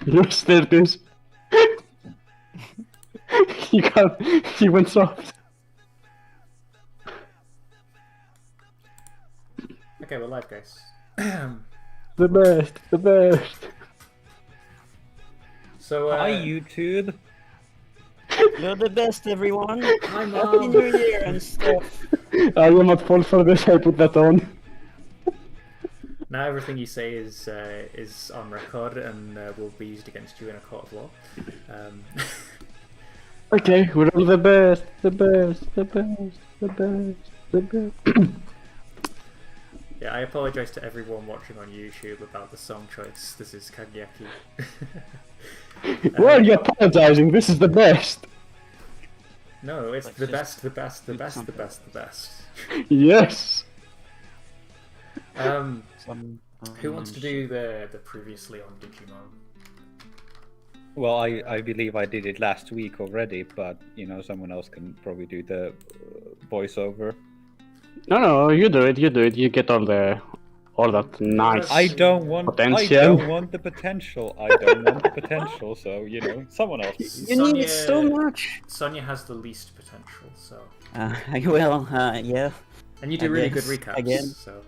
Yes, there it is. He went soft. Okay, we're live, guys. The best. So, Hi, YouTube. You're the best, everyone. Hi, Happy Mom. New Year and stuff. I am at fault for this, I put that on. Now everything you say is on record and will be used against you in a court of law. Okay, we're all the best. Yeah, I apologise to everyone watching on YouTube about the song choice. This is Kageyaki. Why are you apologizing? This is the best. No, it's Let's the just best. do something. Yes. Who wants to do the previously on Digimon? Well, I believe I did it last week already, but someone else can probably do the voiceover. No, you do it. You get all that nice. I don't want Potential. the potential. I don't want the potential. So someone else. You need it so much. Sonia has the least potential, so. Yeah. And you do I really guess, good recaps. again. So.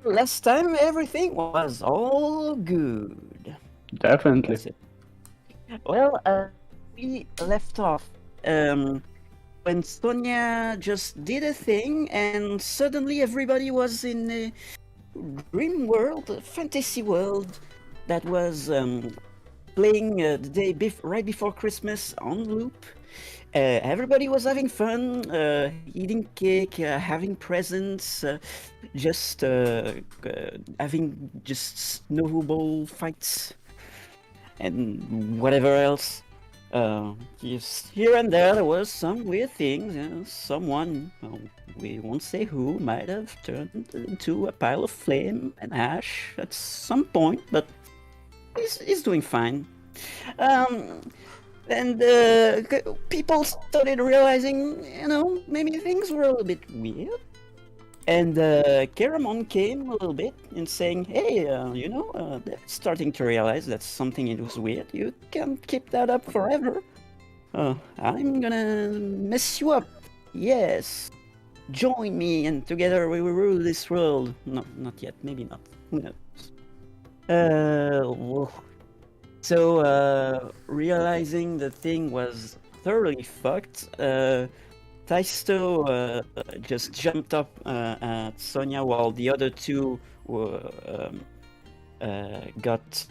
Last time everything was all good. Definitely. That's it. Well, we left off when Sonia just did a thing, and suddenly everybody was in a dream world, a fantasy world that was playing the day right before Christmas on loop. Everybody was having fun, eating cake, having presents, just having just snowball fights and whatever else. Just here and there was some weird things. Someone, we won't say who, might have turned into a pile of flame and ash at some point, but he's doing fine. And people started realizing, maybe things were a little bit weird. And Keramon came a little bit and saying, hey, they're starting to realize that something was weird. You can't keep that up forever. I'm gonna mess you up. Yes. Join me and together we will rule this world. No, not yet. Maybe not. Who knows? So, realizing the thing was thoroughly fucked, Taisto just jumped up at Sonia while the other two were, got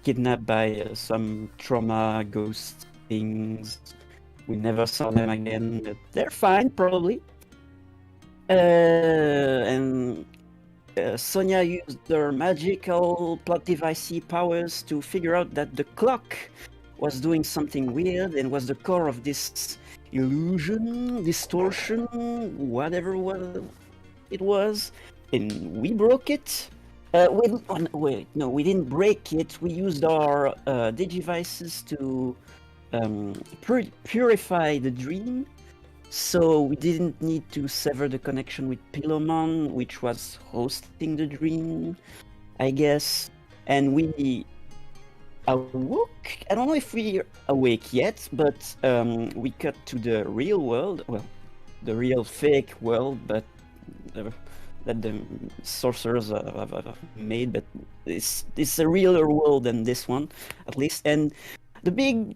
kidnapped by some trauma ghost things. We never saw them again, but they're fine, probably. And Sonia used her magical plot device powers to figure out that the clock was doing something weird and was the core of this illusion, distortion, whatever it was, and we broke it. We didn't break it. We used our digivices to purify the dream. So we didn't need to sever the connection with Pilomon, which was hosting the dream, I guess. And we awoke. I don't know if we're awake yet, but we cut to the real world. Well, the real fake world, but that the sorcerers have made. But it's a realer world than this one, at least. And the big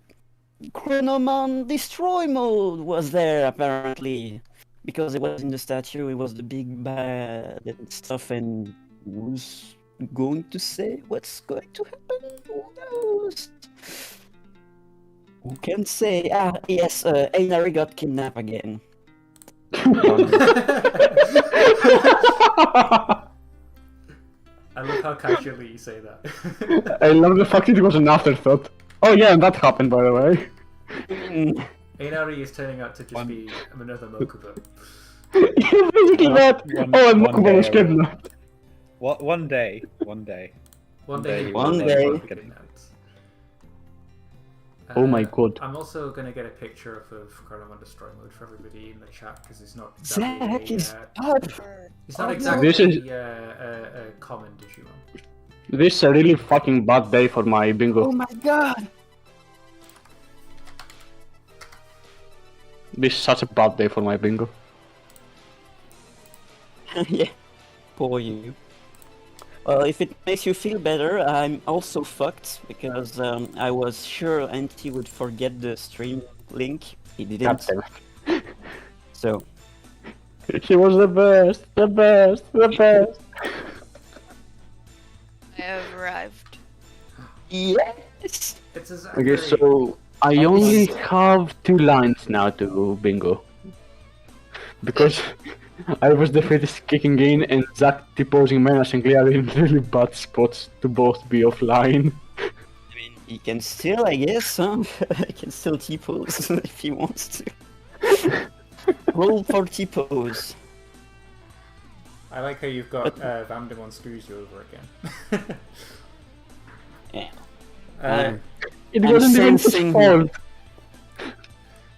Chronomon destroy mode was there apparently, because it was in the statue. It was the big bad and stuff, and who's going to say what's going to happen? Who knows? Who can say? Yes, Einari got kidnapped again. I love how casually you say that. I love the fact it was an afterthought. Oh yeah, and that happened, by the way. Einari is turning out to just be another Mokuba. Basically that. And Mokuba was kidnapped. One day. One day. he One will day. get it. Oh my god. I'm also gonna get a picture of Chronomon Destroy Mode for everybody in the chat because it's not Zach exactly is up. it's not exactly This is- a common Digimon. This is a really fucking bad day for my bingo. Oh my god! This is such a bad day for my bingo. Yeah, poor you. Well, if it makes you feel better, I'm also fucked because I was sure Auntie would forget the stream link. He God didn't. damn it. So, He was the best, the best, the best. I have arrived. yes! It's a Okay, so I only have 2 lines now to bingo. Because I was the fittest kicking in and Zach T-posing menacingly are in really bad spots to both be offline. I mean, he can still, I guess, huh? He can still T-pose if he wants to. Roll for T-pose. I like how you've got Vandemon screws you over again. Yeah. It I'm wasn't even his sensing fault.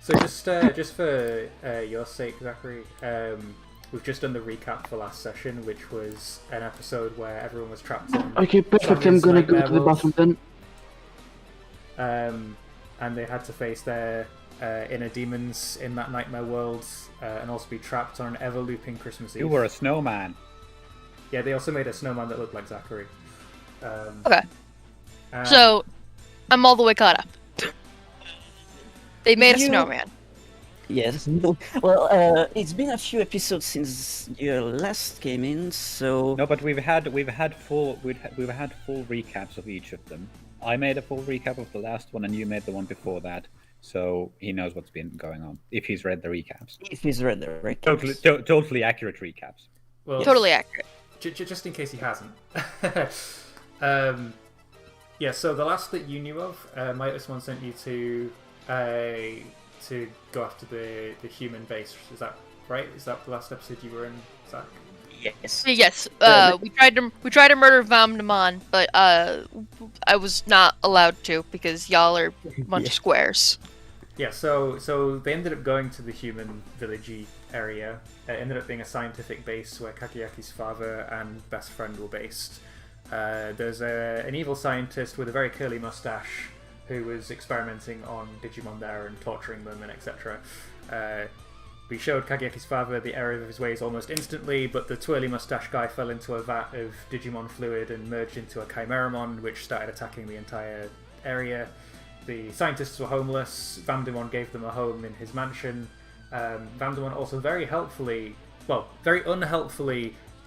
So just for your sake, Zachary, we've just done the recap for last session, which was an episode where everyone was trapped in. Okay, perfect, I'm Sonya's gonna go nightmare to the world. bathroom then. And they had to face their inner demons in that nightmare world, and also be trapped on an ever-looping Christmas Eve. You were a snowman. Yeah, they also made a snowman that looked like Zachary. Okay. And So, I'm all the way caught up. They made a You- snowman. Yes. Well, it's been a few episodes since you last came in, so No, but we've had full recaps of each of them. I made a full recap of the last one, and you made the one before that. So he knows what's been going on if he's read the recaps. if he's read the right. Totally accurate recaps. well, Totally accurate. just in case he hasn't. Yeah, so the last that you knew of, Mightless One sent you to go after the human base. Is that right? Is that the last episode you were in, Zach? Yes. Yes, we tried to murder Vamdemon, but I was not allowed to because y'all are a bunch of squares. Yeah, so they ended up going to the human villagey area. It ended up being a scientific base where Kakiyaki's father and best friend were based. There's an evil scientist with a very curly mustache who was experimenting on Digimon there and torturing them and etc. We showed Kageki's father the error of his ways almost instantly, but the twirly mustache guy fell into a vat of Digimon fluid and merged into a Chimeramon, which started attacking the entire area. The scientists were homeless. Vamdemon gave them a home in his mansion. Vamdemon also very unhelpfully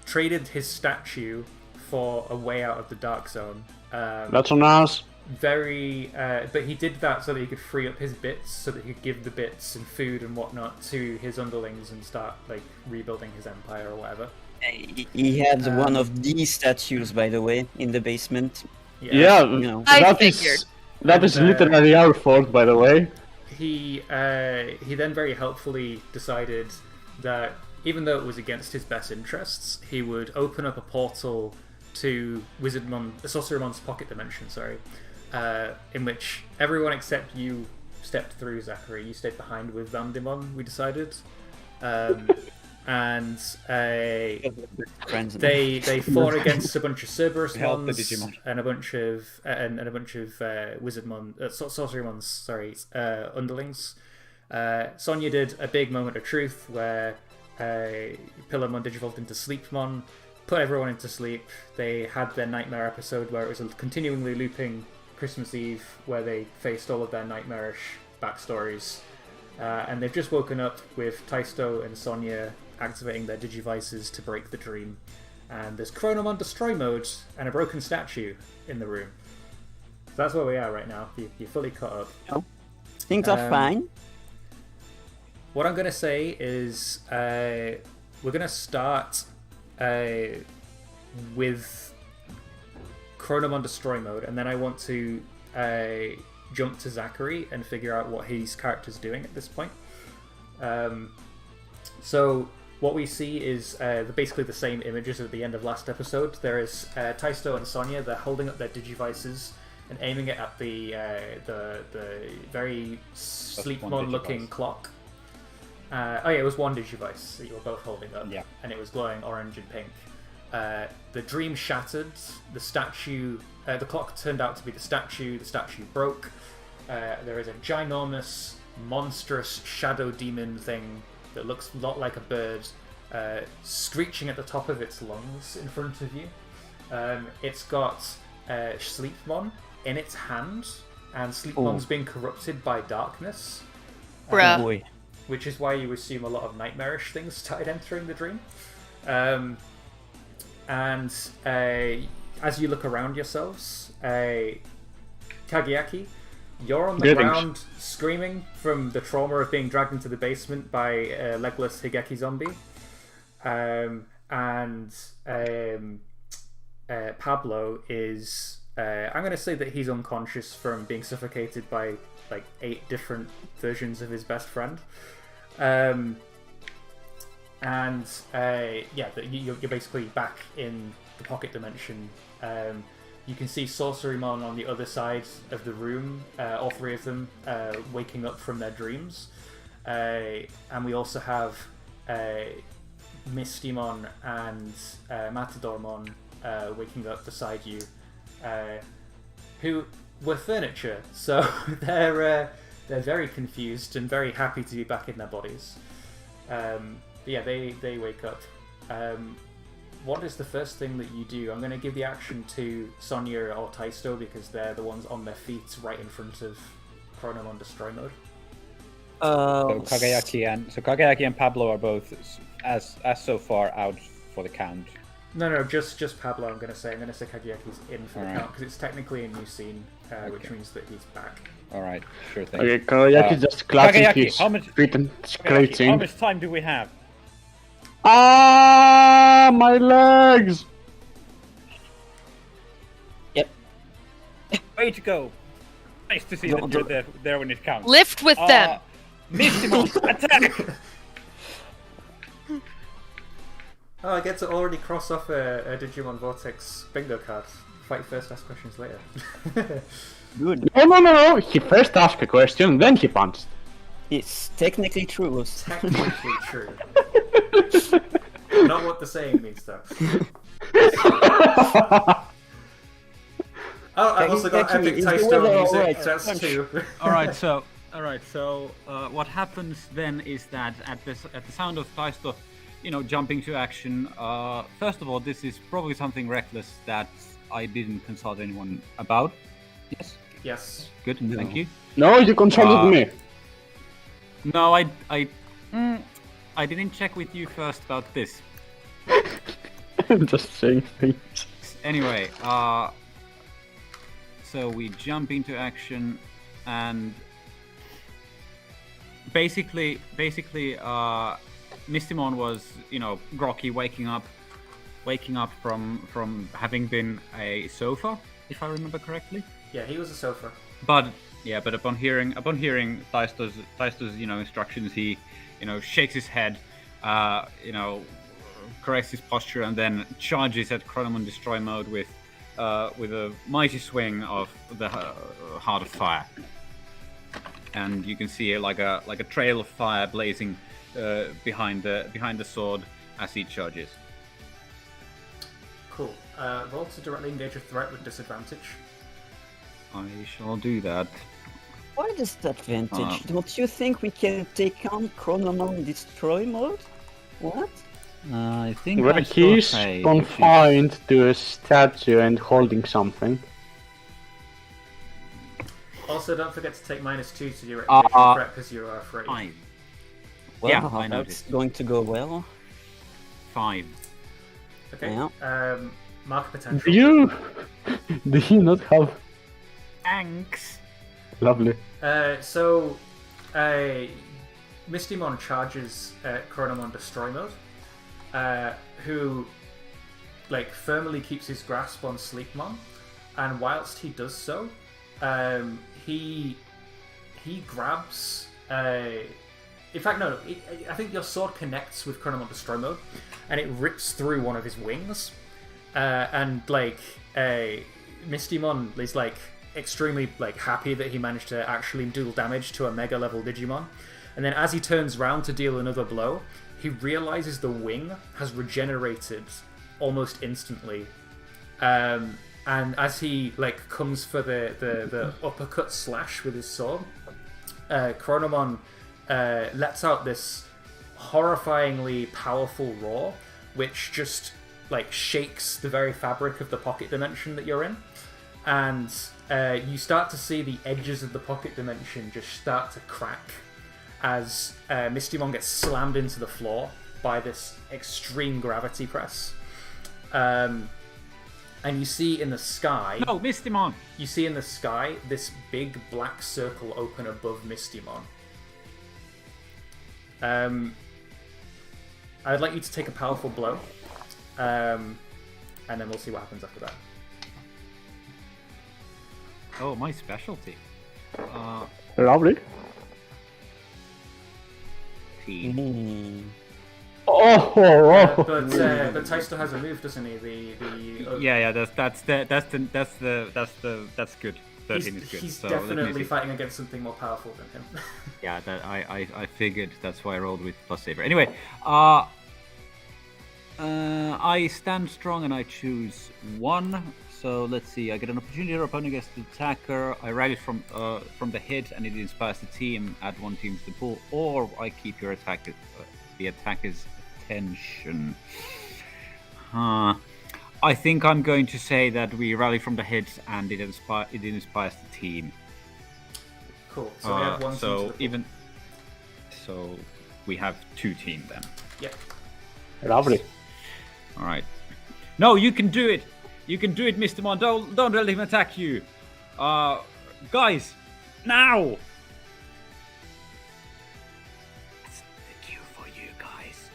traded his statue for a way out of the Dark Zone. That's on us. But he did that so that he could free up his bits, so that he could give the bits and food and whatnot to his underlings and start like rebuilding his empire or whatever. He had one of these statues, by the way, in the basement. Yeah, No. I that figured. is literally our fault, by the way. He then very helpfully decided that even though it was against his best interests, he would open up a portal to Sorceremon's pocket dimension, in which everyone except you stepped through, Zachary. You stayed behind with Vamdemon, we decided. And they fought against a bunch of Cerberus Help the mons Digimon. and a bunch of Sorcerymons, underlings. Sonya did a big moment of truth where Pillarmon digivolved into Sleepmon, put everyone into sleep. They had their nightmare episode where it was a continually looping Christmas Eve where they faced all of their nightmarish backstories. And they've just woken up with Taisto and Sonya activating their digivices to break the dream. And there's Chronomon Destroy mode and a broken statue in the room. So that's where we are right now. You're fully caught up. Things are fine. What I'm going to say is we're going to start with Chronomon Destroy mode, and then I want to jump to Zachary and figure out what his character's doing at this point. So what we see is basically the same images at the end of last episode. There is Taisto and Sonya. They're holding up their digivices and aiming it at the very Sleepmon-looking clock. It was one digivice that you were both holding up, Yeah. and it was glowing orange and pink. the dream shattered. The statue, the clock turned out to be the statue. The statue broke. There is a ginormous, monstrous shadow demon thing that looks a lot like a bird, screeching at the top of its lungs in front of you. It's got Sleepmon in its hand, and Sleepmon's been corrupted by darkness. Bruh. Oh boy. Which is why you assume a lot of nightmarish things started entering the dream. And as you look around yourselves, Kageaki, you're on the ground screaming from the trauma of being dragged into the basement by a legless Higeki zombie. Pablo is... I'm going to say that he's unconscious from being suffocated by like 8 different versions of his best friend. You're basically back in the pocket dimension. You can see Sorcerymon on the other side of the room, all 3 of them waking up from their dreams. And we also have Mistymon and Matadormon waking up beside you, who were furniture, so they're very confused and very happy to be back in their bodies. They wake up. What is the first thing that you do? I'm going to give the action to Sonia or Taisto because they're the ones on their feet right in front of Chronomon Destroy Mode. So Kageaki and Pablo are both as so far out for the count. No, just Pablo. I'm going to say Kageaki's in for the count because it's technically a new scene, which means that he's back. All right, sure thing. Okay, Kageaki just clapping his feet and screeching. How much time do we have? Ah, my legs! Yep. Way to go! Nice to see that you're there when it counts. Lift with them. Mistymon, attack! Oh, I get to already cross off a Digimon Vortex bingo card. Fight first, ask questions later. Good. No. He first asked a question, then he punched. It's technically true. Technically true. Not what the saying means, though. I also got Epic Taistone music. That's 2. Alright, so what happens then is that at the sound of Taisto, jumping to action, first of all, this is probably something reckless that I didn't consult anyone about. Yes? Yes. Good, thank you. No, you consulted me. No, I didn't check with you first about this. I'm just saying things. Anyway, so we jump into action, and basically, Mistymon was, groggy, waking up from having been a sofa, if I remember correctly. Yeah, he was a sofa. But upon hearing Taisto's instructions, he shakes his head, corrects his posture, and then charges at Chronomon Destroy Mode with a mighty swing of the Heart of Fire. And you can see like a trail of fire blazing behind the sword as he charges. Cool. Roll to directly engage a threat with disadvantage. I shall do that. Why disadvantage? Don't you think we can take on Chronomon Destroy Mode? What? I think Where he's confined to a statue and holding something. Also, don't forget to take -2 to your reputation threat because you are afraid. 5. Well, Yeah, how I that's noticed. going to go well. 5. Okay. Yeah. Mark potential. Do you not have... Thanks. Lovely. Mistymon charges Chronomon Destroy Mode, who firmly keeps his grasp on Sleepmon, and whilst he does so, he grabs. In fact, no. I think your sword connects with Chronomon Destroy Mode, and it rips through one of his wings, and Mistymon is extremely happy that he managed to actually deal damage to a mega level Digimon. And then as he turns round to deal another blow, he realizes the wing has regenerated almost instantly. And as he like comes for the uppercut slash with his sword, Chronomon lets out this horrifyingly powerful roar, which just like shakes the very fabric of the pocket dimension that you're in, and you start to see the edges of the pocket dimension just start to crack as Mistymon gets slammed into the floor by this extreme gravity press. And you see in the sky... No, Mistymon! You see in the sky this big black circle open above Mistymon. I'd like you to take a powerful blow. And then we'll see what happens after that. Oh, my specialty. Lovely. But Oh, Ty still has a move, doesn't he? Yeah, that's good. 13 is good. He's So let me definitely see. fighting against something more powerful than him. Yeah, that I figured. That's why I rolled with plus saber. Anyway, I stand strong and I choose 1. So let's see. I get an opportunity or opponent against the attacker. I rally from the hit and it inspires the team. Add 1 team to the pool, or I keep your attack the attacker's attention. I think I'm going to say that we rally from the hit and it inspires the team. Cool. So we have 1 team to the pool. So we have 2 teams then. Yep. lovely. All right. No, you can do it. You can do it, Mr. Mon. Don't let him attack you. Guys, now. That's the cue for you guys.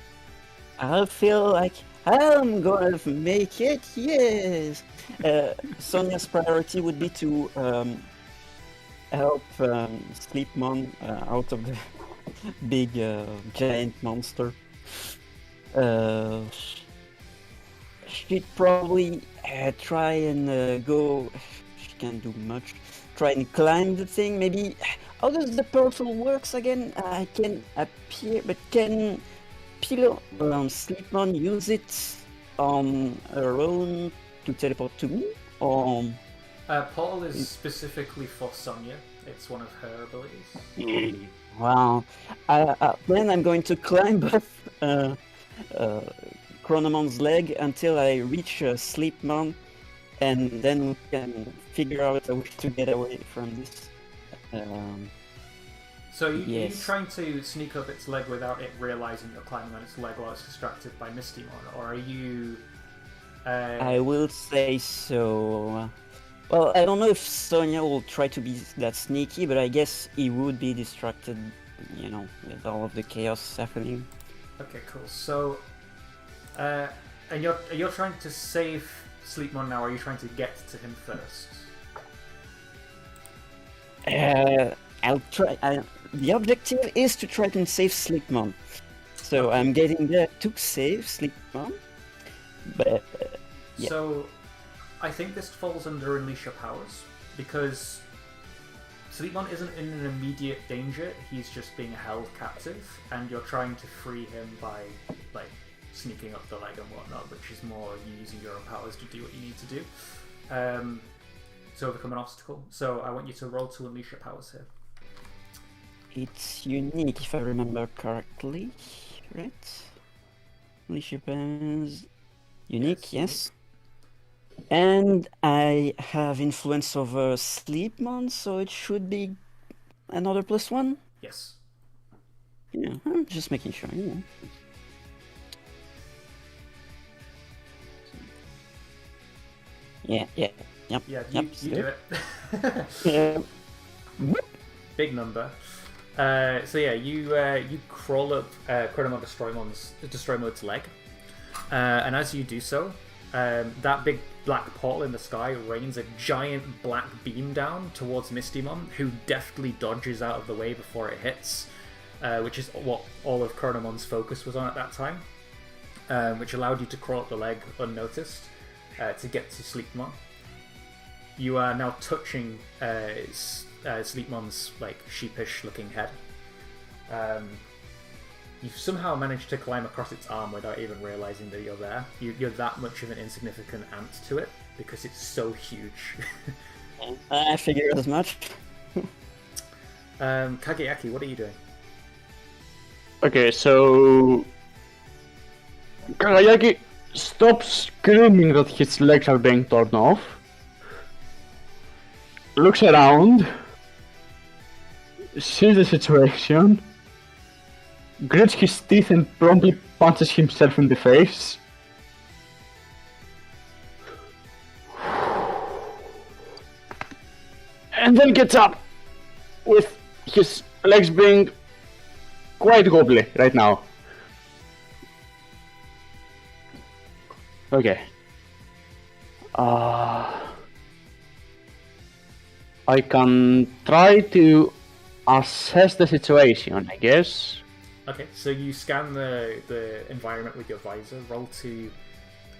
I feel like I'm gonna make it, yes! Sonia's priority would be to help Sleepmon out of the big giant monster. She'd probably try and go... She can't do much. Try and climb the thing, maybe... How does the portal works again? I can appear, but can... Sleepmon use it on her own to teleport to me? Or... Portal is specifically for Sonia. It's one of her abilities. Wow. Then I'm going to climb up Chronomon's leg until I reach Sleepmon, and then we can figure out a way to get away from this. So are you yes. trying to sneak up its leg without it realizing you're climbing on its leg while it's distracted by Mistymon, or are you... I will say so. Well, I don't know if Sonia will try to be that sneaky, but I guess he would be distracted, you know, with all of the chaos happening. Okay, cool. So, and you're trying to save Sleepmon now, or are you trying to get to him first? I'll try. The objective is to try and save Sleepmon. So I'm getting there to save Sleepmon. But yeah. So, I think this falls under Unleash Your Powers, because Sleepmon isn't in an immediate danger, he's just being held captive, and you're trying to free him by, like, sneaking up the leg and whatnot, which is more you using your own powers to do what you need to do. To overcome an obstacle. So I want you to roll to Unleash Your Powers here. It's unique, if I remember correctly, right? Unleash Your Powers. Unique, yes. And I have influence over Sleepmon, so it should be another +1? Yes. Yeah, I'm just making sure, you know. Yeah, yep. Yeah, you do it. Yeah. Big number. So yeah, you crawl up Chronomon Destroy Mode's leg, and as you do so, that big black portal in the sky rains a giant black beam down towards Mistymon, who deftly dodges out of the way before it hits, which is what all of Chronomon's focus was on at that time, which allowed you to crawl up the leg unnoticed to get to Sleepmon. You are now touching Sleepmon's like sheepish-looking head, you've somehow managed to climb across its arm without even realizing that you're there. You're that much of an insignificant ant to it because it's so huge. I figured as much. Kageaki, what are you doing? Okay, so Kagayaki stops screaming that his legs are being torn off, looks around, sees the situation, grits his teeth and promptly punches himself in the face. And then gets up, with his legs being quite wobbly right now. Okay. I can try to assess the situation, I guess. Okay, so you scan the environment with your visor. Roll to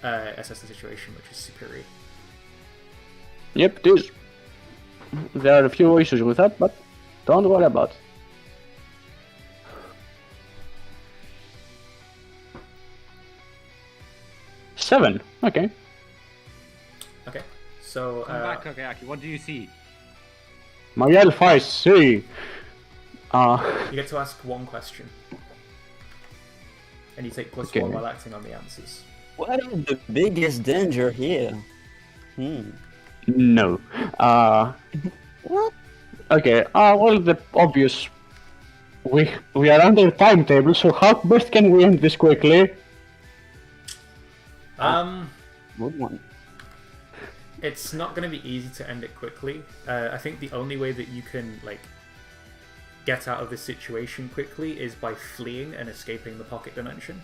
assess the situation, which is superior. Yep, it is. There are a few issues with that, but don't worry about it. Seven. Okay. Okay, so Come back, Kageaki. What do you see? My elf eyes see. you get to ask one question, and you take +1 Okay. while acting on the answers. What is the biggest danger here? No. What? Okay. Well, the obvious. We are under timetable, so how best can we end this quickly? Good one. It's not going to be easy to end it quickly. I think the only way that you can get out of this situation quickly is by fleeing and escaping the pocket dimension.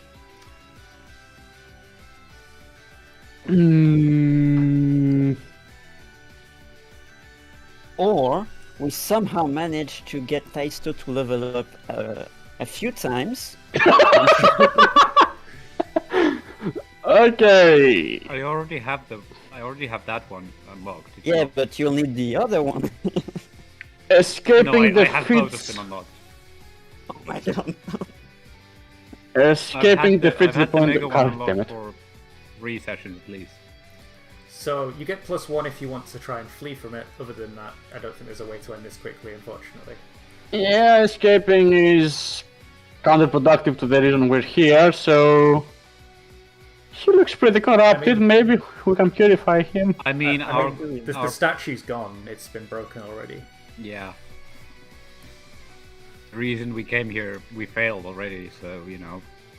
Or we somehow managed to get Taisto to level up a few times. Okay. I already have that one unlocked. It's Yeah, not- but you'll need the other one. Escaping No, I the have both of fits. them unlocked. Oh my god. Escaping the I've fits the had the point. Mega one God damn unlocked it. for 3 sessions at least. So you get +1 if you want to try and flee from it. Other than that, I don't think there's a way to end this quickly, unfortunately. Yeah, escaping is counterproductive to the reason we're here, so he looks pretty corrupted. I mean- Maybe we can purify him. I mean, I mean, the our statue's gone. It's been broken already. yeah. The reason we came here, we failed already. So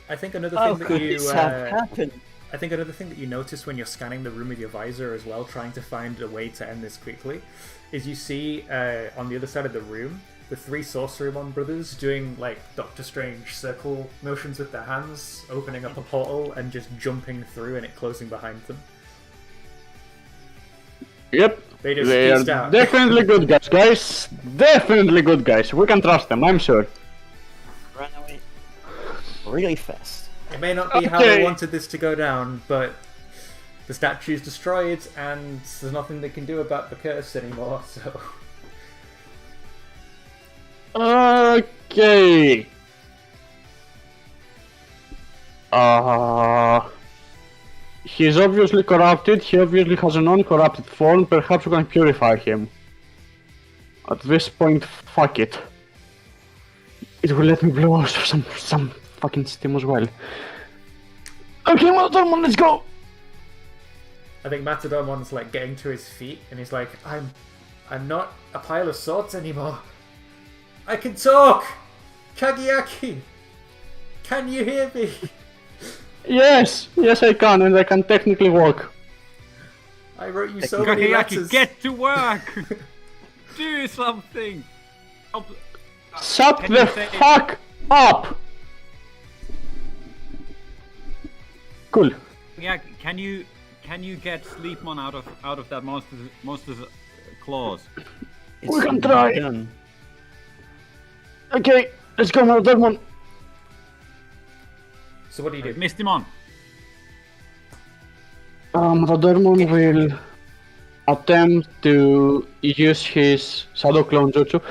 I think another How thing that could you this have happened? I think another thing that you notice when you're scanning the room with your visor as well, trying to find a way to end this quickly, is you see on the other side of the room the 3 Sorcerermon brothers doing Doctor Strange circle motions with their hands, opening up a portal and just jumping through and it closing behind them. Yep. They just They are peaced out. definitely good guys. Definitely good guys. We can trust them, I'm sure. Run away really fast. It may not be how they Okay. wanted this to go down, but the statue's destroyed and there's nothing they can do about the curse anymore, so... Okay. He's obviously corrupted. He obviously has a non-corrupted form. Perhaps we can purify him. At this point, fuck it. It will let me blow out some fucking steam as well. Okay, Matadormon, let's go! I think Matadormon's getting to his feet and he's like, I'm not a pile of swords anymore. I can talk! Kageaki! Can you hear me? Yes, I can, and I can technically walk. I wrote you so many Kageaki, letters. get to work! Do something! Shut Can the you say- fuck up! Cool. Yeah, can you get Sleepmon out of that monster's claws? It's We can try. done. Okay, let's go, Matadormon. So what do you do? Missed him on. Matadormon will attempt to use his Shadow Clone Jutsu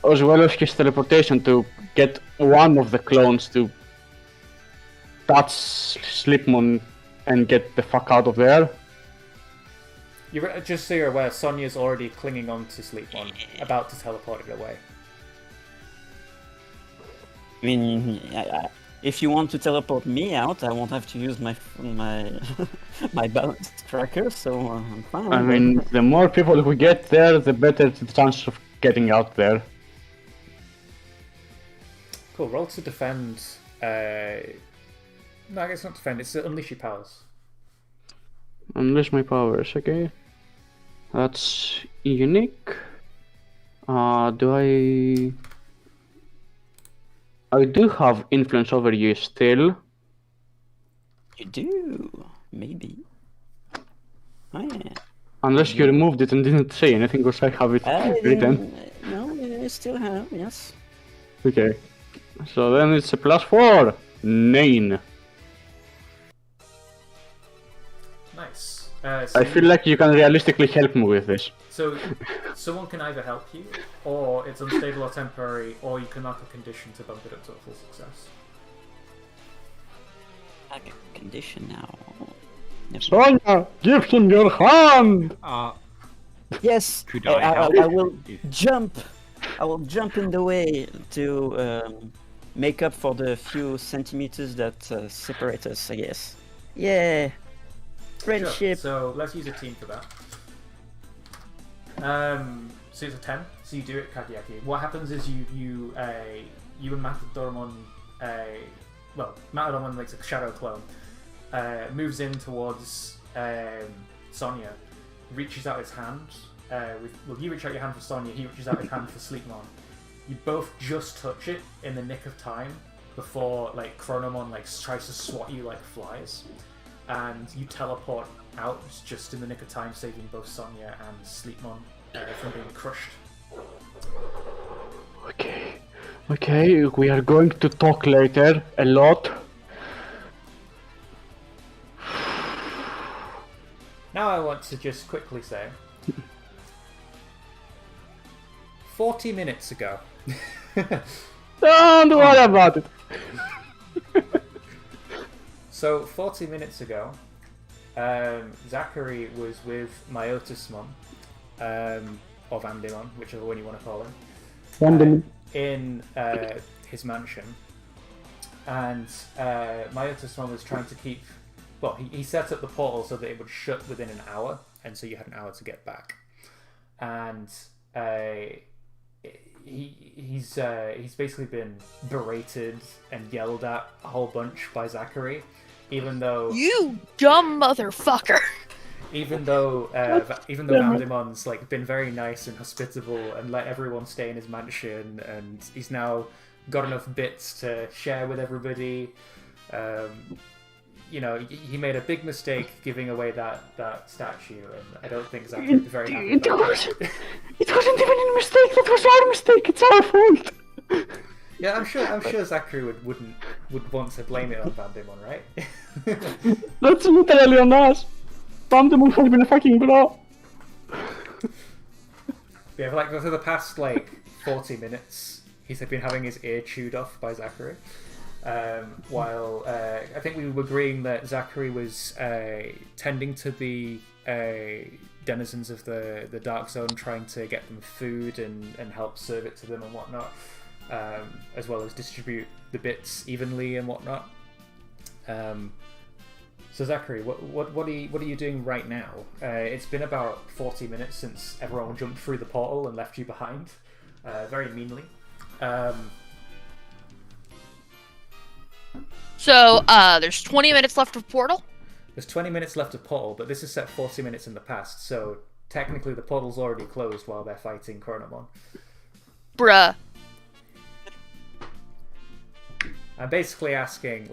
as well as his teleportation to get one of the clones to touch Slipmon and get the fuck out of there. Just so you're aware, Sonia's already clinging on to Sleepmon, about to teleport it away. I mean, if you want to teleport me out, I won't have to use my my balance tracker, so I'm fine. I mean, the more people we get there, the better the chance of getting out there. Cool, roll to defend. No, I guess not defend, it's to unleash your powers. Unleash my powers, okay. That's unique. I do have influence over you still. You do, maybe. Oh yeah. Unless you removed it and didn't say anything, because I have it written. No, I still have, yes. Okay. So then it's a +4. 9. Nice. I feel like you can realistically help me with this. So, someone can either help you, or it's unstable or temporary, or you can mark a condition to bump it up to a full success. Like a condition now. Never mind. Sonia, give him your hand! Yes, Could I, I I, help? I will jump. I will jump in the way to make up for the few centimeters that separate us, I guess. Yeah, friendship. Sure. So let's use a team for that. So it's a 10. So you do it, Kagiaki. What happens is you and Matadoramon, Matadoramon makes a shadow clone, moves in towards Sonia, reaches out his hand. You reach out your hand for Sonia, he reaches out his hand for Sleepmon. You both just touch it in the nick of time before Chronomon tries to swat you like flies, and you teleport out just in the nick of time, saving both Sonia and Sleepmon from being crushed. Okay, we are going to talk later a lot. Now I want to just quickly say 40 minutes ago. Don't worry about it. So 40 minutes ago, Zachary was with Myotismon, or Vandemon, whichever one you want to call him, in his mansion. And Myotismon was trying to keep... Well, he set up the portal so that it would shut within an hour, and so you had an hour to get back. And he's basically been berated and yelled at a whole bunch by Zachary, even though You dumb motherfucker! even though Vandemon's been very nice and hospitable and let everyone stay in his mansion, and he's now got enough bits to share with everybody. He made a big mistake giving away that statue, and I don't think Zachary would be very happy about that. It wasn't even a mistake, that was our mistake, it's our fault! Yeah, I'm sure Zachary would want to blame it on Vandemon, right? That's literally on us! Vandemon has been a fucking bro! Yeah, for the past 40 minutes, he's been having his ear chewed off by Zachary. While I think we were agreeing that Zachary was tending to the denizens of the Dark Zone, trying to get them food and help serve it to them and whatnot, as well as distribute the bits evenly and whatnot. So Zachary, what are you doing right now? It's been about 40 minutes since everyone jumped through the portal and left you behind, very meanly. So, there's 20 minutes left of Portal? There's 20 minutes left of Portal, but this is set 40 minutes in the past, so technically the portal's already closed while they're fighting Chronomon. Bruh. I'm basically asking,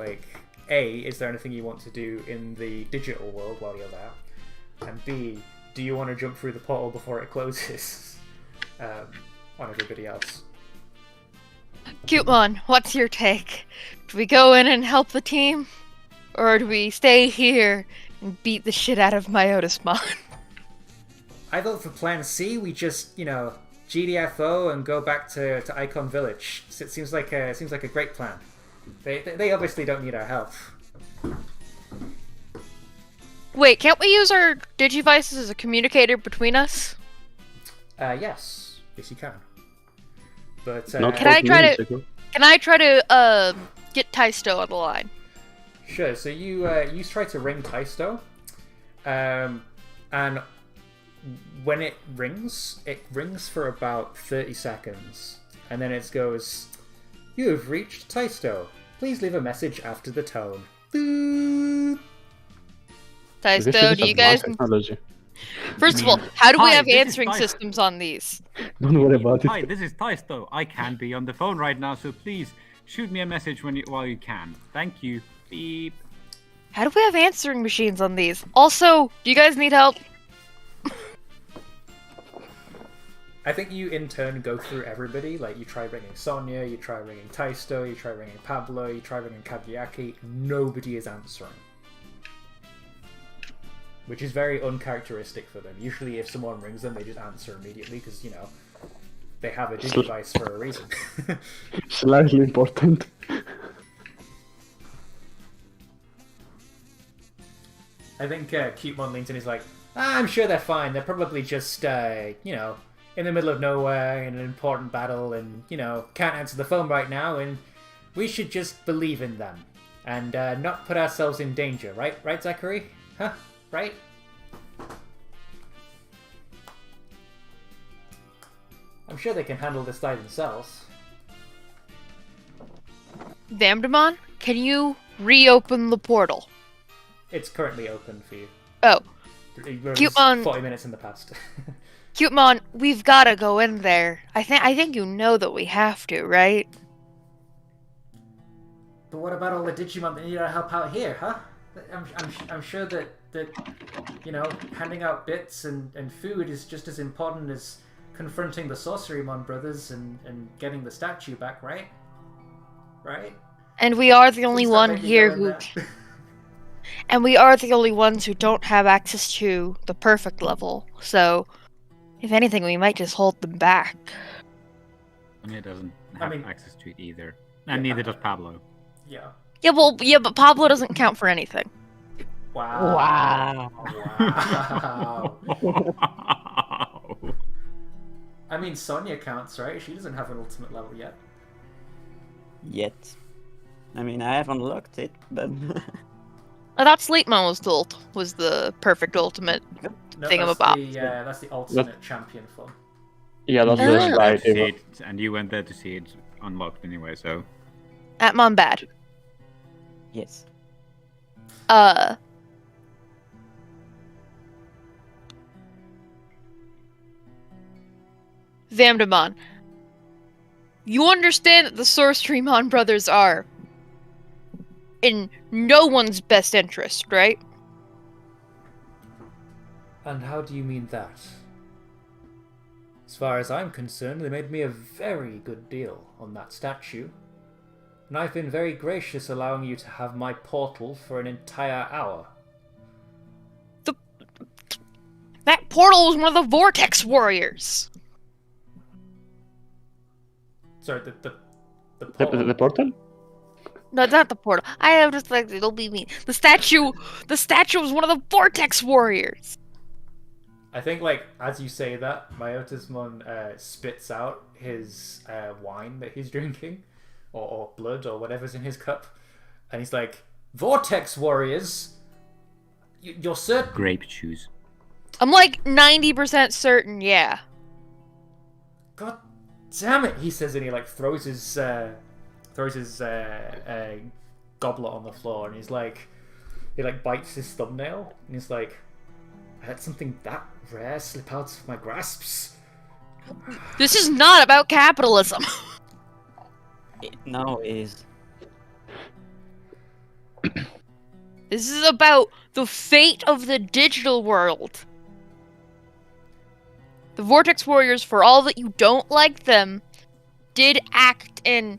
A, is there anything you want to do in the digital world while you're there? And B, do you want to jump through the portal before it closes on everybody else? Cutemon, what's your take? Do we go in and help the team? Or do we stay here and beat the shit out of Myotismon? I vote for Plan C. We just, GDFO and go back to Icon Village. It seems like a great plan. They obviously don't need our help. Wait, can't we use our Digivices as a communicator between us? Yes, you can. But Not Can I 40 try minutes to- ago. Can I try to get Taisto on the line? sure. So you try to ring Taisto, and when it rings for about 30 seconds, and then it goes, "You have reached Taisto. Please leave a message after the tone." Boop. This is Taisto, do you guys? technology. First of all, how do we Hi, have this is answering Taisto. systems on these? Don't worry about Hi, it. this is Taisto. I can't be on the phone right now, so please shoot me a message while you can. Thank you. Beep. How do we have answering machines on these? Also, do you guys need help? I think you in turn go through everybody. Like you try ringing Sonia, you try ringing Taisto, you try ringing Pablo, you try ringing Kagiaki. Nobody is answering, which is very uncharacteristic for them. Usually, if someone rings them, they just answer immediately because they have a Digivice for a reason. Slightly important. I think Cutemon leans in. He's like, "I'm sure they're fine. They're probably just in the middle of nowhere in an important battle, and can't answer the phone right now. And we should just believe in them and not put ourselves in danger, right? Right, Zachary? Huh? Right?" I'm sure they can handle this by themselves. Damdemon, can you reopen the portal? It's currently open for you. Oh, We're Cutemon- 40 minutes in the past. Cutemon, we've gotta go in there. I think you know that we have to, right? But what about all the Digimon that need our help out here, huh? I'm sure that handing out bits and food is just as important as confronting the Sorcerymon brothers and getting the statue back, right? Right? And we are the only Please don't one make me here go in who... there. And we are the only ones who don't have access to the perfect level. So, if anything, we might just hold them back. Sonia doesn't have mean- access to it either. And neither does Pablo. Yeah. Yeah, but Pablo doesn't count for anything. Wow. Wow. Wow. I mean, Sonia counts, right? She doesn't have an ultimate level yet. Yet. I mean, I haven't unlocked it, but... I thought Sleepmon was the perfect ultimate. No, Thingamabob. that's the ultimate champion form. Yeah, that's Ah. the Went there right. to see it, and you went there to see it unlocked anyway, so... Atmon bad. yes. Vamdemon. You understand that the Sorcerymon brothers are in no one's best interest, right? And how do you mean that? As far as I'm concerned, they made me a very good deal on that statue. And I've been very gracious allowing you to have my portal for an entire hour. That portal was one of the Vortex Warriors. Sorry, the The portal. portal? No, not the portal. I am just like, it'll be me. The statue was one of the Vortex Warriors. I think, as you say that, Myotismon spits out his wine that he's drinking, or blood, or whatever's in his cup, and he's like, "Vortex Warriors? You're certain?" Grape juice. I'm like 90% certain, yeah. God damn it! He says, and he throws his goblet on the floor, and he's like, he bites his thumbnail, and he's like, "I had something that rare slip out of my grasps." This is not about capitalism. No, it is. This is about the fate of the digital world. The Vortex Warriors, for all that you don't like them, did act in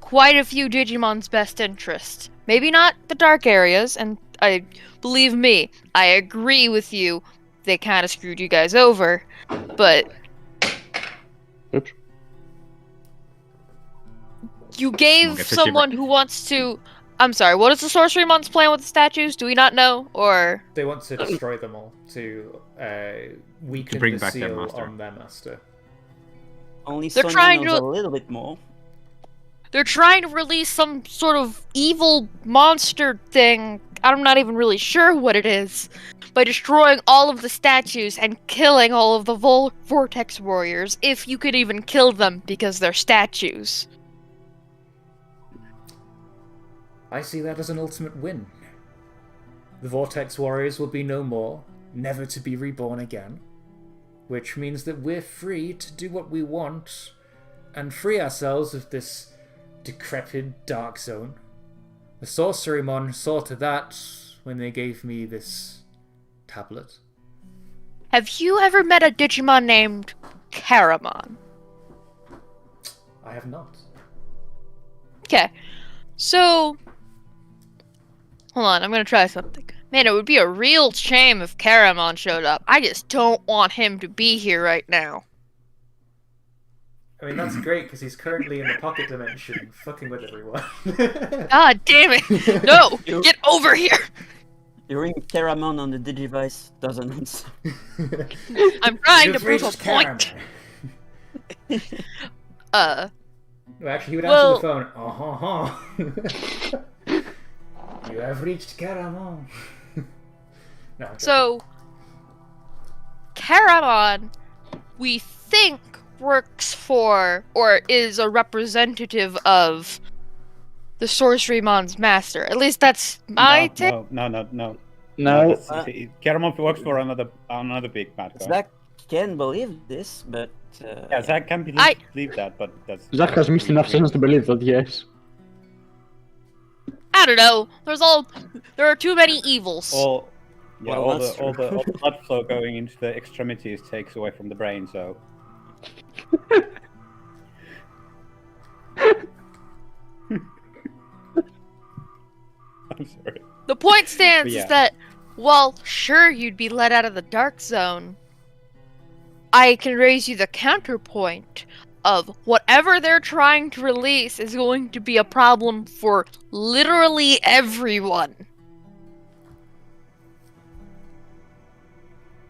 quite a few Digimon's best interest. Maybe not the dark areas, and believe me, I agree with you, they kind of screwed you guys over, but Oops. you gave We'll get to someone who wants to I'm sorry, what is the Sorcerymon's plan with the statues? Do we not know? Or... They want to destroy them all to weaken bring the back their seal master. on their master. Only They're Sonia trying knows to- a little bit more. They're trying to release some sort of evil monster thing. I'm not even really sure what it is. By destroying all of the statues and killing all of the Vortex Warriors, if you could even kill them because they're statues. I see that as an ultimate win. The Vortex Warriors will be no more, never to be reborn again. Which means that we're free to do what we want and free ourselves of this decrepit dark zone. The Sorcerymon saw to that when they gave me this tablet. Have you ever met a Digimon named Caramon? I have not. Okay, so... Hold on, I'm gonna try something. Man, it would be a real shame if Caramon showed up. I just don't want him to be here right now. I mean, that's great because he's currently in the pocket dimension, fucking with everyone. God damn it! No! Get over here! You ring Caramon on the Digivice, doesn't answer. I'm trying to You've prove a reached point. Caramon. Uh, Well, actually, he would Well- answer the phone. You have reached Caramon. No, I'm joking. so... Caramon, we think, works for, or is a representative of, the Sorcerymon's master. At least that's my take. No. No, Caramon works for another big bad guy. Zach can believe this, but... Yeah, Zach can believe that, but that's... Zach has missed enough sense to believe that, yes. I don't know. There are too many evils. All Well, that's the true. blood flow going into the extremities takes away from the brain, so... I'm sorry. The point stands But yeah. is that, while sure you'd be let out of the dark zone, I can raise you the counterpoint of whatever they're trying to release is going to be a problem for literally everyone.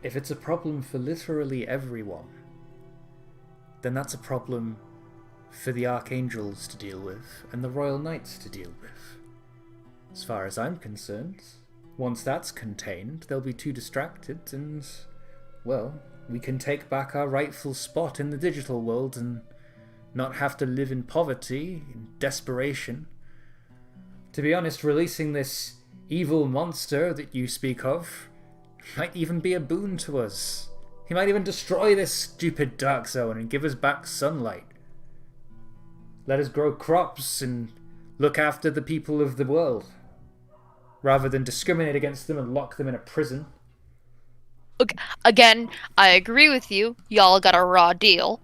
If it's a problem for literally everyone, then that's a problem for the Archangels to deal with and the Royal Knights to deal with. As far as I'm concerned, once that's contained, they'll be too distracted and, well, we can take back our rightful spot in the digital world and not have to live in poverty, in desperation. To be honest, releasing this evil monster that you speak of might even be a boon to us. He might even destroy this stupid dark zone and give us back sunlight. Let us grow crops and look after the people of the world, rather than discriminate against them and lock them in a prison. Okay, again, I agree with you. Y'all got a raw deal.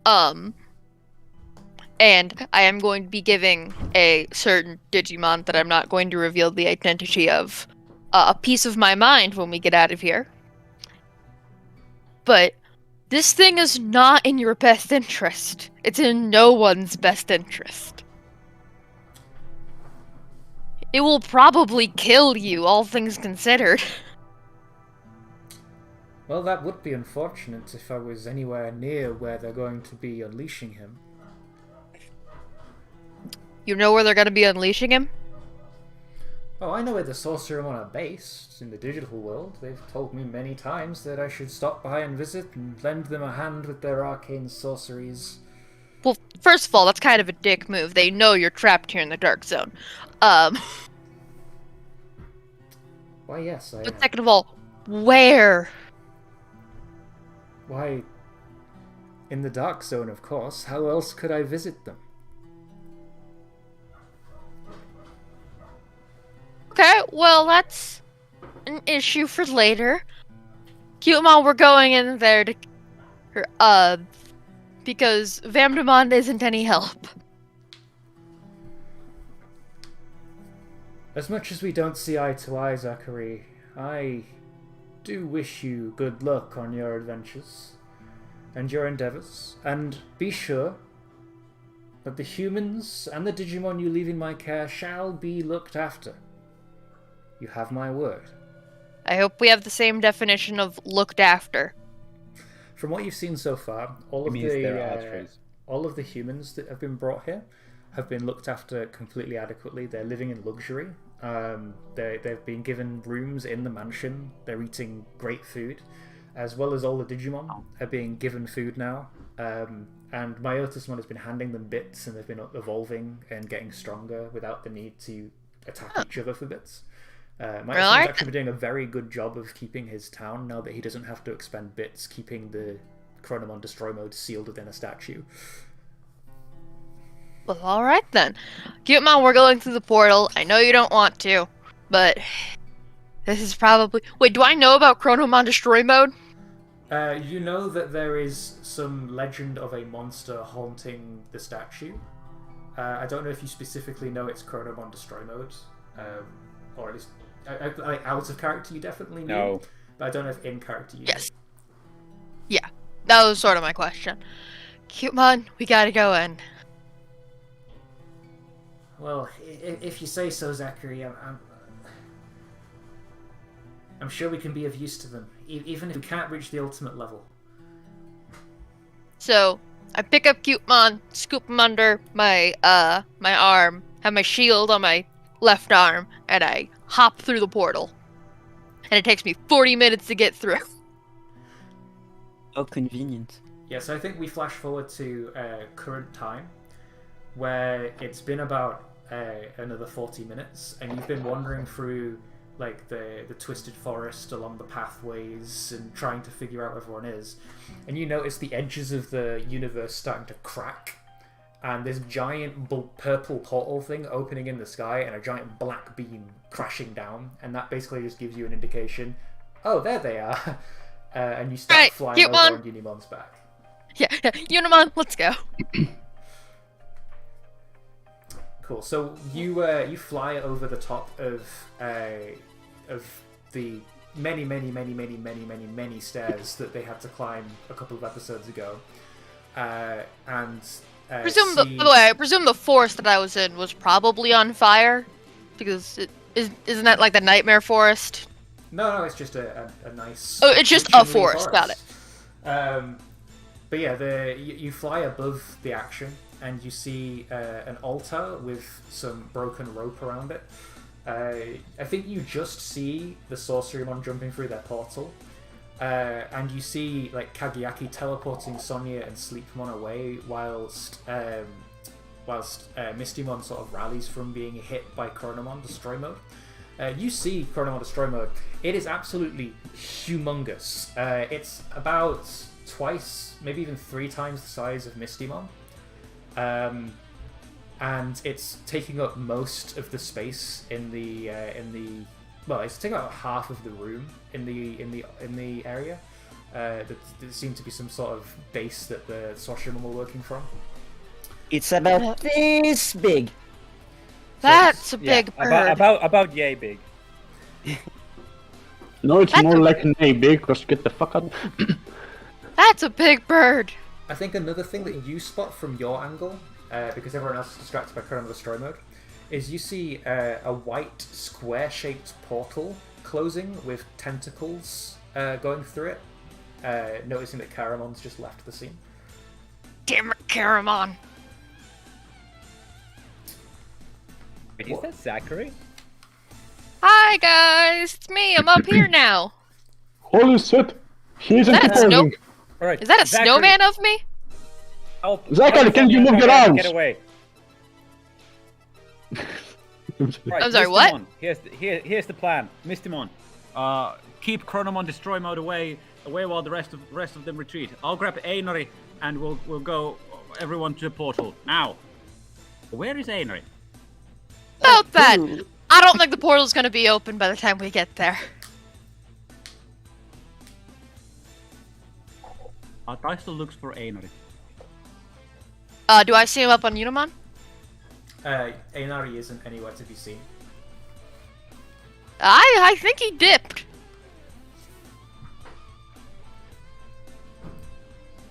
And I am going to be giving a certain Digimon that I'm not going to reveal the identity of a piece of my mind when we get out of here. But this thing is not in your best interest. It's in no one's best interest. It will probably kill you, all things considered. Well, that would be unfortunate if I was anywhere near where they're going to be unleashing him. You know where they're going to be unleashing him? Oh, I know where the Sorcerymon are based, in the digital world. They've told me many times that I should stop by and visit and lend them a hand with their arcane sorceries. Well, first of all, that's kind of a dick move. They know you're trapped here in the dark zone. Why, yes, I But am. second of all, where? Why, in the dark zone, of course. How else could I visit them? Okay, well, that's an issue for later. Cutemon, we're going in there to... because Vamdemon isn't any help. As much as we don't see eye to eye, Zachary, I do wish you good luck on your adventures and your endeavors. And be sure, that the humans and the Digimon you leave in my care shall be looked after. You have my word. I hope we have the same definition of looked after. From what you've seen so far, all of the humans that have been brought here have been looked after completely adequately. They're living in luxury. They've been given rooms in the mansion. They're eating great food, as well as all the Digimon are being given food now. And Myotismon has been handing them bits, and they've been evolving and getting stronger without the need to attack each other for bits. Myotismon's actually been doing a very good job of keeping his town now that he doesn't have to expend bits, keeping the Chronomon Destroy Mode sealed within a statue. Well, alright then. Cutemon, we're going through the portal. I know you don't want to, but this is probably... Wait, do I know about Chronomon Destroy Mode? You know that there is some legend of a monster haunting the statue. I don't know if you specifically know it's Chronomon Destroy Mode, or at least out of character you definitely know. But I don't know if in character you know. Yeah, that was sort of my question. Cutemon, we gotta go in. Well, if you say so, Zachary, I'm sure we can be of use to them, even if we can't reach the ultimate level. So, I pick up Cutemon, scoop him under my my arm, have my shield on my left arm, and I hop through the portal. And it takes me 40 minutes to get through. How convenient. Yeah, so I think we flash forward to current time, where it's been about another 40 minutes, and you've been wandering through like the twisted forest along the pathways and trying to figure out where everyone is, and you notice the edges of the universe starting to crack, and this giant purple portal thing opening in the sky and a giant black beam crashing down, and that basically just gives you an indication, oh, there they are. And you start flying over on Unimon's back. Yeah, Unimon, let's go. Cool. So you fly over the top of the many stairs that they had to climb a couple of episodes ago, and by the way, I presume the forest that I was in was probably on fire, because isn't that like the Nightmare Forest? No, it's just a nice. Oh, it's just a forest. Got it. But yeah, you fly above the action, and you see an altar with some broken rope around it. I think you just see the Sorcerymon jumping through their portal, and you see like Kageaki teleporting Sonia and Sleepmon away, whilst Mistymon sort of rallies from being hit by Chronomon Destroy Mode. You see Chronomon Destroy Mode. It is absolutely humongous. It's about twice, maybe even 3 times the size of Mistymon. And it's taking up most of the space in the well, it's taking up half of the room in the area. There seemed to be some sort of base that the Sorcerymon were working from. It's about this big. That's a big bird. About yay big. No, it's more like nay big, because get the fuck out. That's a big bird. I think another thing that you spot from your angle, because everyone else is distracted by Chronomon Destroy Mode, is you see a white square-shaped portal closing with tentacles going through it, noticing that Caramon's just left the scene. Damn it, Caramon. Wait, is that Zachary? Hi guys, it's me. I'm up here now. Holy shit! He's Is that a snow? All right. Is that a Zachary, snowman of me? Zachary, can you move your arms? Get away. Right, I'm sorry, Mr. what? Mon, here's the plan, Mistymon. Keep Chronomon Destroy Mode away while the rest of them retreat. I'll grab Einari and we'll go everyone to the portal now. Where is Einari? About that. I don't think the portal's gonna be open by the time we get there. Taisto looks for Einari. Do I see him up on Unimon? Einari isn't anywhere to be seen. I think he dipped.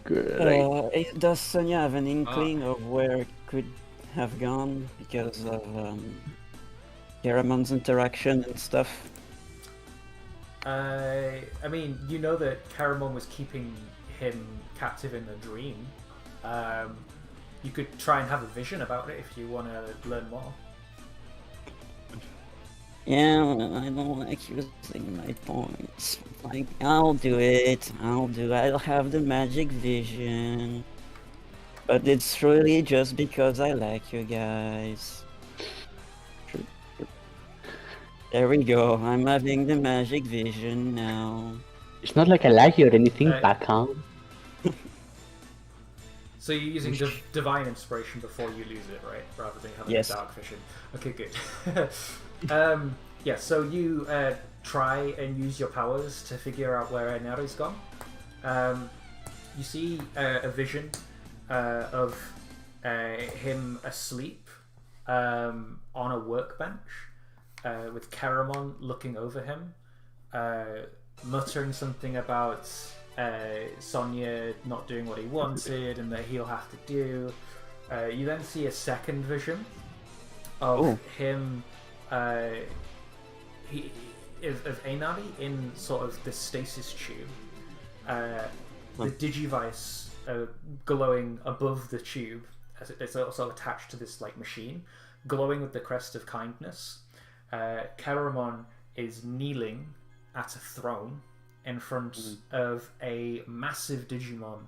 Great. Does Sonia have an inkling of where could have gone because of Garamon's interaction and stuff. I mean, you know that Caramon was keeping him captive in a dream. You could try and have a vision about it if you want to learn more. Yeah, I don't like using my points. Like, I'll do it. I'll have the magic vision. But it's really just because I like you guys. There we go. I'm having the magic vision now. It's not like I like you or anything, back on. So you're using divine inspiration before you lose it, right? Rather than having Yes. dark vision. Okay, good. Yeah, so you try and use your powers to figure out where Naru's gone. You see a vision of him asleep on a workbench with Caramon looking over him, muttering something about Sonia not doing what he wanted and that he'll have to do. You then see a second vision of him, of Einari in sort of the stasis tube. The Digivice glowing above the tube, as it's also attached to this like machine, glowing with the crest of kindness. Caramon is kneeling at a throne in front of a massive Digimon.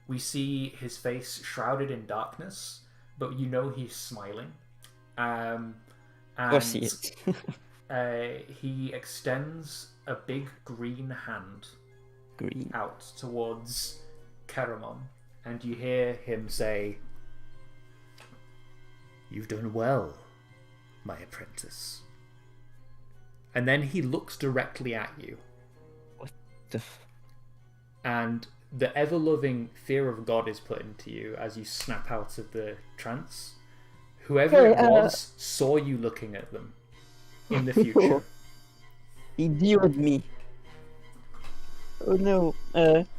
We see his face shrouded in darkness, but you know he's smiling. And Of course he is. he extends a big green hand Green. out towards Caramon, and you hear him say, "You've done well, my apprentice." And then he looks directly at you, The and the ever-loving fear of God is put into you as you snap out of the trance. Whoever it was saw you looking at them in the future. He lured me. Oh no.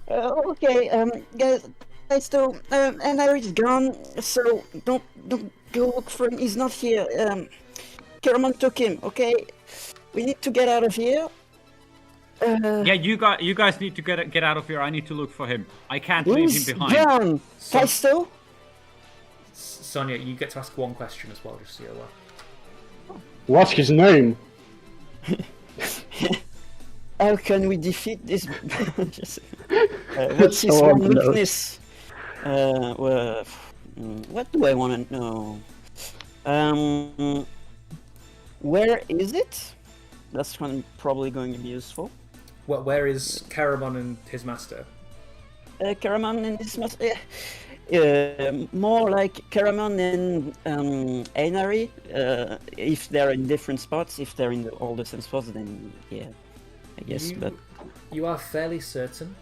Okay. Guys, so Einari's gone. So don't go look for him. He's not here. Caramon took him. Okay. We need to get out of here. Yeah, you guys need to get out of here. I need to look for him. I can't leave him behind. Gone. So- Kaisto? Sonia, you get to ask one question as well, just so you're aware. What's his name? How can we defeat this? What's his So one obvious. weakness? Well, what do I want to know? Where is it? That's one probably going to be useful. Well, where is Caramon and his master? Caramon and his master. More like Caramon and Einari. If they're in different spots, if they're in all the same spots, then yeah, I guess. But You are fairly certain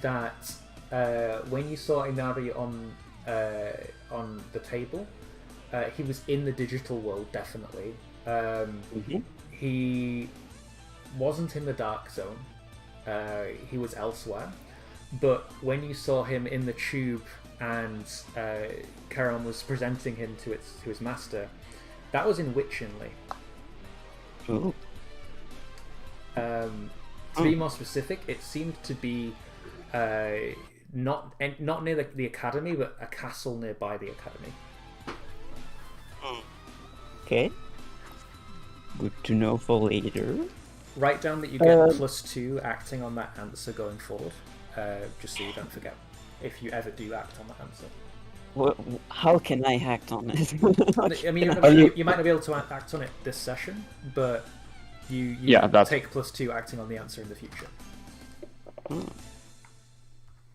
that when you saw Inari on the table, he was in the digital world, definitely. He wasn't in the dark zone. He was elsewhere. But when you saw him in the tube and Caramon was presenting him to his master, that was in Witchinley. Ooh. To be more specific, it seemed to be not near the academy, but a castle nearby the academy. Okay. Good to know for later. Write down that you get +2 acting on that answer going forward, just so you don't forget if you ever do act on that answer. Well, how can I act on it? I mean, you might not be able to act on it this session, but you take +2 acting on the answer in the future.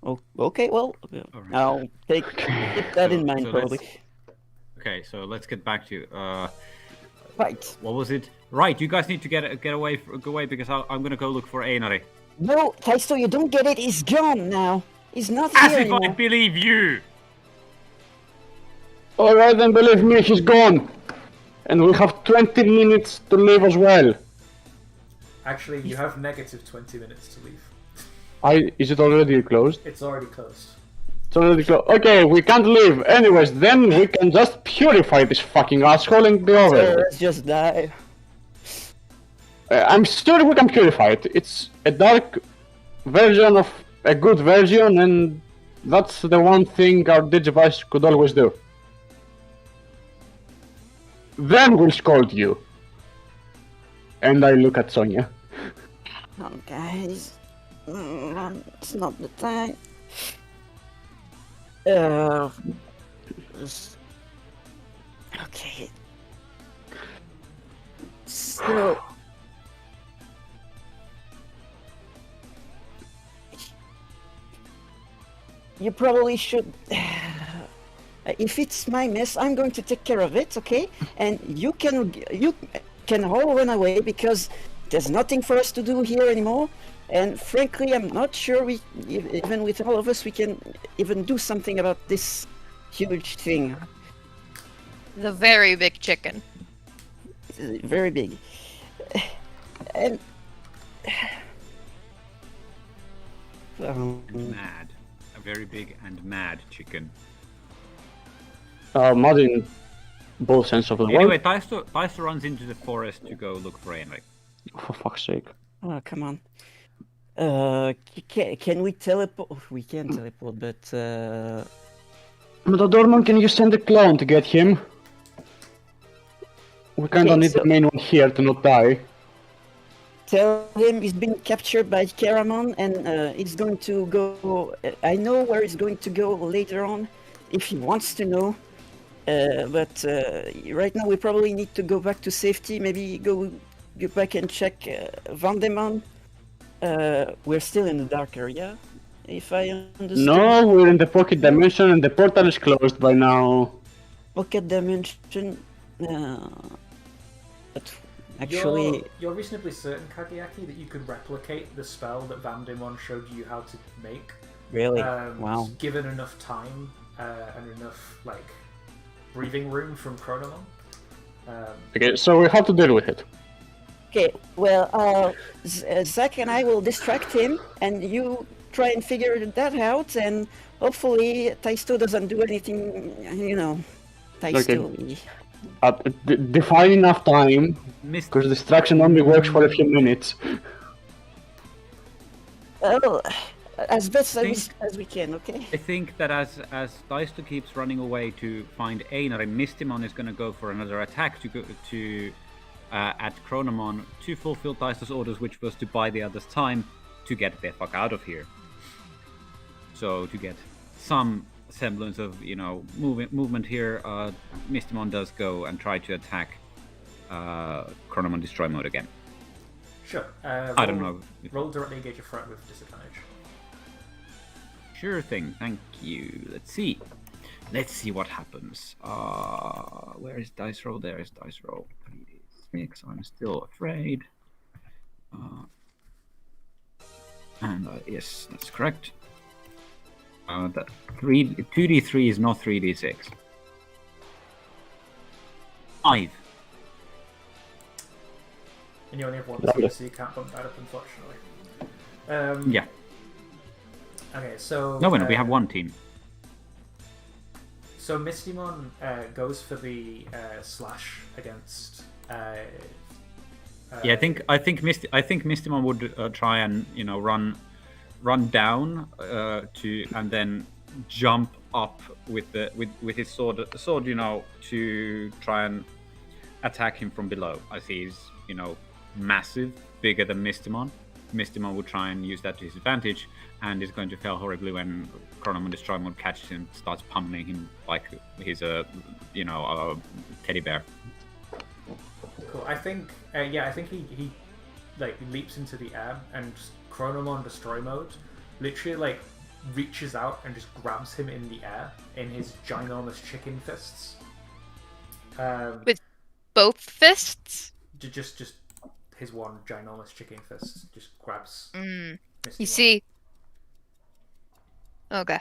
Oh, okay, well, Alright. I'll keep that in mind, so probably. Okay, so let's get back to Right. what was it? Right, you guys need to get away because I'm gonna go look for Einari. No, Kaisto, you don't get it. He's gone now. He's not As here if I anymore. believe you! Alright then, believe me, he's gone. And we have 20 minutes to leave as well. Actually, you have -20 minutes to leave. Is it already closed? It's already closed. So they go, okay, we can't leave. Anyways, then we can just purify this fucking asshole and be over So it. let's just die. I'm sure we can purify it. It's a dark version of a good version, and that's the one thing our Digivice could always do. Then we'll scold you. And I look at Sonia. Oh, guys. It's not the time. Okay. So... You probably should... If it's my mess, I'm going to take care of it, okay? And you can all run away because there's nothing for us to do here anymore. And frankly, I'm not sure even with all of us, we can even do something about this huge thing. The very big chicken. Very big. And... Mad. A very big and mad chicken. Mad in both sense of the Anyway, word. Taisto runs into the forest to go look for Henrik. For fuck's sake. Oh, come on. Can we teleport? We can teleport, but... Dorman, can you send a clone to get him? We kinda Okay, need so- the main one here to not die. Tell him he's been captured by Caramon and he's going to go... I know where he's going to go later on, if he wants to know. But right now we probably need to go back to safety, maybe go back and check Vandemon. We're still in the dark area, if I understand. No, we're in the pocket dimension and the portal is closed by now. Pocket dimension... but actually... You're reasonably certain, Kageaki, that you could replicate the spell that Vandemon showed you how to make. Really? Wow. Given enough time and enough breathing room from Chronomon. Okay, so we have to deal with it. Okay, well, Zach and I will distract him, and you try and figure that out, and hopefully Taisto doesn't do anything, Taisto. Define enough time, Mist- because distraction only works for a few minutes. Oh, as best as we can, okay? I think that as Taisto keeps running away to find Einar, Mistimon is going to go for another attack at Chronomon to fulfill Taisto's orders, which was to buy the others time to get the fuck out of here. So to get some semblance of movement here, Mistimon does go and try to attack Chronomon Destroy Mode again. Sure. I don't know. Roll directly engage a threat with disadvantage. Sure thing, thank you. Let's see what happens. Where is dice roll? There is dice roll. 3d6. I'm still afraid. And yes, that's correct. That 2d3 is not 3d6. 5. And you only have one speed, so you can't bump that up, unfortunately. Yeah. Okay, so... No, we have one team. So Mistimon goes for the slash against... Yeah, I think Mistimon would try and run down and then jump up with his sword to try and attack him from below. I see he's massive, bigger than Mistimon. Mistimon would try and use that to his advantage, and is going to fail horribly when Chronomon Destroy Mode catches him, starts pummeling him like he's a teddy bear. Cool. I think he leaps into the air, and Chronomon Destroy Mode literally reaches out and just grabs him in the air in his ginormous chicken fists. With both fists? Just his one ginormous chicken fist just grabs. You Misty see. Okay.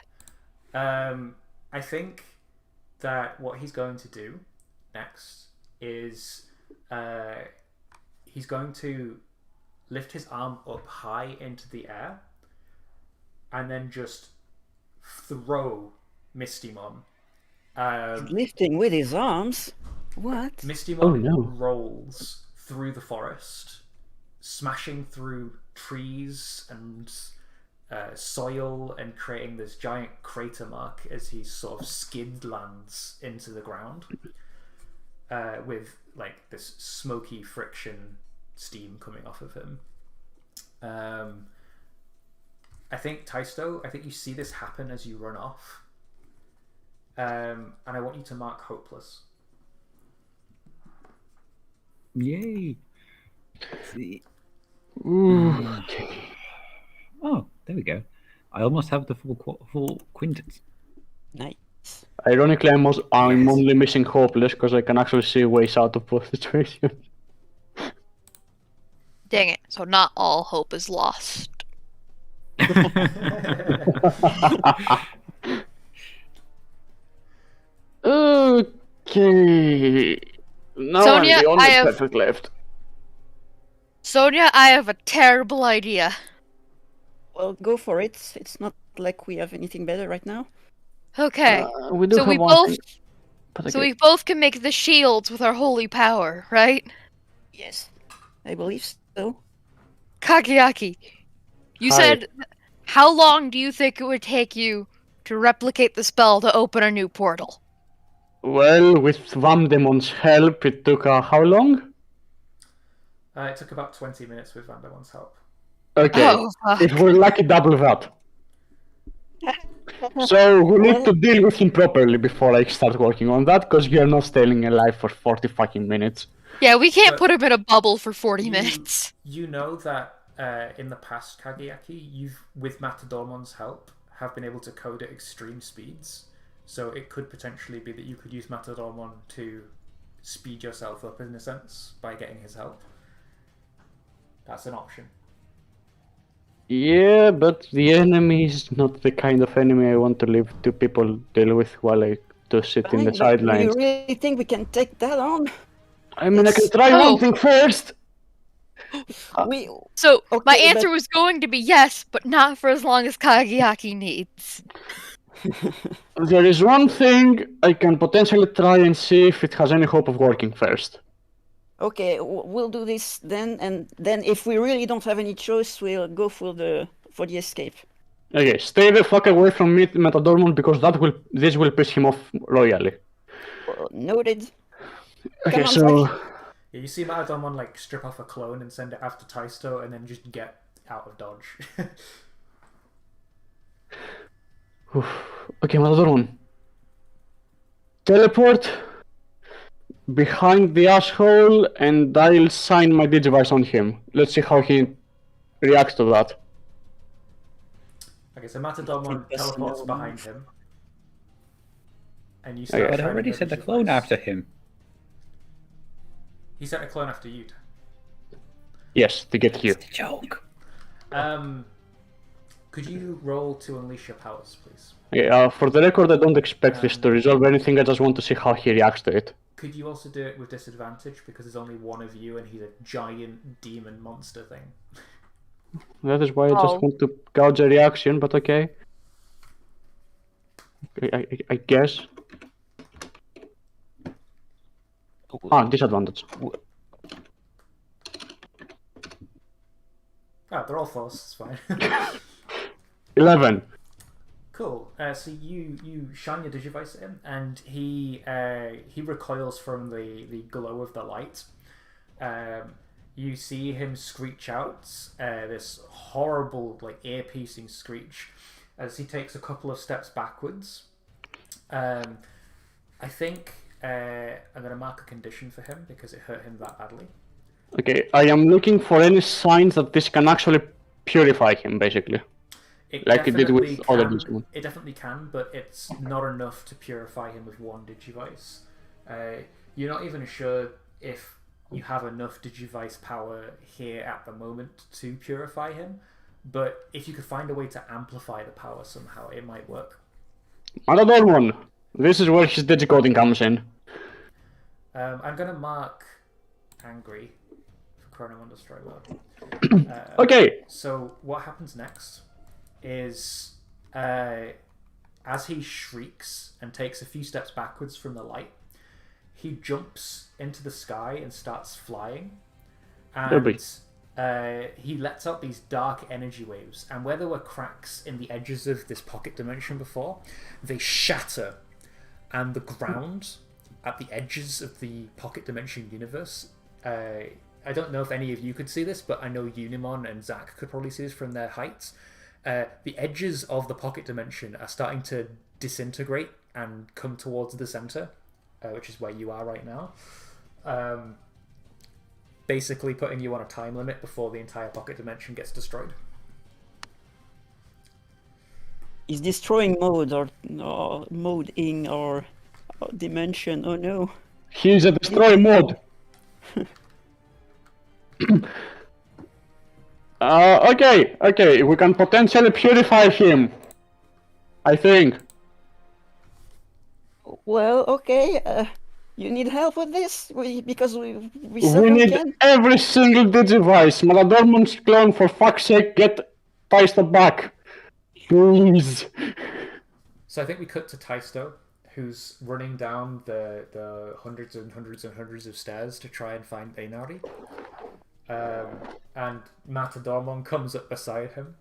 I think that what he's going to do next is he's going to lift his arm up high into the air and then just throw Mistymon. Lifting with his arms? What? Mistymon Oh, no. rolls through the forest, smashing through trees and soil and creating this giant crater mark as he sort of skid lands into the ground with like this smoky friction steam coming off of him. I think Taisto, you see this happen as you run off. And I want you to mark hopeless. Yay! See. Ooh. Oh, there we go. I almost have the full quintet. Nice. Ironically, I'm Yes. only missing hopeless because I can actually see ways out of both situations. Dang it. So not all hope is lost. Okay. Now Sonia, I'm the only I have- perfect left. Sonia, I have a terrible idea. Well, go for it. It's not like we have anything better right now. Okay. We do So have we one both thing, but so okay. we both can make the shields with our holy power, right? Yes, I believe so. Kageaki, you Hi. said how long do you think it would take you to replicate the spell to open a new portal? Well, with Vandemon's help, it took how long? It took about 20 minutes with Vandermon's help. Okay. Oh, fuck. If we're lucky, double that. So we need to deal with him properly before I start working on that, because you're not staying alive for 40 fucking minutes. Yeah, we can't But put him in a bubble for 40 you- minutes. You know that in the past, Kageaki, you've, with Matadormon's help, have been able to code at extreme speeds. So it could potentially be that you could use Matadormon to speed yourself up, in a sense, by getting his help. That's an option. Yeah, but the enemy is not the kind of enemy I want to leave two people deal with while I do sit in the Fine, but do you sidelines. really think we can take that on? I mean, I can It's- try Oh. one thing first. We So my Okay, answer but- was going to be yes, but not for as long as Kageaki needs. There is one thing I can potentially try and see if it has any hope of working first. Okay, we'll do this then, and then if we really don't have any choice, we'll go for the escape. Okay, stay the fuck away from me, Metadormon, because this will piss him off royally. Noted. Okay, Come on, so Zach. Yeah, you see Matadormon like strip off a clone and send it after Taisto, and then just get out of dodge. okay, Metadormon. Teleport behind the asshole, and I'll sign my Digivice on him. Let's see how he reacts to that. Okay, so Matadormon Yes, teleports no. behind him, and you Okay. start. But I shining already your sent a Digivice. clone after him. He sent a clone after you. Yes, to get here. It's a joke. Could you roll to unleash your powers, please? Okay, for the record, I don't expect this to resolve anything, I just want to see how he reacts to it. Could you also do it with disadvantage because there's only one of you and he's a giant demon monster thing? That is why I Oh. just want to gauge a reaction, but okay. I guess. Disadvantage. Ah, they're all false. It's fine. 11. Cool. So you shine your Digivice at him, and he recoils from the glow of the light. You see him screech out this horrible, like ear-piercing screech as he takes a couple of steps backwards. I think I'm going to mark a condition for him because it hurt him that badly. Okay, I am looking for any signs that this can actually purify him, basically. Like it did with definitely other can- Digimon. It definitely can, but it's not enough to purify him with one Digivice. You're not even sure if you have enough Digivice power here at the moment to purify him, but if you could find a way to amplify the power somehow, it might work. Matadormon! This is where his digicoding comes in. I'm going to mark Angry for Chronomon Destroy Mode. Okay, So what happens next is as he shrieks and takes a few steps backwards from the light, he jumps into the sky and starts flying. And he lets out these dark energy waves. And where there were cracks in the edges of this pocket dimension before, they shatter. And the ground at the edges of the pocket dimension universe, I don't know if any of you could see this, but I know Unimon and Zach could probably see this from their heights. The edges of the pocket dimension are starting to disintegrate and come towards the center, which is where you are right now. Basically putting you on a time limit before the entire pocket dimension gets destroyed. Is destroying mode or moding or dimension? Oh no. He's a destroy mode. Okay, we can potentially purify him. I think. Well, okay. You need help with this? Because we We certainly need can. every single Digivice. Maladormon's clone, for fuck's sake, get Taisto back. Please. So I think we cut to Taisto, who's running down the hundreds and hundreds and hundreds of stairs to try and find Einari. And Matadormon comes up beside him.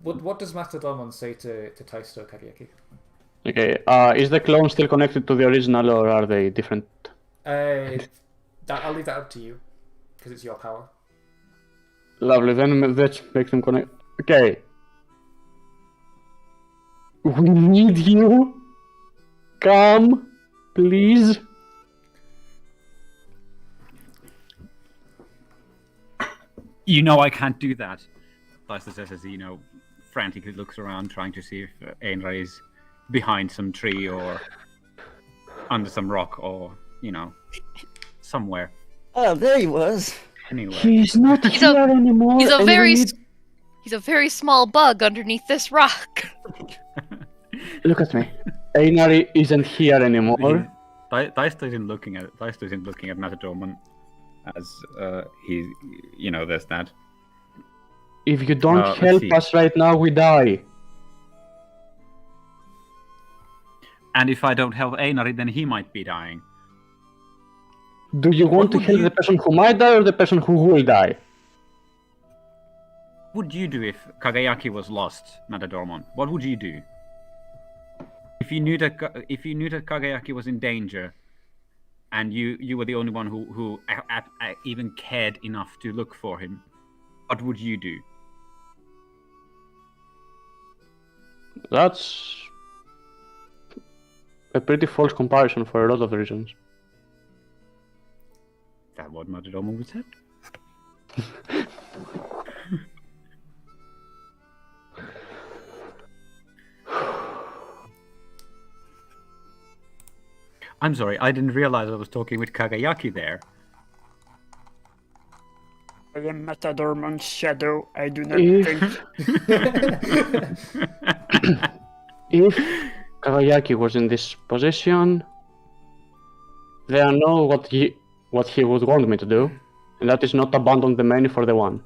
What does Matadormon say to Taisto, Kariaki? Okay, is the clone still connected to the original or are they different? I'll leave that up to you, because it's your power. Lovely, then let's make them connect. Okay. We need you. Come, please. You know I can't do that. Taisto says as he, frantically looks around trying to see if Einra is behind some tree or under some rock or, somewhere. Oh, there he was. Anyway. He's not here anymore. He's a and very we need- he's a very small bug underneath this rock. Look at me. Einari isn't here anymore. Taisto isn't looking at Matadormon as there's that. If you don't let's help see. us right now, we die. And if I don't help Einari, then he might be dying. Do you want to would help you- the person who might die or the person who will die? What would you do if Kagayaki was lost, Matadormon? What would you do? If you knew that Kagayaki was in danger, and you were the only one who even cared enough to look for him, what would you do? That's a pretty false comparison for a lot of reasons. Is that what Matadormon would say? I'm sorry, I didn't realize I was talking with Kagayaki there. I am Matadormon's shadow. I do not If- think. If Kawayaki was in this position, then I know what he would want me to do, and that is not abandon the many for the one.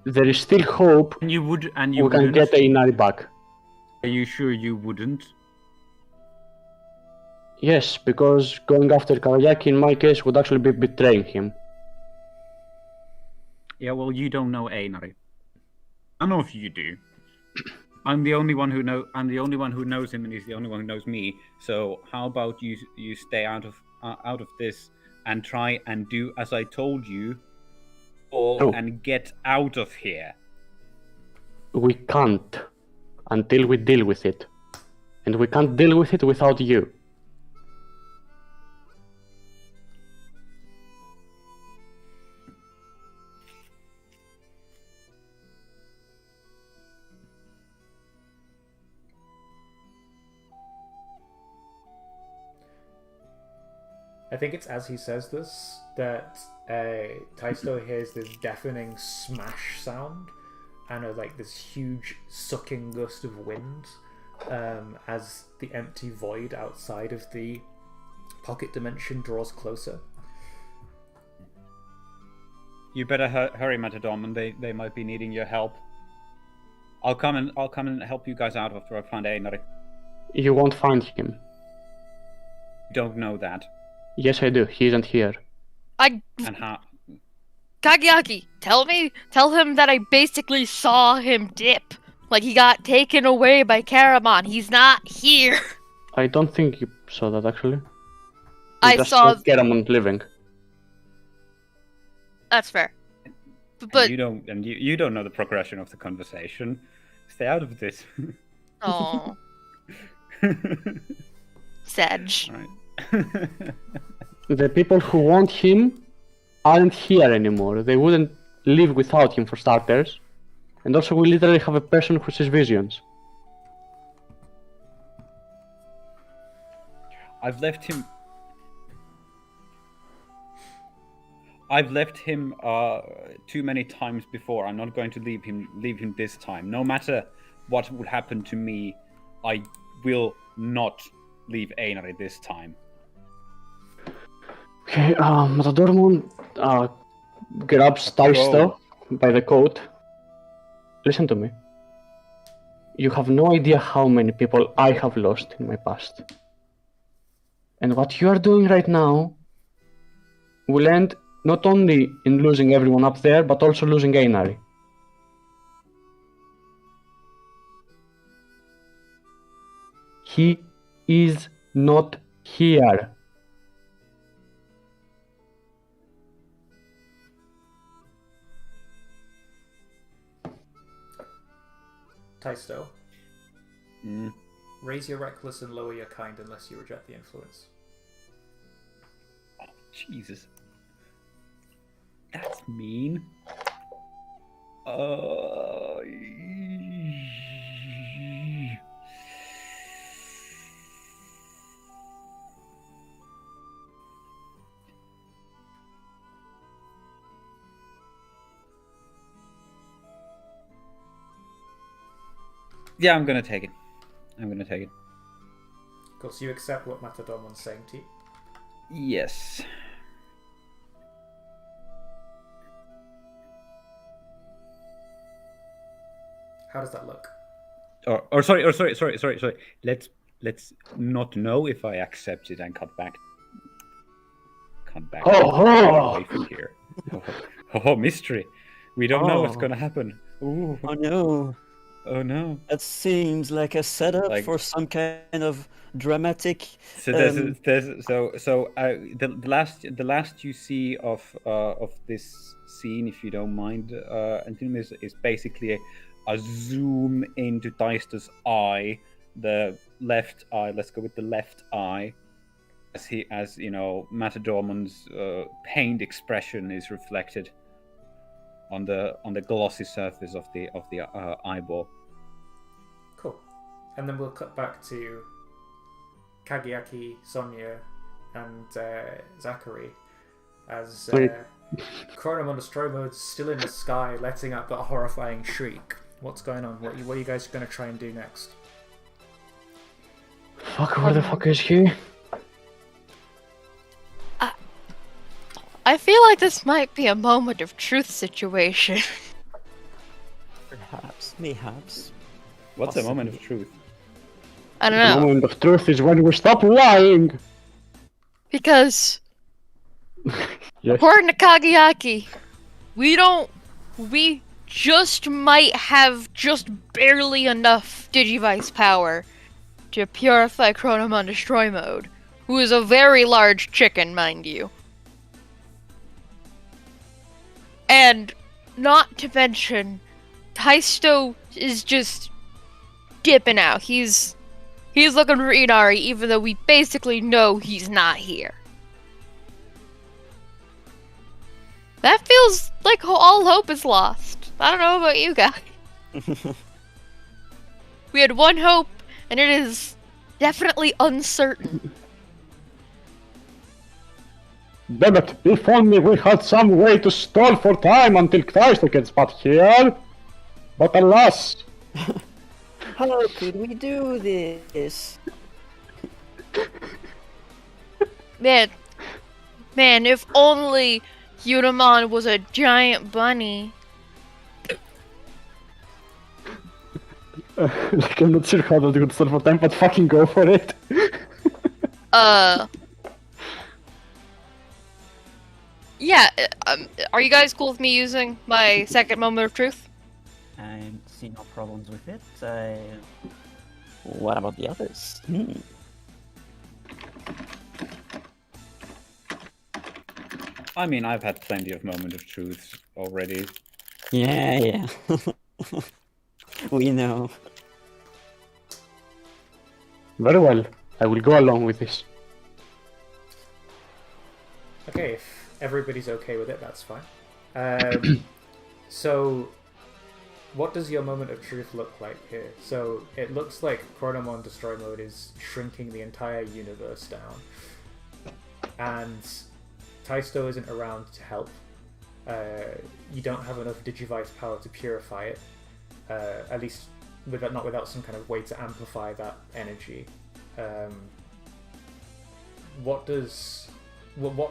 There is still hope You would, and we you can wouldn't. get Einari back. Are you sure you wouldn't? Yes, because going after Kawayaki in my case would actually be betraying him. Yeah, well, you don't know Einari. I know if you do. I'm the only one who knows him, and he's the only one who knows me. So how about you stay out of this and try and do as I told you, No. and get out of here. We can't until we deal with it. And we can't deal with it without you. I think it's as he says this that Taisto hears this deafening smash sound and this huge sucking gust of wind as the empty void outside of the pocket dimension draws closer. You better hurry, Matadorman. They might be needing your help. I'll come and help you guys out after I find Einari. You won't find him. Don't know that. Yes, I do. He isn't here. I And how? Kagiaki, tell him that I basically saw him dip. Like he got taken away by Caramon. He's not here. I don't think you saw that actually. You I just saw. Garamond living. That's fair. But you don't know the progression of the conversation. Stay out of this. oh, Sedge. Right. The people who want him aren't here anymore. They wouldn't live without him for starters. And also we literally have a person who sees visions. I've left him too many times before. I'm not going to leave him this time. No matter what would happen to me, I will not leave Einari this time. Okay, Matadormon grabs Taisto by the coat. Listen to me. You have no idea how many people I have lost in my past. And what you are doing right now will end not only in losing everyone up there, but also losing Einari. He is not here. Taisto, Mm. raise your reckless and lower your kind unless you reject the influence. Jesus. That's mean. Yeah, I'm gonna take it. Cool, so you accept what Matadormon's saying to you? Yes. How does that look? Sorry. Let's not know if I accept it and cut back. Away from here. Mystery. We don't know what's gonna happen. Ooh. Oh no. Oh no. That seems like a setup for some kind of dramatic. So the last you see of this scene, if you don't mind, Antonio, is basically a zoom into Deister's eye, the left eye. Let's go with the left eye, as you know, Matadormon's pained expression is reflected on the glossy surface of the eyeball. Cool. And then we'll cut back to Kagiaki, Sonia, and Zachary as Chronomon Nostromo's still in the sky, letting out that horrifying shriek. What's going on? What are you guys going to try and do next? Fuck, where the fuck is he? I feel like this might be a moment of truth situation. Mayhaps. What's a moment of truth? I don't The know. moment of truth is when we stop lying! Because Yes. according to Kagiaki, we just might have just barely enough Digivice power to purify Chronomon Destroy Mode, who is a very large chicken, mind you. And not to mention, Taisto is just dipping out. He's looking for Inari, even though we basically know he's not here. That feels like all hope is lost. I don't know about you guys. We had one hope, and it is definitely uncertain. Damn it, if only we had some way to stall for time until Taisto gets back here! But alas! How could we do this? Man, if only Unimon was a giant bunny. Like, I'm not sure how that's gonna solve for time, but fucking go for it. Yeah, are you guys cool with me using my second moment of truth? I see no problems with it. What about the others? I mean, I've had plenty of moment of truth already. Yeah. We know. Very well. I will go along with this. Okay, if everybody's okay with it, that's fine. So, what does your moment of truth look like here? So, it looks like Chronomon Destroy Mode is shrinking the entire universe down. And Taisto isn't around to help. You don't have enough Digivice power to purify it. At least not without some kind of way to amplify that energy. What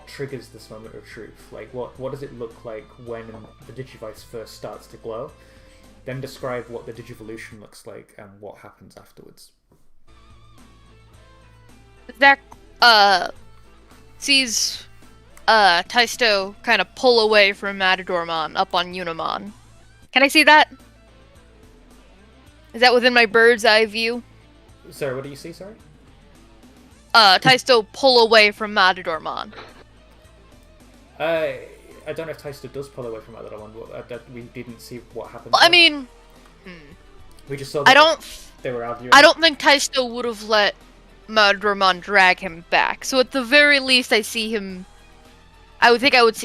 triggers this moment of truth? Like, what does it look like when the Digivice first starts to glow? Then describe what the Digivolution looks like and what happens afterwards. Zach, sees, Taisto kind of pull away from Matadormon up on Unimon. Can I see that? Is that within my bird's eye view? Sorry, what do you see, sorry? Taisto pull away from Matadormon. I don't know if Taisto does pull away from that other one, but we didn't see what happened. Well, I mean, we just saw that they were arguing. I don't think Taisto would have let Matadormon drag him back. So at the very least, I would see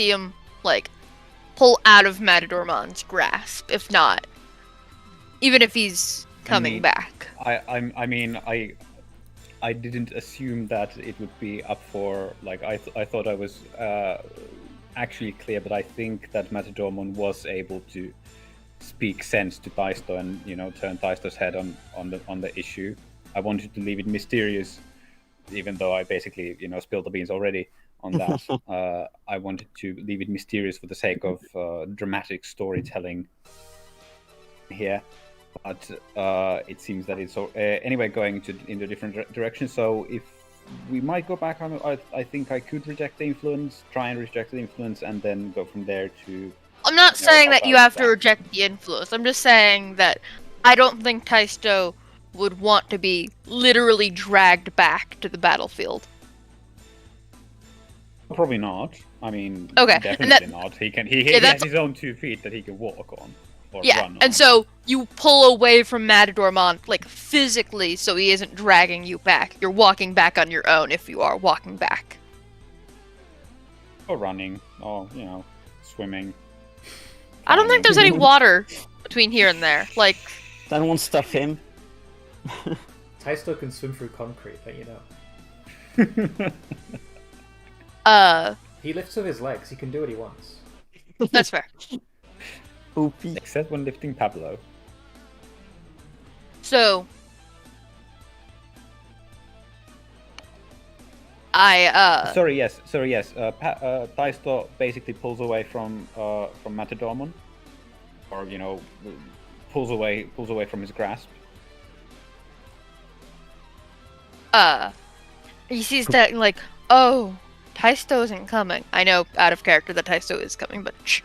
him, like, pull out of Matadormon's grasp, if not. Even if he's coming back. I didn't assume that it would be up for, like, I thought I was actually clear, but I think that Matadormon was able to speak sense to Taisto and, you know, turn Taisto's head on the issue. I wanted to leave it mysterious, even though I basically, you know, spilled the beans already on that. I wanted to leave it mysterious for the sake of dramatic storytelling here. But it seems that it's anyway going in a different direction. So if we might go back on, I think I could reject the influence, try and reject the influence, and then go from there to. I'm not saying that you have to reject the influence. I'm just saying that I don't think Taisto would want to be literally dragged back to the battlefield. Probably not. I mean, okay, definitely not. He has his own 2 feet that he can walk on. Yeah, and so you pull away from Matadormon, like, physically, so he isn't dragging you back. You're walking back on your own if you are walking back. Or running, or, you know, swimming. I don't think there's any water between here and there. Like, that won't stop him. Taisto can swim through concrete, but you know. He lifts with his legs, he can do what he wants. That's fair. OP. Except when lifting Pablo. So, Sorry, yes. Taisto basically pulls away from Matadormon, or, you know, pulls away from his grasp. He sees that, like, oh, Taisto isn't coming. I know, out of character, that Taisto is coming, but shh.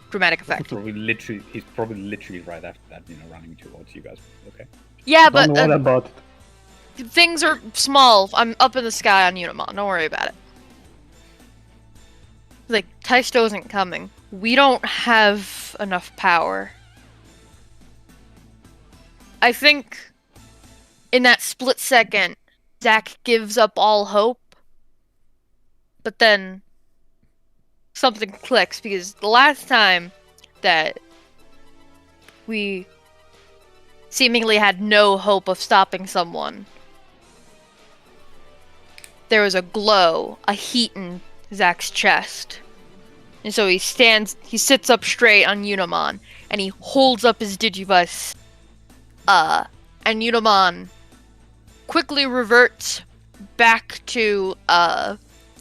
Dramatic effect. He's probably literally right after that, you know, running towards you guys. Okay. Yeah, but Don't worry about it. Things are small. I'm up in the sky on Unimon. Don't worry about it. Like, Taisto isn't coming. We don't have enough power. I think in that split second, Zach gives up all hope. But then something clicks, because the last time that we seemingly had no hope of stopping someone, there was a glow, a heat in Zach's chest. And so he sits up straight on Unimon, and he holds up his Digivice. And Unimon quickly reverts back to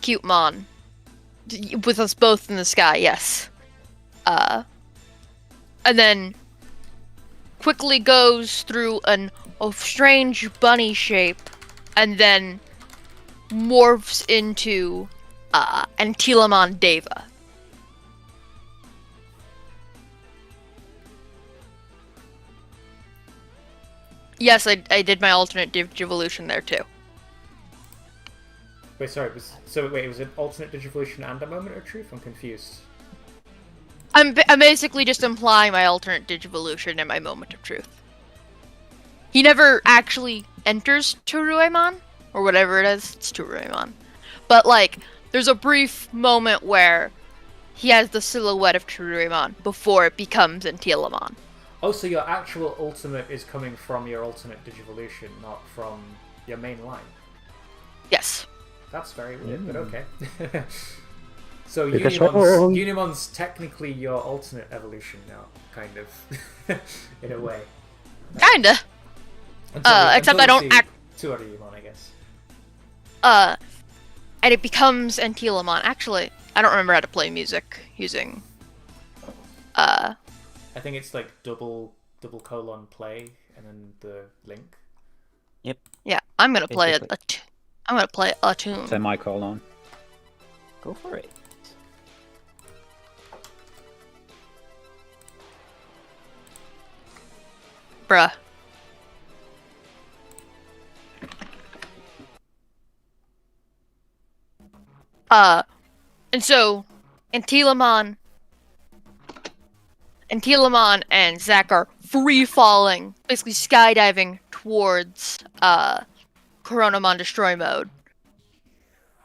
Cutemon. with us both in the sky, yes. And then quickly goes through a strange bunny shape, and then morphs into Antilamon Deva. Yes, I did my alternate Digivolution there too. Wait, sorry. It was an alternate Digivolution and a moment of truth? I'm confused. I'm basically just implying my alternate Digivolution and my moment of truth. He never actually enters Turuemon, or whatever it is. It's Turuemon. But, like, there's a brief moment where he has the silhouette of Turuemon before it becomes Antilamon. Oh, so your actual ultimate is coming from your alternate Digivolution, not from your main line. Yes. That's very weird, but okay. So Because Unimon's technically your alternate evolution now, kind of, in a way. Kinda. Except I don't act. Two other Unimon, I guess. And it becomes Antilamon. Actually, I don't remember how to play music using. I think it's like double colon play and then the link. Yep. Yeah, I'm gonna play Basically. I'm gonna play a tune. Semicolon. Go for it. Bruh. And so, Antilamon and Zack are free falling, basically skydiving towards Coronamon Destroy Mode.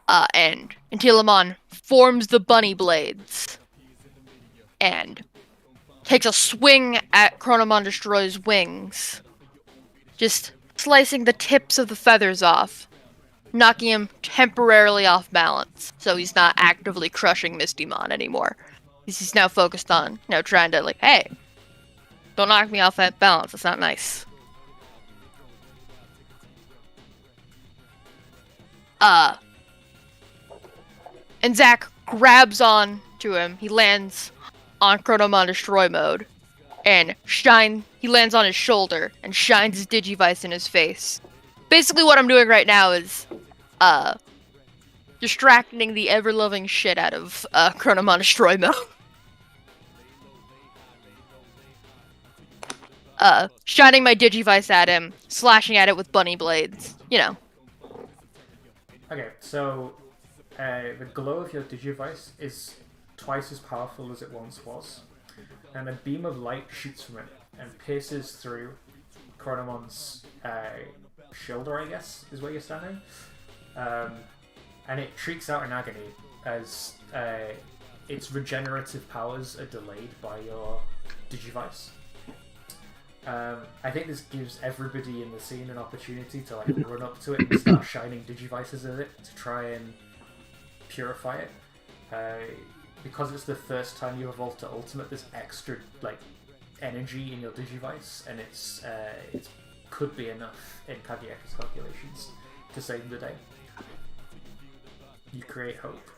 And Antilamon forms the bunny blades and takes a swing at Chronomon Destroy's wings, just slicing the tips of the feathers off, knocking him temporarily off balance, so he's not actively crushing Mistymon anymore. He's now focused on, trying to, like, hey, don't knock me off that balance, that's not nice. And Zack grabs on to him, he lands on Chronomon Destroy Mode, and he lands on his shoulder, and shines his Digivice in his face. Basically what I'm doing right now is, distracting the ever-loving shit out of, Chronomon Destroy Mode. Shining my Digivice at him, slashing at it with bunny blades, Okay, so the glow of your Digivice is twice as powerful as it once was, and a beam of light shoots from it and pierces through Chronomon's shoulder, I guess, is where you're standing, and it shrieks out in agony as its regenerative powers are delayed by your Digivice. I think this gives everybody in the scene an opportunity to like run up to it and start shining Digivices at it to try and purify it. Because it's the first time you evolved to Ultimate, there's extra like energy in your Digivice, and it could be enough in Kageyaki's calculations to save the day. You create hope.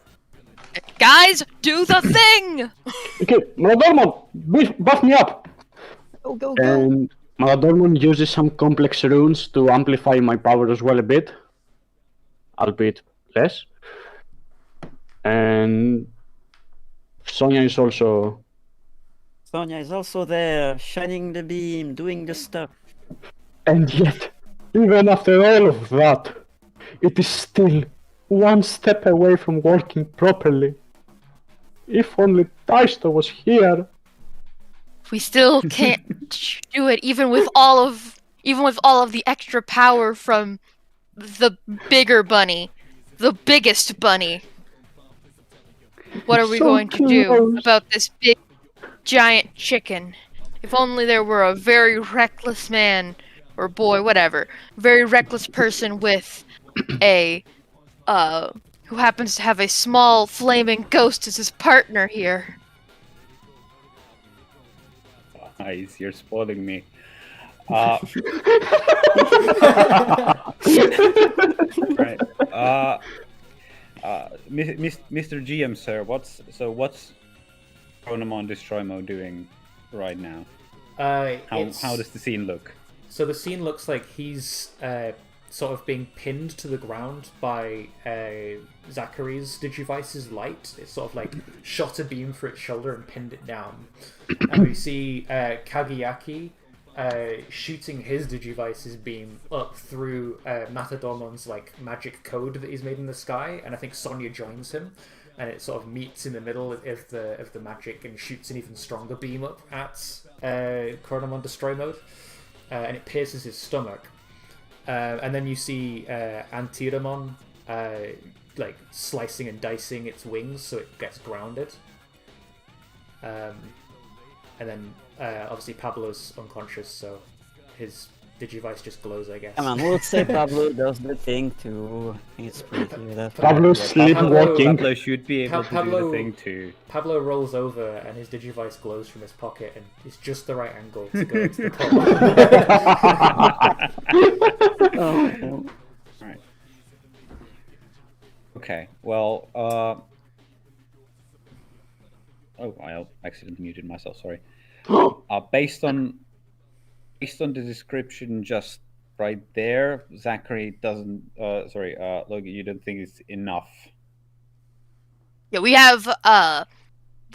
Guys, do the thing! Okay, Maladormon, buff me up! Go. And Maladormon uses some complex runes to amplify my power as well a bit. Albeit less. And Sonia is also... Sonia is also there, shining the beam, doing the stuff. And yet, even after all of that, it is still one step away from working properly. If only Taisto was here. We still can't do it, even with all of the extra power from the bigger bunny, the biggest bunny. What are we So going to do close. about this big, giant chicken? If only there were a very reckless man, or boy, whatever, very reckless person with a, who happens to have a small flaming ghost as his partner here. Nice, you're spoiling me. Right. Mr. GM, sir, what's Chronomon Destroy Mode doing right now? How does the scene look? So the scene looks like he's sort of being pinned to the ground by Zachary's Digivice's light. It's sort of like shot a beam through its shoulder and pinned it down. And we see Kageyaki shooting his Digivice's beam up through Matadomon's like magic code that he's made in the sky, and I think Sonya joins him, and it sort of meets in the middle of the magic and shoots an even stronger beam up at Chronomon Destroy Mode, and it pierces his stomach. And then you see Antiramon like slicing and dicing its wings so it gets grounded. And then obviously Pablo's unconscious, so his Digivice just glows, I guess. Come on, we'll say Pablo does the thing too. It's pretty clear that Pablo's sleepwalking. Pablo should be able to do the thing too. Pablo rolls over and his Digivice glows from his pocket, and it's just the right angle to go into the Oh, Right. Okay. Well. Oh, I accidentally muted myself. Sorry. Based on the description just right there, Zachary doesn't. Logan, you don't think it's enough. Yeah, we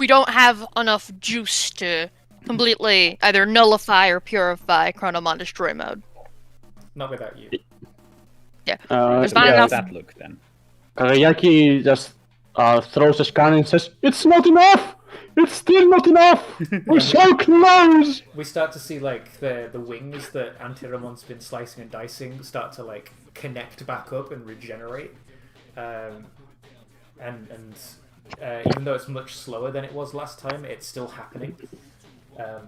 don't have enough juice to completely either nullify or purify Chronomon Destroy Mode. Not without you. Yeah, there's not How enough. does that look then? Kageyaki just throws a scan and says, "It's not enough! It's still not enough! We're so close!" We start to see like the wings that Antiramon's been slicing and dicing start to like connect back up and regenerate. And even though it's much slower than it was last time, it's still happening. All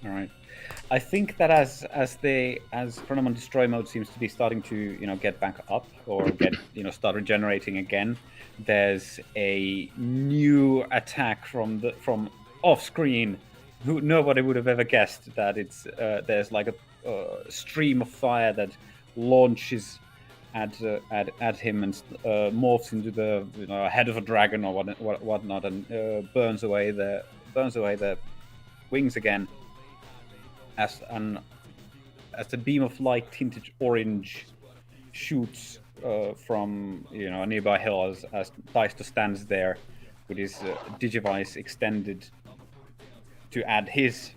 right. I think that as Chronomon Destroy Mode seems to be starting to get back up or start regenerating again, there's a new attack from off screen. Nobody would have ever guessed that it's there's like a stream of fire that launches at him and morphs into the head of a dragon or whatnot and burns away the wings again. As a beam of light tinted orange shoots from a nearby hill as Deister stands there with his Digivice extended to add his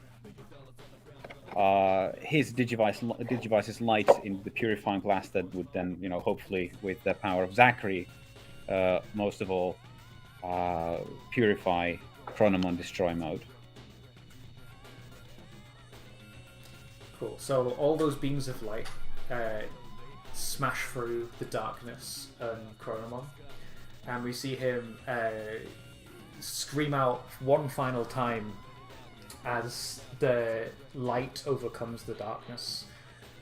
Digivice's light into the purifying blast that would then hopefully with the power of Zachary most of all purify Chronomon Destroy Mode. Cool. So all those beams of light smash through the darkness on Chronomon, and we see him scream out one final time as the light overcomes the darkness,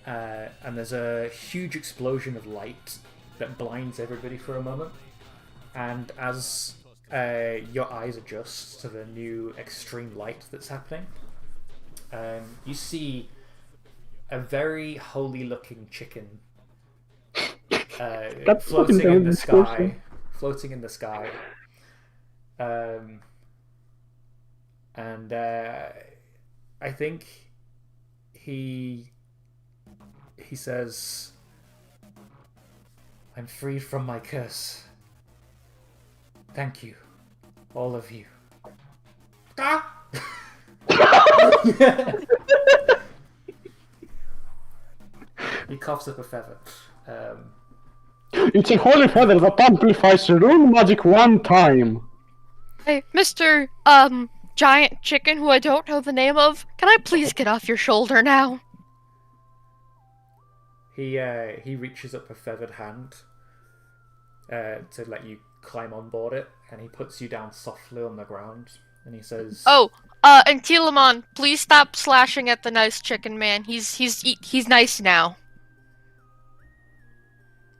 and there's a huge explosion of light that blinds everybody for a moment, and as your eyes adjust to the new extreme light that's happening, you see a very holy-looking chicken floating in the sky. Floating in the sky. And I think he says, "I'm freed from my curse. Thank you, all of you." He coughs up a feather. It's a holy feather that amplifies rune magic one time. Hey, Mr. Giant Chicken, who I don't know the name of, can I please get off your shoulder now? He reaches up a feathered hand to let you climb on board it, and he puts you down softly on the ground, and he says, Oh, and Telemon, please stop slashing at the nice chicken man. He's nice now.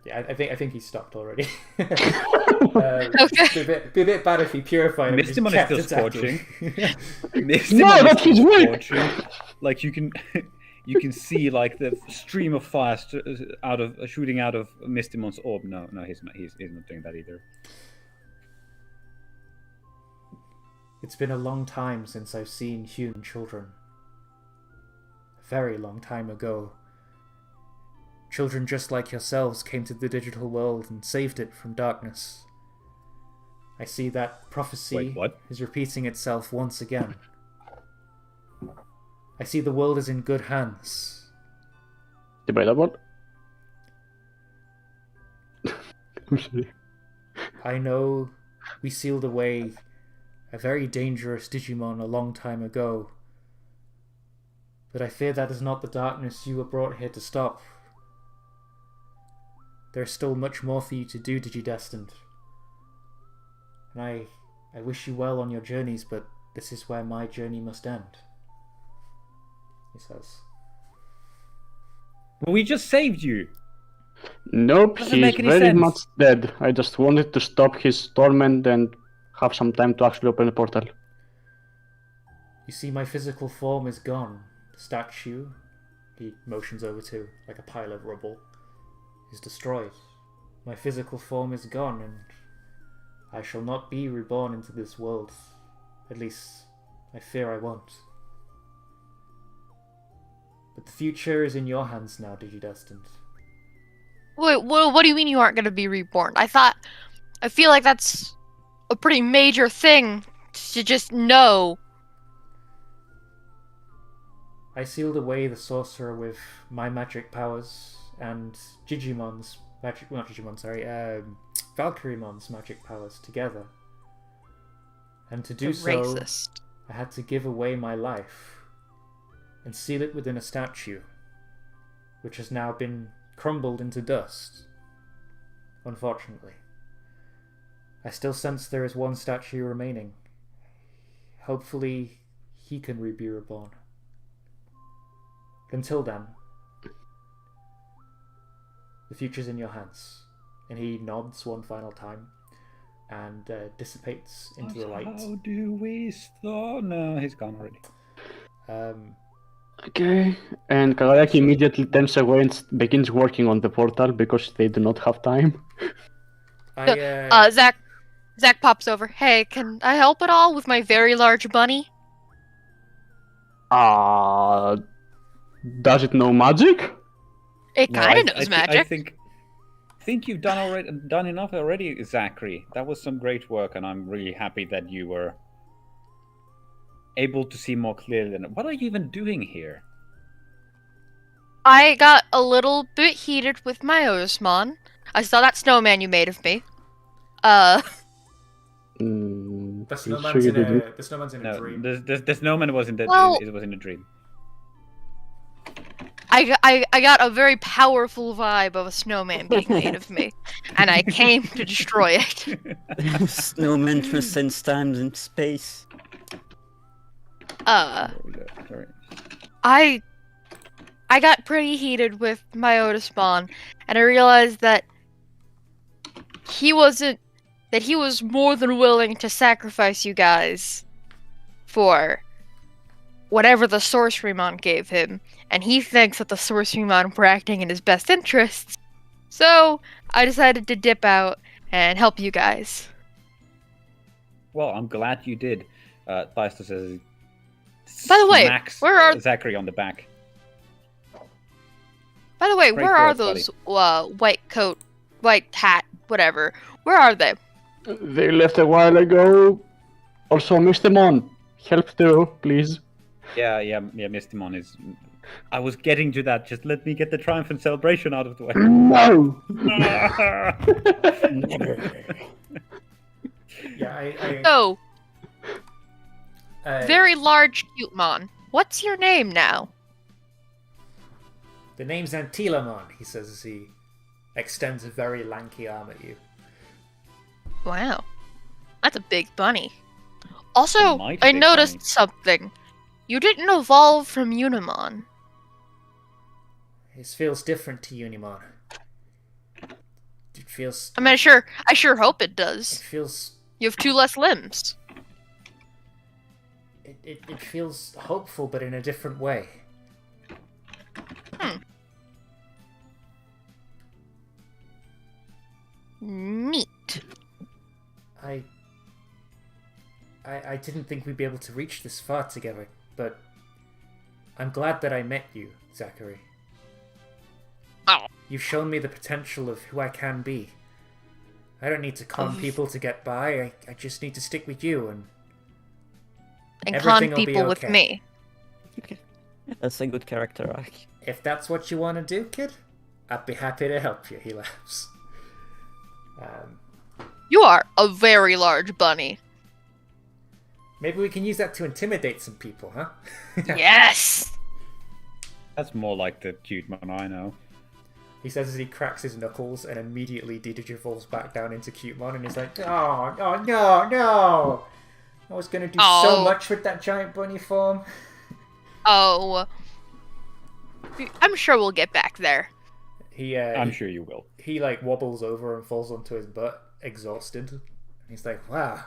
Yeah, I think he stopped already. Okay. Be a bit bad if he purified him. Mistimon is still scorching. No, that's his wig! Like you can, you can see like the stream of fire shooting out of Mistymon's orb. No, he's not. He's not doing that either. It's been a long time since I've seen human children. A very long time ago. Children just like yourselves came to the digital world and saved it from darkness. I see that prophecy Wait, what? is repeating itself once again. I see the world is in good hands. Debatable. I'm sorry. I know we sealed away a very dangerous Digimon a long time ago, but I fear that is not the darkness you were brought here to stop. There's still much more for you to do, Digidestined. And I wish you well on your journeys, but this is where my journey must end. He says. Well, we just saved you. Nope, Doesn't he's make any very sense. much dead. I just wanted to stop his torment and have some time to actually open the portal. You see, my physical form is gone. The statue, he motions over to, like a pile of rubble, is destroyed. My physical form is gone, and I shall not be reborn into this world. At least, I fear I won't. But the future is in your hands now, Digidestined. Wait, what do you mean you aren't going to be reborn? I feel like that's a pretty major thing to just know. I sealed away the sorcerer with my magic powers and Digimon's magic, not Digimon, sorry, Valkyriemon's magic powers together. And to do so, Racist. I had to give away my life and seal it within a statue, which has now been crumbled into dust, unfortunately. I still sense there is one statue remaining. Hopefully, he can be reborn. Until then, the future's in your hands. And he nods one final time and dissipates into the light. How do we start? No, he's gone already. Okay, and Kagayaki immediately turns away and begins working on the portal because they do not have time. Zach pops over. Hey, can I help at all with my very large bunny? Does it know magic? It No, kind I of knows thi- magic. I think you've done enough already, Zachary. That was some great work, and I'm really happy that you were able to see more clearly. What are you even doing here? I got a little bit heated with my Osmon. I saw that snowman you made of me. The You snowman's sure you in didn't? the snowman's in a No, dream. the snowman was in the. Well- It was in a dream. I got a very powerful vibe of a snowman being made of me, and I came to destroy it. Snowman transcends time and space. There we go. Sorry. I got pretty heated with my Otismon, and I realized that he was more than willing to sacrifice you guys for whatever the Sorcerymon gave him, and he thinks that the Sorcerymon were acting in his best interests. So I decided to dip out and help you guys. Well, I'm glad you did. Thaisto says. By the way, smacks where are- Zachary on the back? By the way, Great where are work, buddy. those white coat, white hat, whatever? Where are they? They left a while ago. Also, Mr. Mon, help too, please. Yeah, Mistymon is. I was getting to that. Just let me get the triumphant celebration out of the way. No! Yeah, Oh, I very large cute mon. What's your name now? the name's Antilamon, he says as he extends a very lanky arm at you. Wow, that's a big bunny. Also, Mighty I big noticed bunny. something. You didn't evolve from Unimon. This feels different to Unimon. It feels. I mean, I sure hope it It does. feels. You have 2 less limbs. It feels hopeful, but in a different way. didn't think we'd be able to reach this far together, but I'm glad that I met you, Zachary. Oh. You've shown me the potential of who I can be. I don't need to con people to get by. I just need to stick with you, and everything con will be people with okay. me. That's a good character arc. If that's what you want to do, kid, I'd be happy to help you. He laughs. You are a very large bunny. Maybe we can use that to intimidate some people, huh? Yes! That's more like the cute man I know. He says as he cracks his knuckles, and immediately Dedija falls back down into Cutemon, and he's like, "Oh, oh no, no! I was gonna do so much with that giant bunny form." Oh. I'm sure we'll get back there. I'm sure you will. He like wobbles over and falls onto his butt, exhausted. And he's like, "Wow,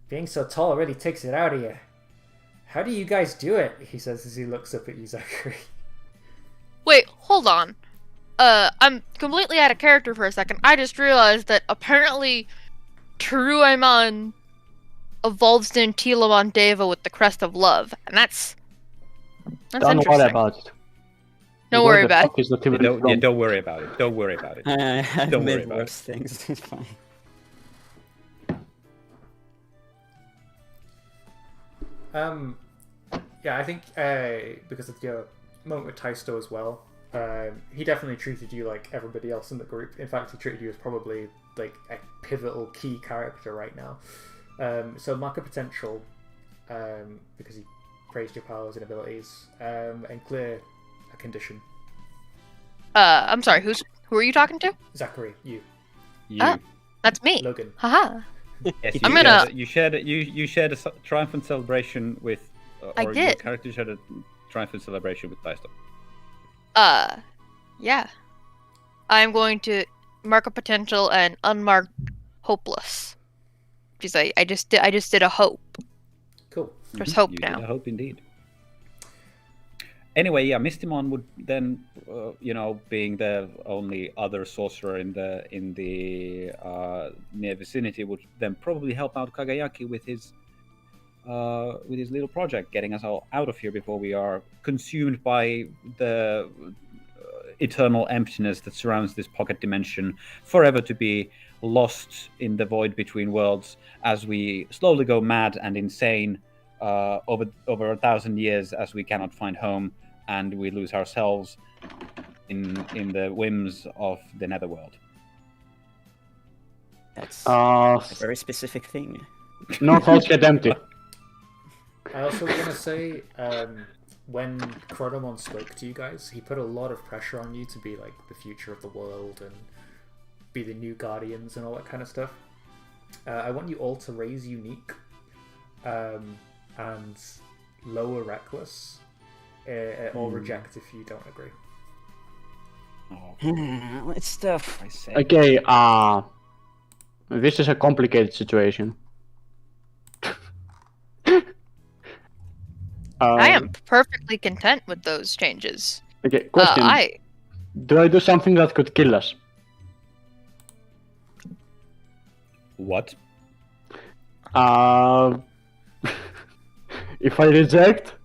being so tall really takes it out of you. How do you guys do it?" He says as he looks up at you, Zachary. Wait, hold on. I'm completely out of character for a second. I just realized that apparently Truemon evolves into Telamon Deva with the crest of love, and that's Don't worry interesting. about it. Don't worry about it. Don't worry about it. Don't worry about it. I've Don't worry made about worse things. It's fine. Yeah, I think because of your moment with Taisto as well, he definitely treated you like everybody else in the group. In fact, he treated you as probably like a pivotal key character right now. So mark a potential, because he praised your powers and abilities, and clear a condition. I'm sorry, who are you talking to? Zachary, you. That's me. Logan. Haha. Yes, I'm gonna- You shared a triumphant celebration with. I Your did. character shared a triumphant celebration with Taisto. Yeah. I'm going to mark a potential and unmark hopeless. Because I just did a hope. Cool. There's hope You now. did a hope indeed. Anyway, yeah, Mistymon would then, being the only other sorcerer in the near vicinity, would then probably help out Kagayaki with his little project, getting us all out of here before we are consumed by the eternal emptiness that surrounds this pocket dimension, forever to be lost in the void between worlds as we slowly go mad and insane over 1,000 years as we cannot find home and we lose ourselves in the whims of the netherworld. That's a very specific thing. No thoughts get empty. I also want to say, when Chronomon spoke to you guys, he put a lot of pressure on you to be like the future of the world and be the new guardians and all that kind of stuff. I want you all to raise unique and lower reckless, or reject if you don't agree. It's tough. I say. Okay, this is a complicated situation. I am perfectly content with those changes. Okay, question. Do I do something that could kill us? What? If I reject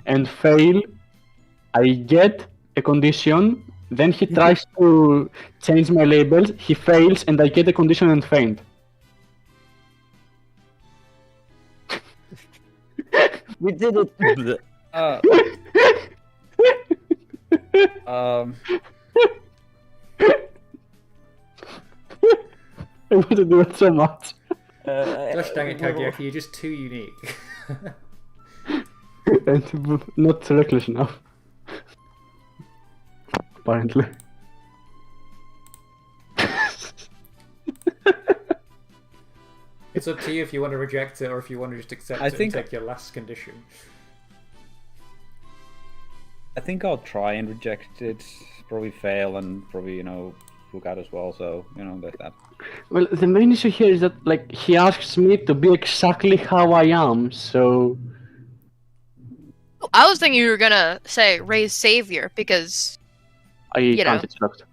and fail, I get a condition. Then he tries to change my labels. He fails, and I get a condition and faint. We did it. I want to do it so much. Gosh dang it, Kageyaki, you're just too unique. And not reckless enough. Apparently. It's up to you if you want to reject it or if you want to just accept it and take your last condition. I think I'll try and reject it, probably fail, and probably, look out as well, so, there's that. Well, the main issue here is that, like, he asks me to be exactly how I am, so... I was thinking you were gonna say raise savior because I can't, it's locked.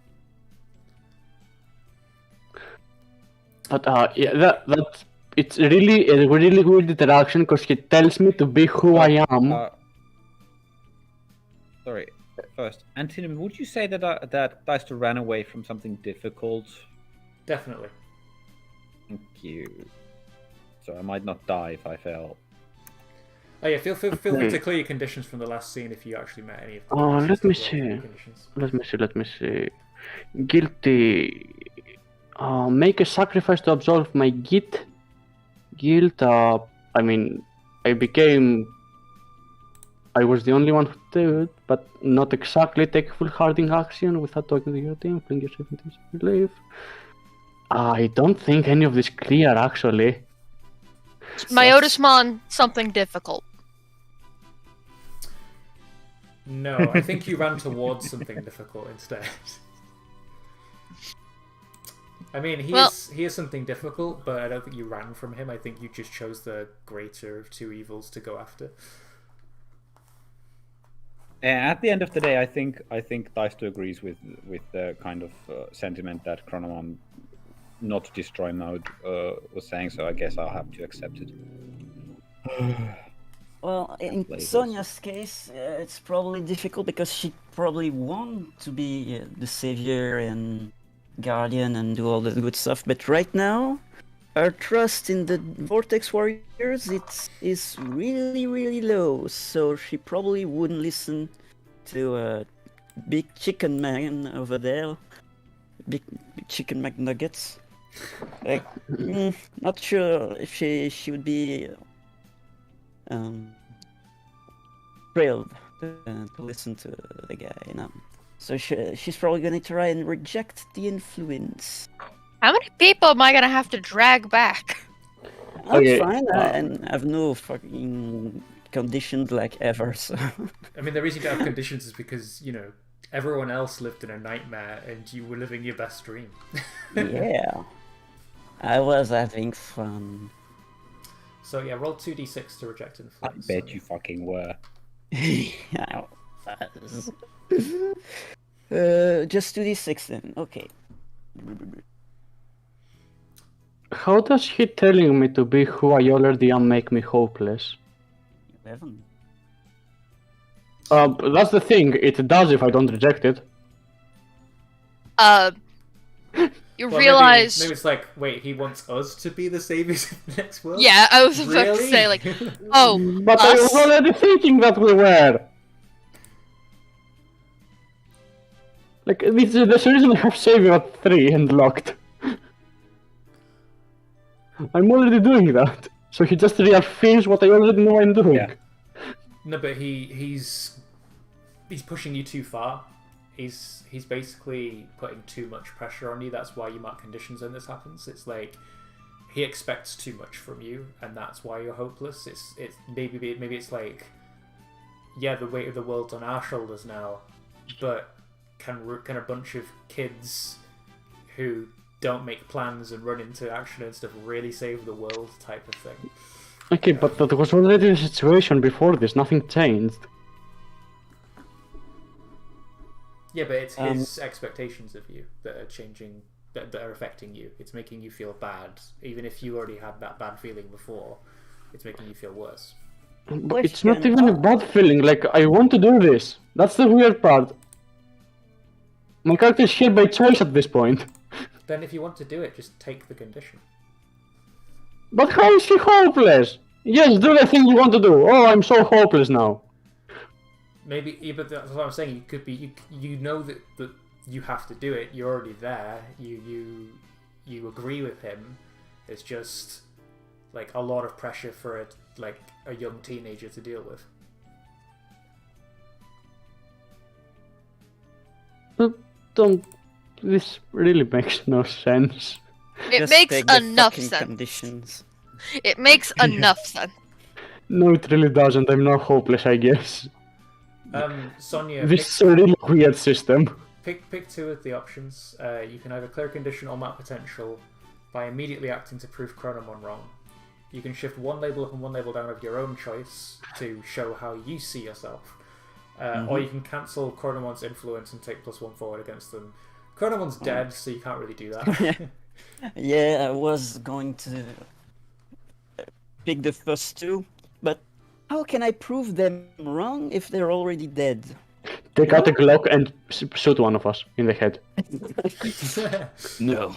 But, yeah, that it's really a really good interaction because he tells me to be who I am. Sorry. First, Anthony, would you say that that Deister ran away from something difficult? Definitely. Thank you. So I might not die if I fail. Oh yeah, feel free to clear your conditions from the last scene if you actually met any of the Oh, let me conditions that see. were conditions. Let me see. Guilty. Make a sacrifice to absolve my guilt. I mean, I was the only one who did it, but not exactly. Take full harding action without talking to your team. Bring yourself into relief. I don't think any of this clear, actually. My Otismon, something difficult. No, I think you ran towards something difficult instead. I mean, he is something difficult, but I don't think you ran from him. I think you just chose the greater of two evils to go after. At the end of the day, I think Deister agrees with the kind of sentiment that Chronomon not destroy mode was saying. So I guess I'll have to accept it. Well, in Labels. Sonia's case, it's probably difficult because she probably want to be the savior and guardian and do all the good stuff. But right now, her trust in the Vortex Warriors is really, really low. So she probably wouldn't listen to Big Chicken Man over there. Big Chicken McNuggets. Like, not sure if she would be thrilled to listen to the guy, you know. So she's probably gonna try and reject the influence. How many people am I gonna have to drag back? I'm Okay, fine, and I have no fucking conditions like ever, so... I mean, the reason you don't have conditions is because, you know, everyone else lived in a nightmare and you were living your best dream. Yeah. I was having fun. So yeah, roll 2d6 to reject I influence. bet you fucking were. I was. Just 2d6 then, okay. How does he telling me to be who I already am make me hopeless? 11. That's the thing. It does if I don't reject it. You Well, realize... maybe it's like, wait, he wants us to be the saviors of the next world? Yeah, I was about to Really? say, like, oh, But I was us? already thinking that we were. Like, this is the reason I have Savior at 3 and locked. I'm already doing that. So he just reaffirms what I already know I'm doing. Yeah. No, but he's pushing you too far. He's basically putting too much pressure on you. That's why you mark conditions when this happens. It's like he expects too much from you, and that's why you're hopeless. It's maybe it's like, yeah, the weight of the world's on our shoulders now, but can a bunch of kids who don't make plans and run into action and stuff really save the world type of thing? Okay, but that was already the situation before this. Nothing changed. Yeah, but it's his expectations of you that are changing, that are affecting you. It's making you feel bad. Even if you already had that bad feeling before, it's making you feel worse. But it's not even a bad feeling. Like, I want to do this. That's the weird part. My character is here by choice at this point. Then if you want to do it, just take the condition. But how is he hopeless? Yes, do the thing you want to do. Oh, I'm so hopeless now. Maybe, yeah, but that's what I'm saying. You could be, you know that you have to do it. You're already there. You agree with him. It's just like a lot of pressure for a young teenager to deal with. But this really makes no sense. It Just makes take the enough fucking sense. Conditions. It makes enough sense. No, it really doesn't. I'm now hopeless, I guess. Sonia, This is a really weird system. pick two of the options. You can either clear condition or mark potential by immediately acting to prove Chronomon wrong. You can shift one label up and one label down of your own choice to show how you see yourself. Or you can cancel Chronomon's influence and take +1 forward against them. Chronomon's dead, so you can't really do that. Yeah, I was going to pick the first two, but how can I prove them wrong if they're already dead? Take out a Glock and shoot one of us in the head. No.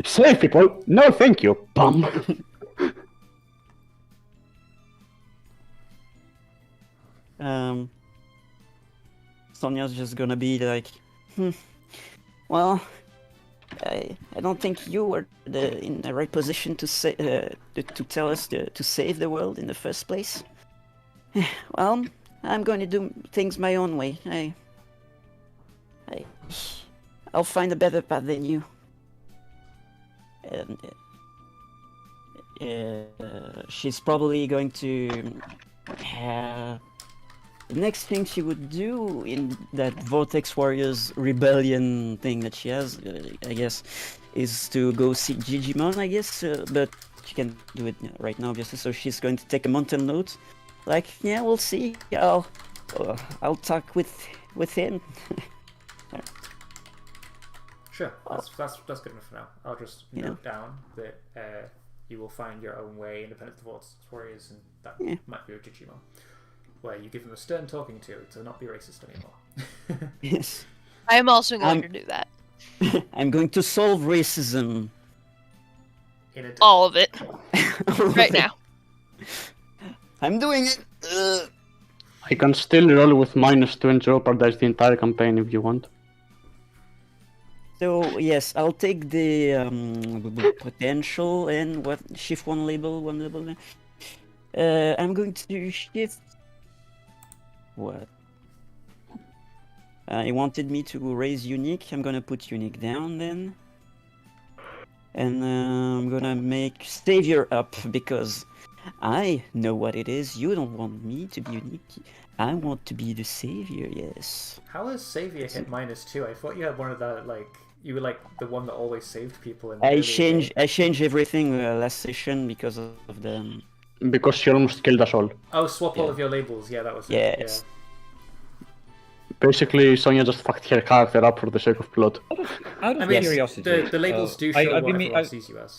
Save people! No, thank you. Bum. Sonia's just gonna be like, well, I don't think you were in the right position to say to tell us to save the world in the first place. Well, I'm going to do things my own way. I'll find a better path than you. And she's probably going to. The next thing she would do in that Vortex Warriors rebellion thing that she has, I guess, is to go seek Digimon, I guess, but she can't do it right now, obviously, so she's going to take a mental note. Like, yeah, we'll see. I'll talk with him. Sure, that's good enough for now. I'll just note down that you will find your own way independent of the Vortex Warriors, and that might be a Digimon, where you give them a stern talking to not be racist anymore. Yes. I am also going to do that. I'm going to solve racism. All of it. Right now. I'm doing it. I can still roll with -2 and jeopardize the entire campaign if you want. So yes, I'll take the potential and what shift one label. I'm going to shift. What? He wanted me to raise unique. I'm gonna put unique down then, and I'm gonna make savior up because I know what it is. You don't want me to be unique. I want to be the savior. Yes. How is savior hit -2? I thought you had one of the you were like the one that always saved people. In I changed everything last session because of the. Because she almost killed us all. Oh, swap all of your labels. Yeah, that was it. Yes. Yeah. Basically, Sonia just fucked her character up for the sake of plot. Out of I mean, curiosity, the labels do show what everyone sees you as.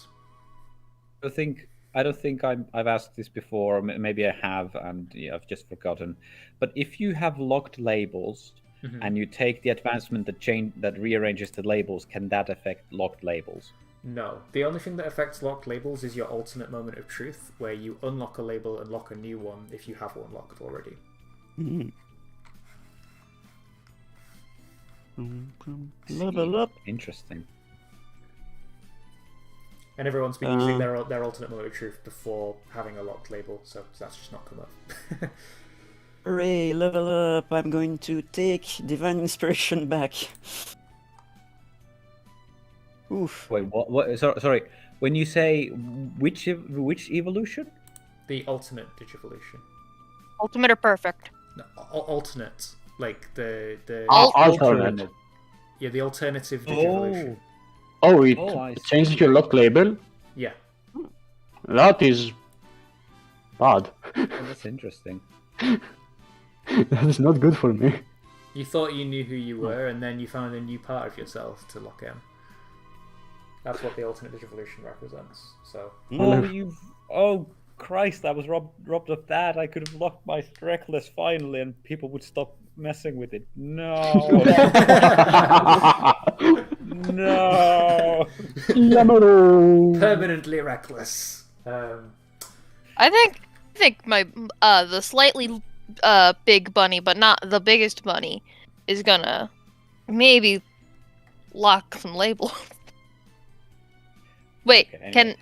I don't think I've asked this before. Maybe I have, and I've just forgotten. But if you have locked labels and you take the advancement that rearranges the labels, can that affect locked labels? No. The only thing that affects locked labels is your alternate moment of truth, where you unlock a label and lock a new one if you have one locked already. Level up. Interesting. And everyone's been using their alternate moment of truth before having a locked label, so that's just not come up. Hooray, level up. I'm going to take Divine Inspiration back. Oof. Wait, what? Sorry. When you say which evolution? The alternate Digivolution. Ultimate or perfect? No, alternate. Like the Alternate. Yeah, the alternative Digivolution. Oh, it changes your lock label? Yeah. That is bad. Oh, that's interesting. That is not good for me. You thought you knew who you were, and then you found a new part of yourself to lock in. That's what the alternate Digivolution represents. So. Oh Christ! I was robbed of that. I could have locked my Reckless finally, and people would stop messing with it. No. No. Permanently reckless. I think my the slightly big bunny, but not the biggest bunny, is gonna maybe lock some labels. Wait, Okay, anyway.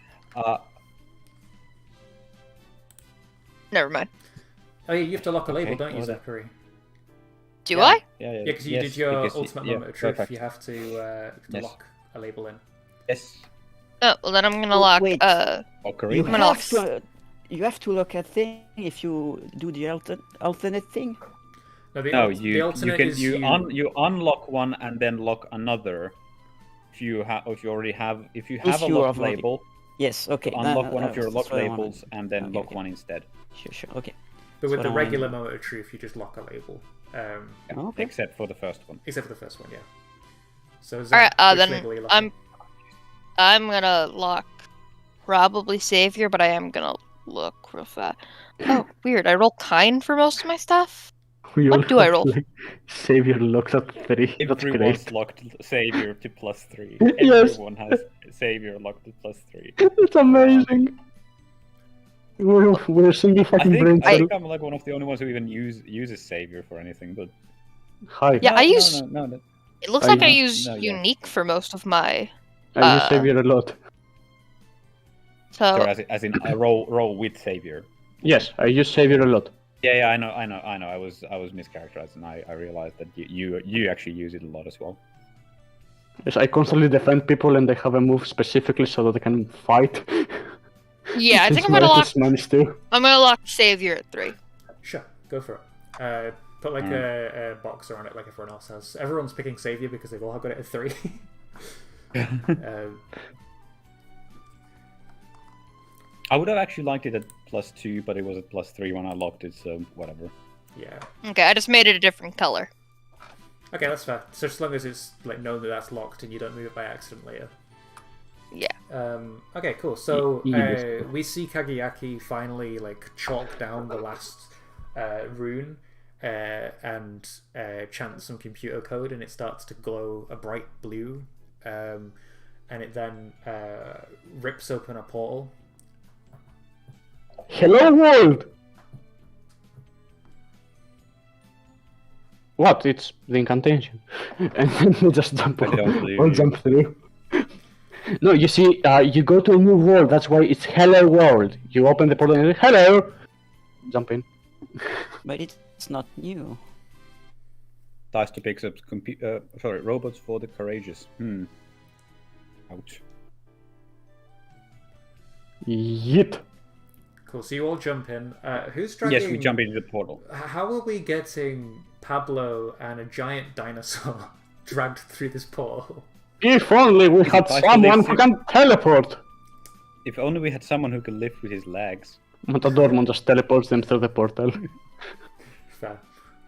Never mind. Oh yeah, you have to lock a label, Okay, don't you, well, Zachary? Do I? Yeah, because you did your ultimate moment of truth. perfect. You have to Yes. lock a label in. Yes. Oh, well then I'm gonna lock. wait. Mockery. You I'm gonna have to look at thing if you do the alternate thing. No, No, the you alternate can is you unlock one and then lock another. If you have a you locked have already- label, Yes. Okay. unlock one of your that's locked what I wanted. labels and then Okay, lock okay. one instead. Sure. Okay. But with So the I regular wanted- moment of truth, you just lock a label. Okay. Except for the first one. Except for the first one, yeah. So All right. Zach, which Then label are you locking? I'm gonna lock probably Savior, but I am gonna look real fast. Oh, weird. I roll kind for most of my stuff. We all What do I have, roll? like, Savior looks at 3. That's Everyone's great. locked Savior to +3. Yes. Everyone has Savior locked to +3. It's amazing. We're single I fucking think, brain I cell. think I'm like one of the only ones who even uses Savior for anything, but Hi. Yeah, no, I use. no. It looks I like I know- use no, yeah. unique for most of my. I use Savior a lot. So Sorry, as in I roll with Savior. Yes, I use Savior a lot. Yeah, I know. I was mischaracterized, and I realized that you actually use it a lot as well. Yes, I constantly defend people and they have a move specifically so that they can fight. yeah, I think Since I'm gonna lock. Meritus managed to. I'm gonna lock Savior at 3. Sure, go for it. Put like a box around it like everyone else has. Everyone's picking Savior because they've all got it at 3. I would have actually liked it at +2, but it was at +3 when I locked it, so whatever. yeah. Okay, I just made it a different color. Okay, that's fair. So as long as it's like known that that's locked and you don't move it by accident later. Yeah. Okay, cool. So Yes. we see Kageyaki finally like chalk down the last rune and chant some computer code, and it starts to glow a bright blue, and it then rips open a portal. Hello world! What? It's the incantation. And then they just jump I don't believe all you. jump through. No, you see, you go to a new world, that's why it's hello world. You open the portal and you say, hello! Jump in. But it's not new. Dice to pick up robots for the courageous. Ouch. Yeet. Cool. So you all jump in. Who's dragging? Yes, we jump into the portal. How are we getting Pablo and a giant dinosaur dragged through this portal? If only we had I someone believe who you- can teleport! If only we had someone who could lift with his legs. Matadormon just teleports them through the portal. Fair.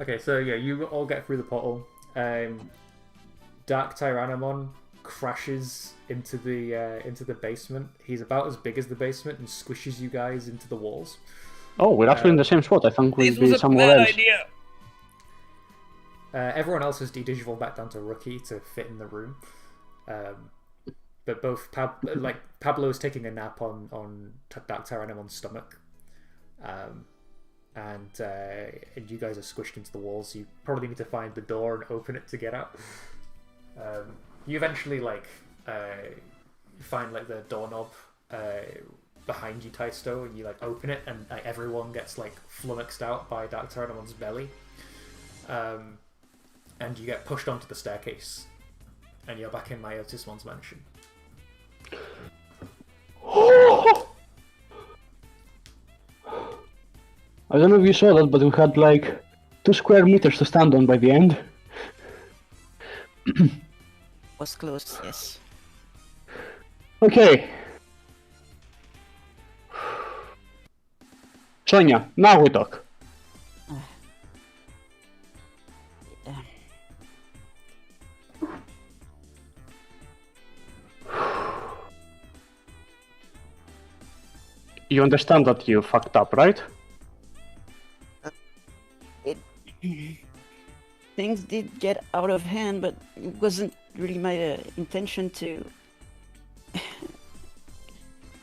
Okay, so yeah, you all get through the portal. Dark Tyrannomon crashes into the basement. He's about as big as the basement and squishes you guys into the walls. Oh, we're actually in the same spot. I think we'll be somewhere else. Everyone else has de-digivolved back down to rookie to fit in the room. But both Pablo is taking a nap on Dark Tyrannomon's stomach. And you guys are squished into the walls. So you probably need to find the door and open it to get out. You eventually find like the doorknob behind you, Taisto, and you open it, and everyone gets flummoxed out by Dark Tyrannomon's belly. And you get pushed onto the staircase, and you're back in Myotismon's mansion. I don't know if you saw that, but we had 2 square meters to stand on by the end. Was close, yes. Okay. Sonia, now we talk. You understand that you fucked up, right? Things did get out of hand, but it wasn't really my intention to.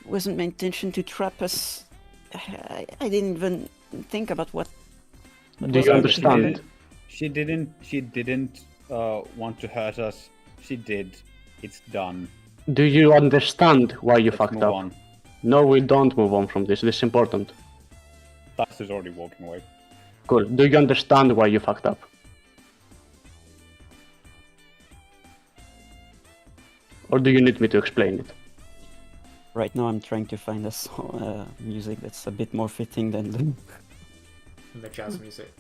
Wasn't my intention to trap us. I didn't even think about what. Do you understand? She didn't want to hurt us. She did. It's done. Do you understand why you Let's fucked move up? on. No, we don't move on from this. This is important. Dust is already walking away. Cool. Do you understand why you fucked up? Or do you need me to explain it? Right now, I'm trying to find a song, music that's a bit more fitting than And the jazz music.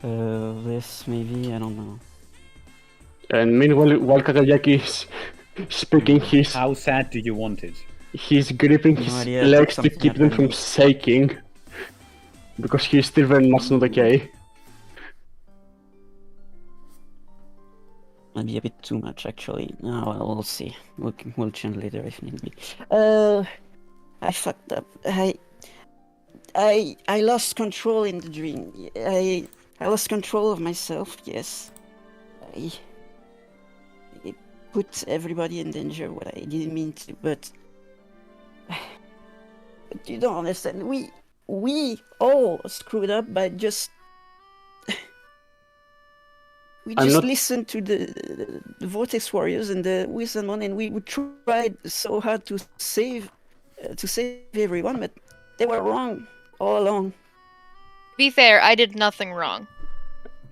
this. Maybe, I don't know. And meanwhile, while Kakayaki is speaking, How sad do you want it? he's gripping No his idea, legs to something keep them from happened. shaking. Because he's still very much not okay. might be a bit too much, actually. No, well, we'll see. We'll change later if need be. I fucked up. I lost control in the dream. I lost control of myself. Yes. I put everybody in danger. What I didn't mean to, but you don't understand. We all screwed up by just. We I'm just not- listened to the Vortex Warriors and the Wisdom, and we tried so hard to save everyone, but they were wrong all along. To be fair, I did nothing wrong.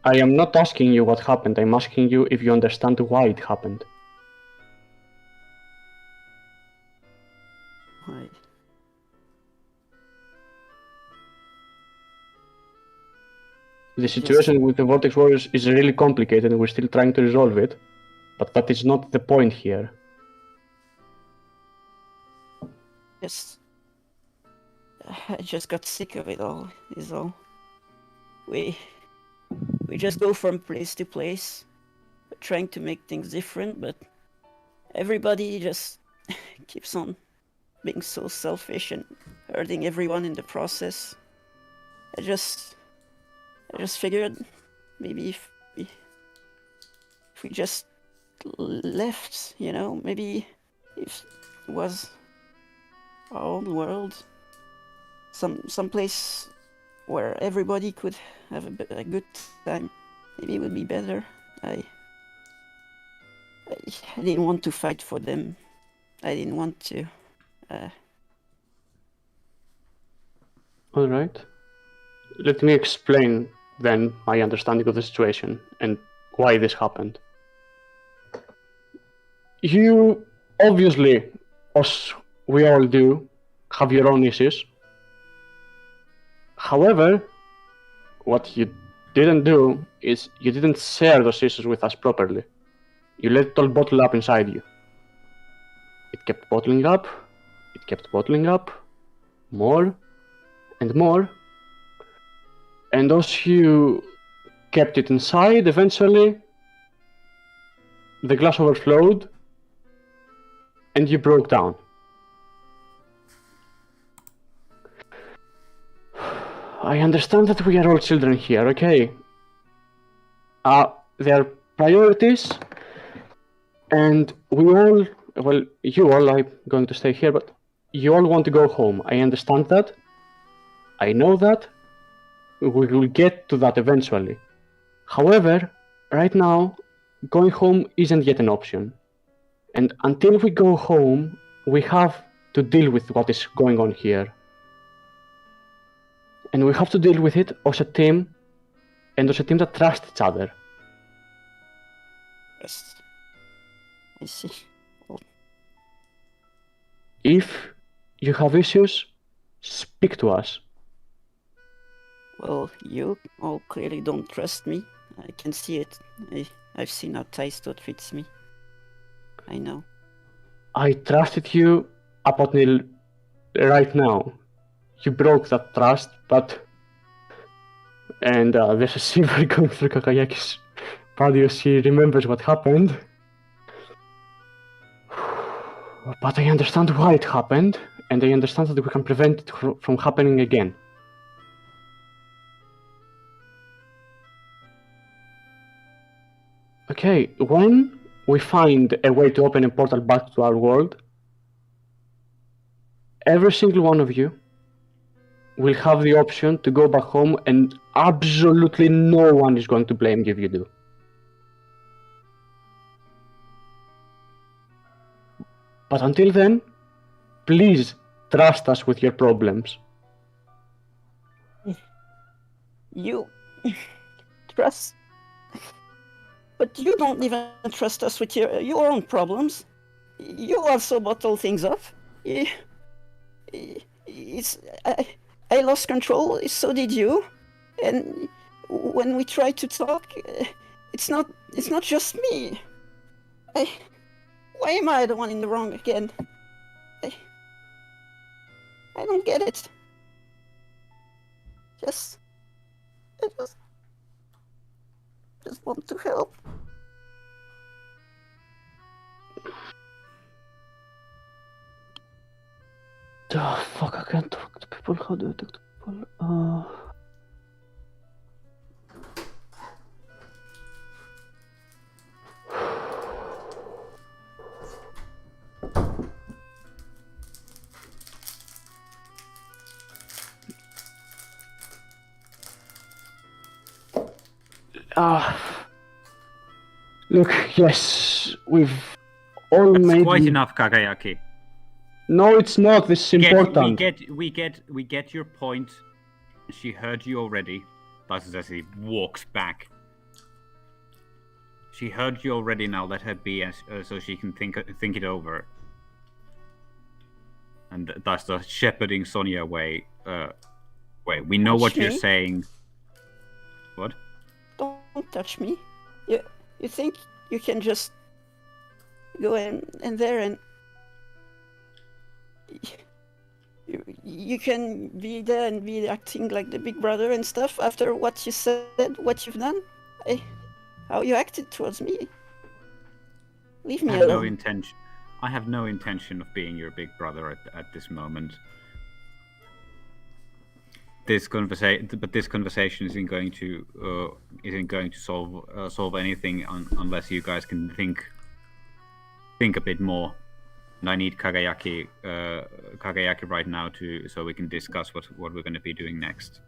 I am not asking you what happened, I'm asking you if you understand why it happened. Right. The situation with the Vortex Warriors is really complicated and we're still trying to resolve it, but that is not the point here. Yes. I just got sick of it all, is all. We just go from place to place, trying to make things different, but everybody just keeps on being so selfish and hurting everyone in the process. I just figured maybe if we just left, you know, maybe if it was our own world, some place where everybody could have a good time, maybe it would be better. I didn't want to fight for them. I didn't want to. Alright. Let me explain then my understanding of the situation and why this happened. You obviously, as we all do, have your own issues. However, what you didn't do is you didn't share those issues with us properly. You let it all bottle up inside you. It kept bottling up, more and more. And as you kept it inside, eventually the glass overflowed and you broke down. I understand that we are all children here, okay? There are priorities, and we all, well, you all, I'm going to stay here, but you all want to go home. I understand that. I know that. We will get to that eventually. However, right now, going home isn't yet an option. And until we go home, we have to deal with what is going on here. And we have to deal with it as a team, and as a team that trusts each other. Yes. I see. Well, If you have issues, speak to us. well, you all clearly don't trust me. I can see it. I've seen how Taisto treats me. I know. I trusted you up until right now. You broke that trust, but... And there's a silver going through Kakayaki's body as he remembers what happened. But I understand why it happened, and I understand that we can prevent it from happening again. Okay, when we find a way to open a portal back to our world, every single one of you will have the option to go back home, and absolutely no one is going to blame you if you do. But until then, please trust us with your problems. You trust, but you don't even trust us with your own problems. You also bottle things up. It's I lost control. So did you. And when we try to talk, it's not just me. Why am I the one in the wrong again? I don't get it. I just want to help. Fuck, I can't talk to people. How do I talk to people? Look, yes, we've all That's made. quite enough, Kagayaki. No, it's not. This is important. We get your point. She heard you already. That's as he walks back. She heard you already. Now let her be, so she can think it over. And that's the shepherding Sonia way. Wait, we know what you're saying. What? Don't touch me. You think you can just go in there and you can be there and be acting like the big brother and stuff after what you said, what you've done? How you acted towards me? Leave me alone. I have no intention of being your big brother at this moment. This conversation isn't going to solve anything unless you guys can think a bit more. And I need Kagayaki right now so we can discuss what we're going to be doing next.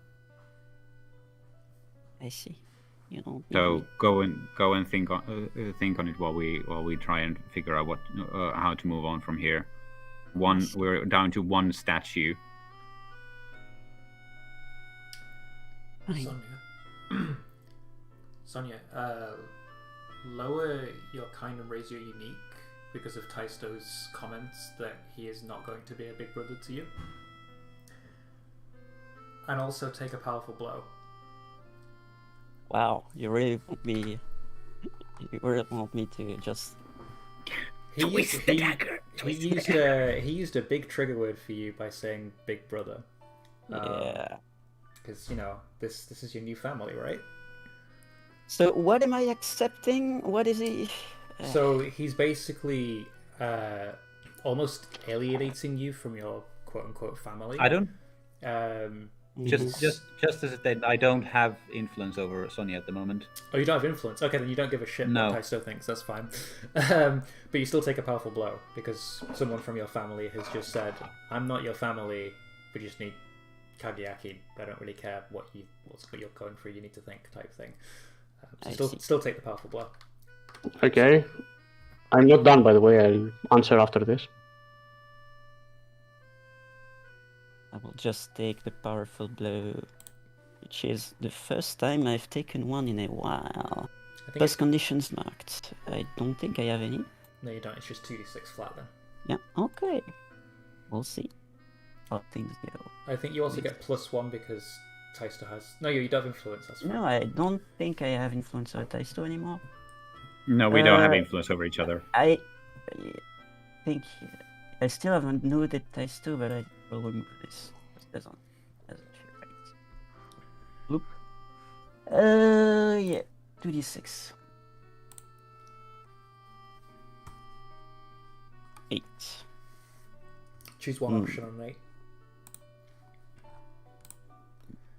I see. You know. So go and think on it while we try and figure out how to move on from here. We're down to one statue. Sonia, lower your kind and raise your unique because of Taisto's comments that he is not going to be a big brother to you. And also take a powerful blow. Wow, you really want me to just... He used a big trigger word for you by saying big brother. Yeah. Because, this is your new family, right? So what am I accepting? What is he... So he's basically almost alienating you from your quote-unquote family. I don't... Just as a statement, I don't have influence over Sonia at the moment. Oh, you don't have influence? Okay, then you don't give a shit what Taisto thinks, that's fine. But you still take a powerful blow, because someone from your family has just said, I'm not your family, we just need Kagayaki. I don't really care what you're going through, you need to think type thing. So still take the powerful blow. Okay. I'm not done, by the way. I'll answer after this. I will just take the powerful blow, which is the first time I've taken one in a while. Plus conditions marked. I don't think I have any. No, you don't. It's just 2d6 flat then. Yeah, okay. We'll see how things go. I think you also get +1 because Taisto has... No, you don't have influence, that's fine. No, I don't think I have influence over Taisto anymore. No, we don't have influence over each other. I think... I still haven't noted Taisto, but I will remove this. It doesn't feel right. Loop. Yeah. 2d6. 8. Choose one option on 8.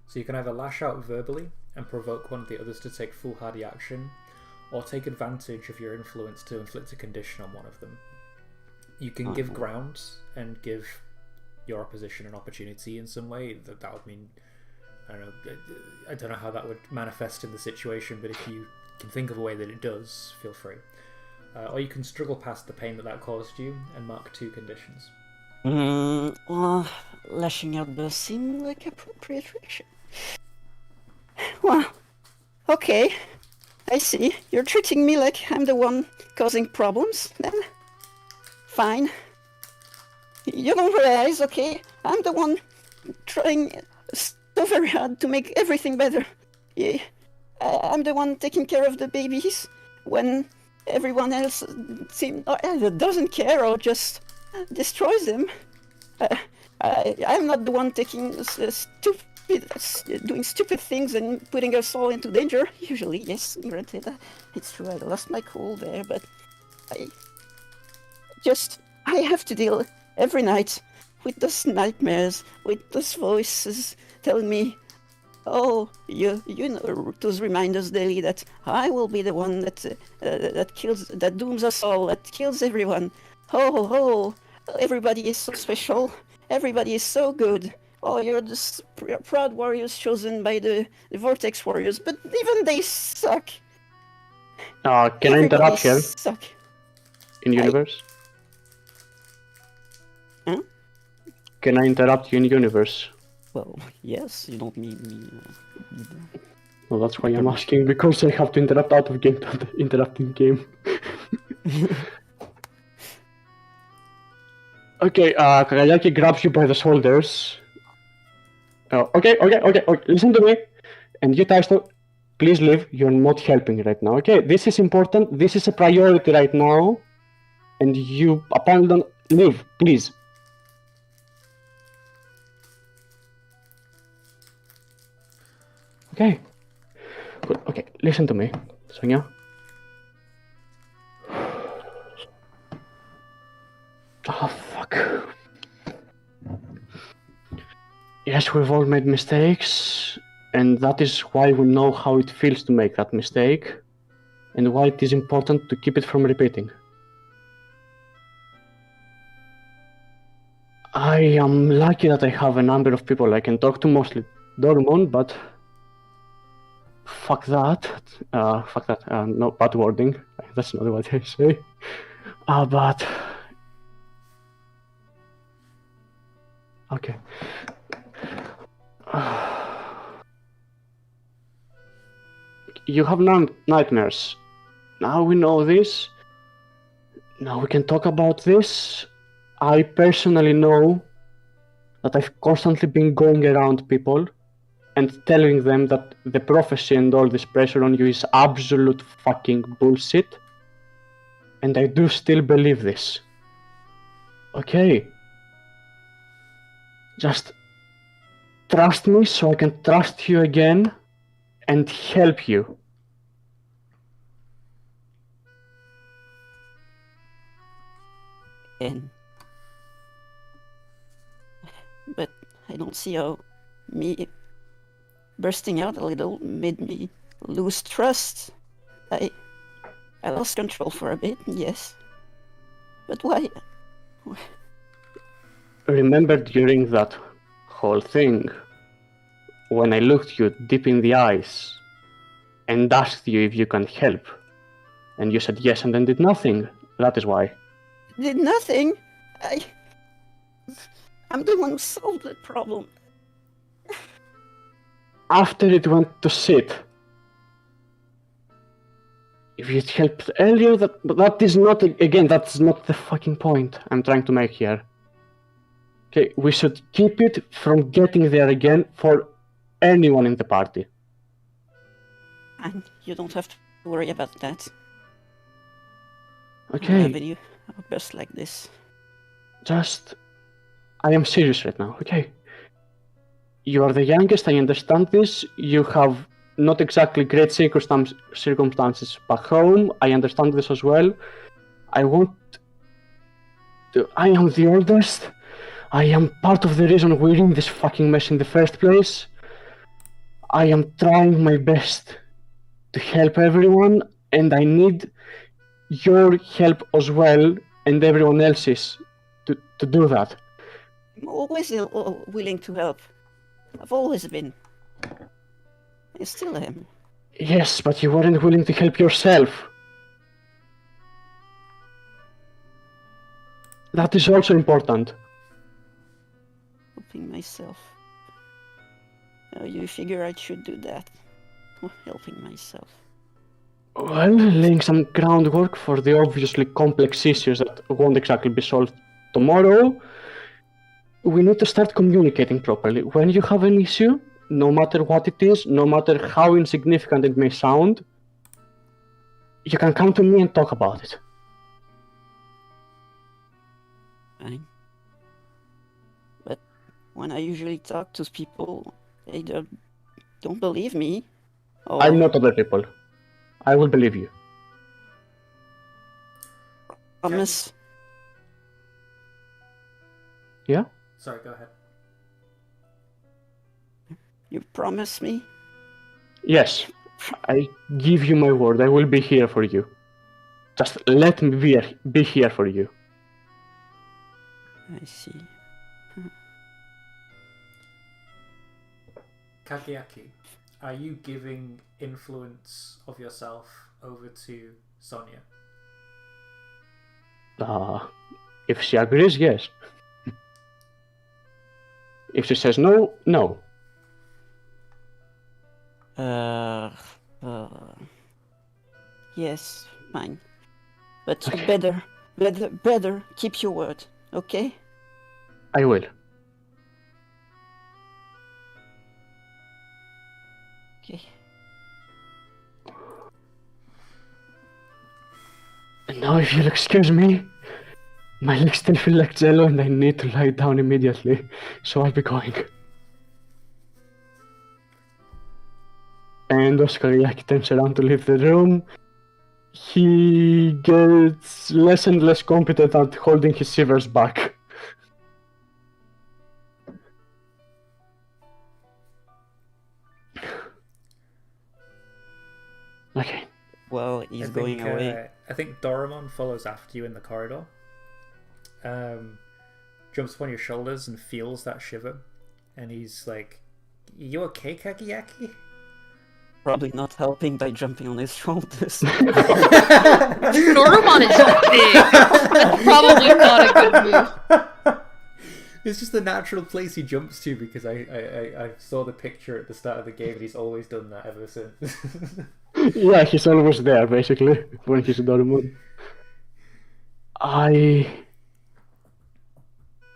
So you can either lash out verbally and provoke one of the others to take full hardy action, or take advantage of your influence to inflict a condition on one of them. You can give grounds and give your opposition an opportunity in some way. That would mean, I don't know how that would manifest in the situation, but if you can think of a way that it does, feel free. Or you can struggle past the pain that caused you and mark 2 conditions. Well, lashing out does seem like appropriate reaction. Well, okay. I see. You're treating me like I'm the one causing problems, then? Fine. You don't realize, okay? I'm the one trying so very hard to make everything better. Yeah. I'm the one taking care of the babies when everyone else either doesn't care or just destroys them. I'm not the one doing stupid things and putting us all into danger. Usually, yes, granted, it's true. I lost my cool there, but I have to deal every night with those nightmares, with those voices telling me, "Oh, you know those reminders daily that I will be the one that dooms us all, that kills everyone. Oh, everybody is so special. Everybody is so good. Oh, you're the proud warriors chosen by the Vortex Warriors, but even they suck. Can I Everybody interrupt here suck." in universe? Huh? Can I interrupt you in universe? Well, yes, you don't mean me. Well, that's why I'm asking, because I have to interrupt out of game to interrupt in game. Okay, Kagayaki grabs you by the shoulders. Okay, listen to me. And you, Taisto, please leave. You're not helping right now. Okay, this is important. This is a priority right now. And you abandon. Leave, please. Okay. Good. Okay, listen to me, Sonia. Oh, fuck. Yes, we've all made mistakes, and that is why we know how it feels to make that mistake, and why it is important to keep it from repeating. I am lucky that I have a number of people I can talk to, mostly Dormon, but fuck that. No, bad wording. That's not what I say. But... Okay. You have nightmares. Now we know this. Now we can talk about this. I personally know that I've constantly been going around people and telling them that the prophecy and all this pressure on you is absolute fucking bullshit. And I do still believe this. Okay. Just trust me so I can trust you again and help you. But I don't see how me bursting out a little made me lose trust. I lost control for a bit, yes. But why? Remember during that whole thing, when I looked you deep in the eyes and asked you if you can help, and you said yes and then did nothing. That is why. Did nothing? I'm the one who solved the problem. After it went to sit. If you'd helped earlier, that is not, again, that's not the fucking point I'm trying to make here. Okay, we should keep it from getting there again for anyone in the party. And you don't have to worry about that. Okay. Having you burst like this. I am serious right now, okay? You are the youngest, I understand this. You have not exactly great circumstances back home. I understand this as well. I am the oldest. I am part of the reason we're in this fucking mess in the first place. I am trying my best to help everyone, and I need your help as well, and everyone else's, to do that. I'm always willing to help. I've always been. I still am. Yes, but you weren't willing to help yourself. That is also important. Helping myself. You figure I should do that. Helping myself. Well, laying some groundwork for the obviously complex issues that won't exactly be solved tomorrow. We need to start communicating properly. When you have an issue, no matter what it is, no matter how insignificant it may sound, you can come to me and talk about it. Fine. But when I usually talk to people, they don't believe me. Or... I'm not other people. I will believe you. Promise. Yeah? Sorry, go ahead. You promise me? Yes, I give you my word. I will be here for you. Just let me be here for you. I see. Kageaki, are you giving influence of yourself over to Sonia? If she agrees, yes. If she says no, no. Yes, fine. But better keep your word, okay? I will. Okay. And now, if you'll excuse me, my legs still feel like jello and I need to lie down immediately, so I'll be going. And Oscar Yaki turns around to leave the room. He gets less and less competent at holding his shivers back. Okay. Well, he's going away. I think Doraemon follows after you in the corridor. Jumps upon your shoulders and feels that shiver. And he's like, "You okay, Kageaki?" Probably not helping by jumping on his shoulders. Doraemon is big. That's probably not a good move. It's just the natural place he jumps to because I saw the picture at the start of the game and he's always done that ever since. Yeah, he's always there, basically, when he's Doraemon.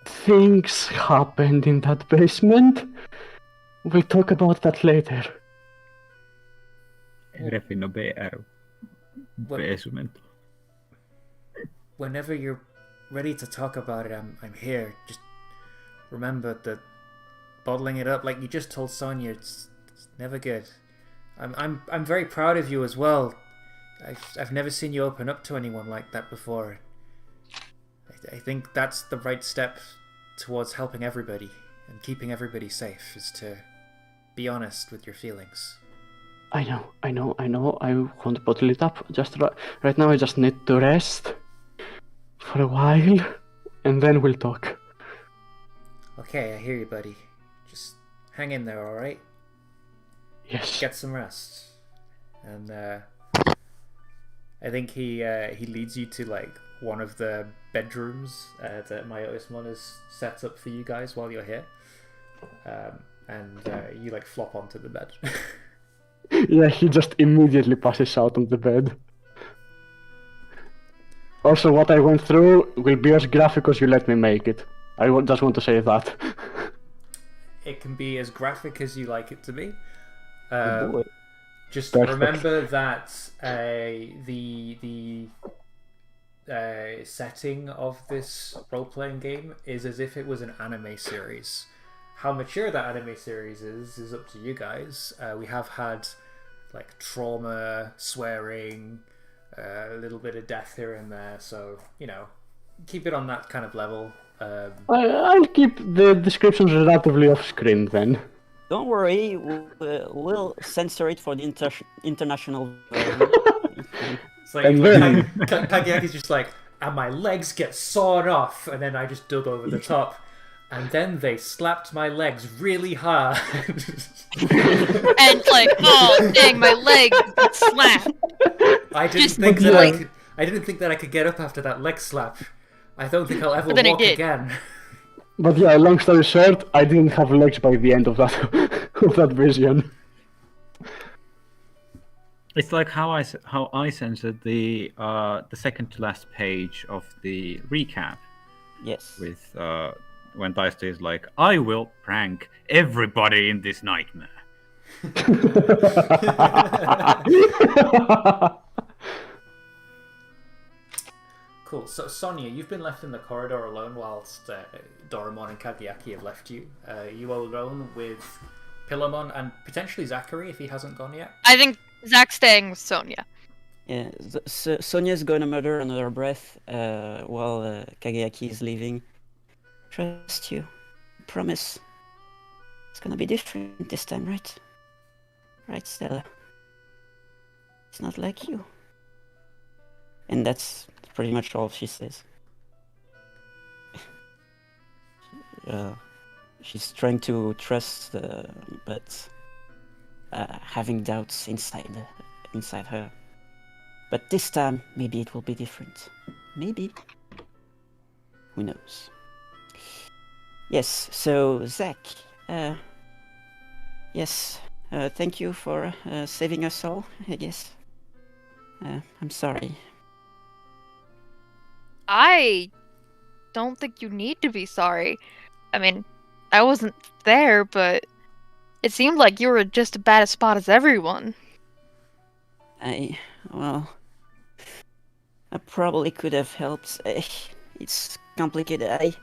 Things happened in that basement. We'll talk about that later. Refino BR. Basement. Whenever you're ready to talk about it, I'm here. Just remember that bottling it up like you just told Sonia, it's never good. I'm very proud of you as well. I've never seen you open up to anyone like that before. I think that's the right step towards helping everybody and keeping everybody safe, is to be honest with your feelings. I know. I won't bottle it up. Just right now, I just need to rest for a while, and then we'll talk. Okay, I hear you, buddy. Just hang in there, alright? Yes. Get some rest. And I think he leads you to like one of the bedrooms that Myotismon has set up for you guys while you're here. And you like flop onto the bed. Yeah, he just immediately passes out on the bed. Also, what I went through will be as graphic as you let me make it. Just want to say that. It can be as graphic as you like it to be. Just Perfect. remember that the setting of this role-playing game is as if it was an anime series. How mature that anime series is up to you guys. We have had like trauma, swearing, a little bit of death here and there, so you know, keep it on that kind of level. I'll keep the descriptions relatively off screen then. Don't worry, we'll censor it for the international version. It's like Kageaki's just like, and my legs get sawn off, and then I just dug over the top, and then they slapped my legs really hard. And like, oh dang, my leg got slapped. I didn't Just think like- I didn't think that I could get up after that leg slap. I don't think I'll ever But then I walk did. again. But yeah, long story short, I didn't have legs by the end of that of that vision. It's like how I censored the second to last page of the recap Yes. with when Dice is like, "I will prank everybody in this nightmare." Cool. So Sonia, you've been left in the corridor alone whilst Doraemon and Kageaki have left you. You are alone with Pillamon and potentially Zachary if he hasn't gone yet. I think Zach's staying with Sonia. Yeah, Sonia's gonna murder under her breath while Kageaki is leaving. Trust you. promise it's gonna be different this time, right? Right, Stella? It's not like you. And that's pretty much all she says. She's trying to trust, but having doubts inside her. But this time, maybe it will be different. Maybe. Who knows? Yes, so Zach, yes, thank you for saving us all, I guess. I'm sorry. I don't think you need to be sorry. I mean, I wasn't there, but it seemed like you were just as bad a spot as everyone. Well, I probably could have helped. It's complicated. I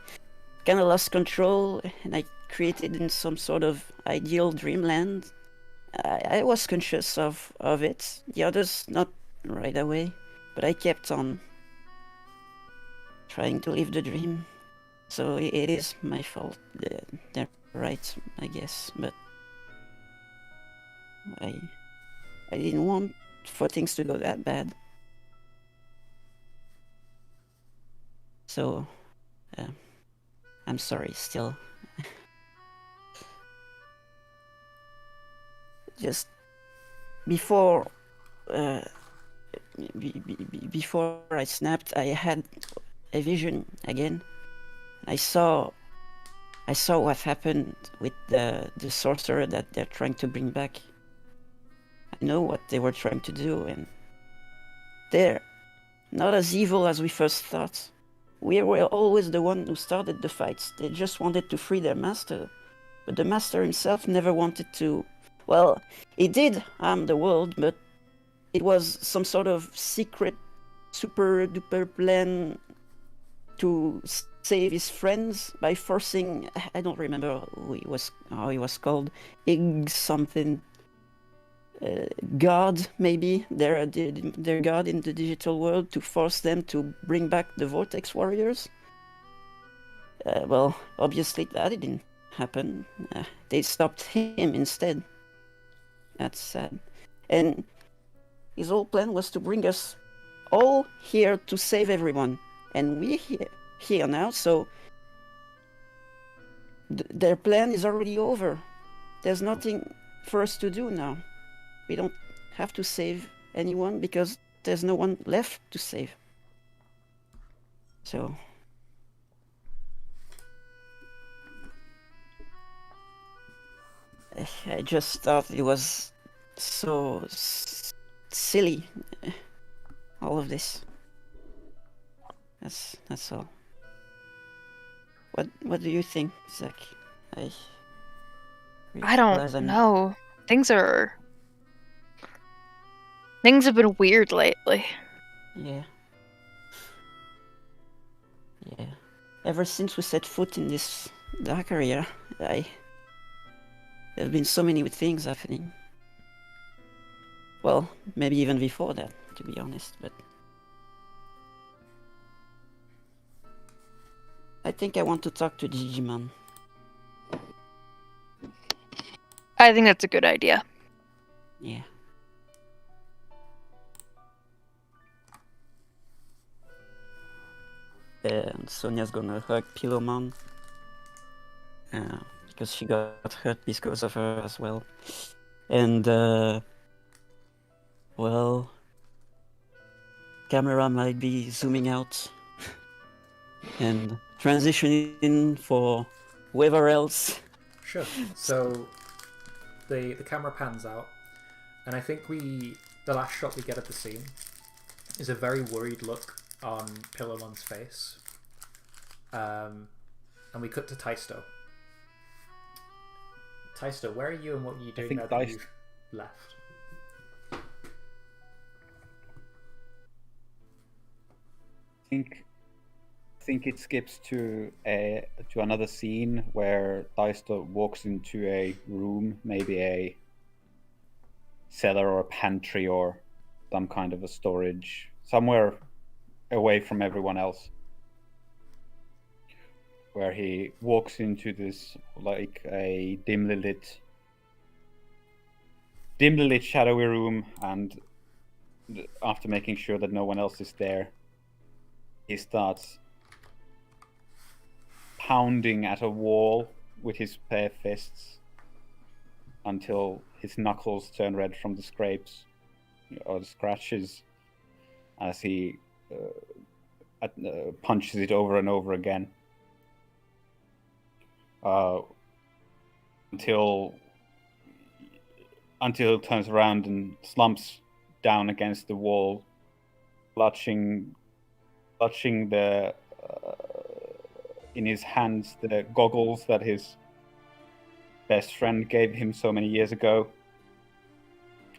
kind of lost control and I created in some sort of ideal dreamland. I was conscious of it. The others not right away, but I kept on trying to live the dream. So it is my fault. They're right, I guess, but I didn't want for things to go that bad. So I'm sorry still. Just before before I snapped, I had a vision again. I saw what happened with the sorcerer that they're trying to bring back. I know what they were trying to do, and they're not as evil as we first thought. We were always the one who started the fights. They just wanted to free their master, but the master himself never wanted to. Well, he did harm the world, but it was some sort of secret, super duper plan to save his friends by forcing. I don't remember how he was called. Ig something. God, maybe their god in the digital world, to force them to bring back the Vortex Warriors. Well, obviously that didn't happen. They stopped him instead. That's sad. And his whole plan was to bring us all here to save everyone. And we're here now, so their plan is already over. There's nothing for us to do now. We don't have to save anyone because there's no one left to save. So I just thought it was so silly, all of this. That's all. What do you think, Zach? I don't know. Things have been weird lately. Yeah. Ever since we set foot in this dark area, there have been so many things happening. Well, maybe even before that, to be honest, but I think I want to talk to Digimon. I think that's a good idea. Yeah. And Sonia's gonna hug Pillowmon. Because she got hurt because of her as well. And, well, camera might be zooming out and transitioning for whoever else. Sure. So the camera pans out, and I think the last shot we get of the scene is a very worried look on Pillamon's face. And we cut to Taisto. Taisto, where are you and what are you doing now that you've left? I think it skips to another scene where Deister walks into a room, maybe a cellar or a pantry or some kind of a storage, somewhere away from everyone else. where he walks into this like a dimly lit shadowy room, and after making sure that no one else is there, he starts pounding at a wall with his bare fists until his knuckles turn red from the scrapes or the scratches as he punches it over and over again until he turns around and slumps down against the wall, clutching the in his hands the goggles that his best friend gave him so many years ago,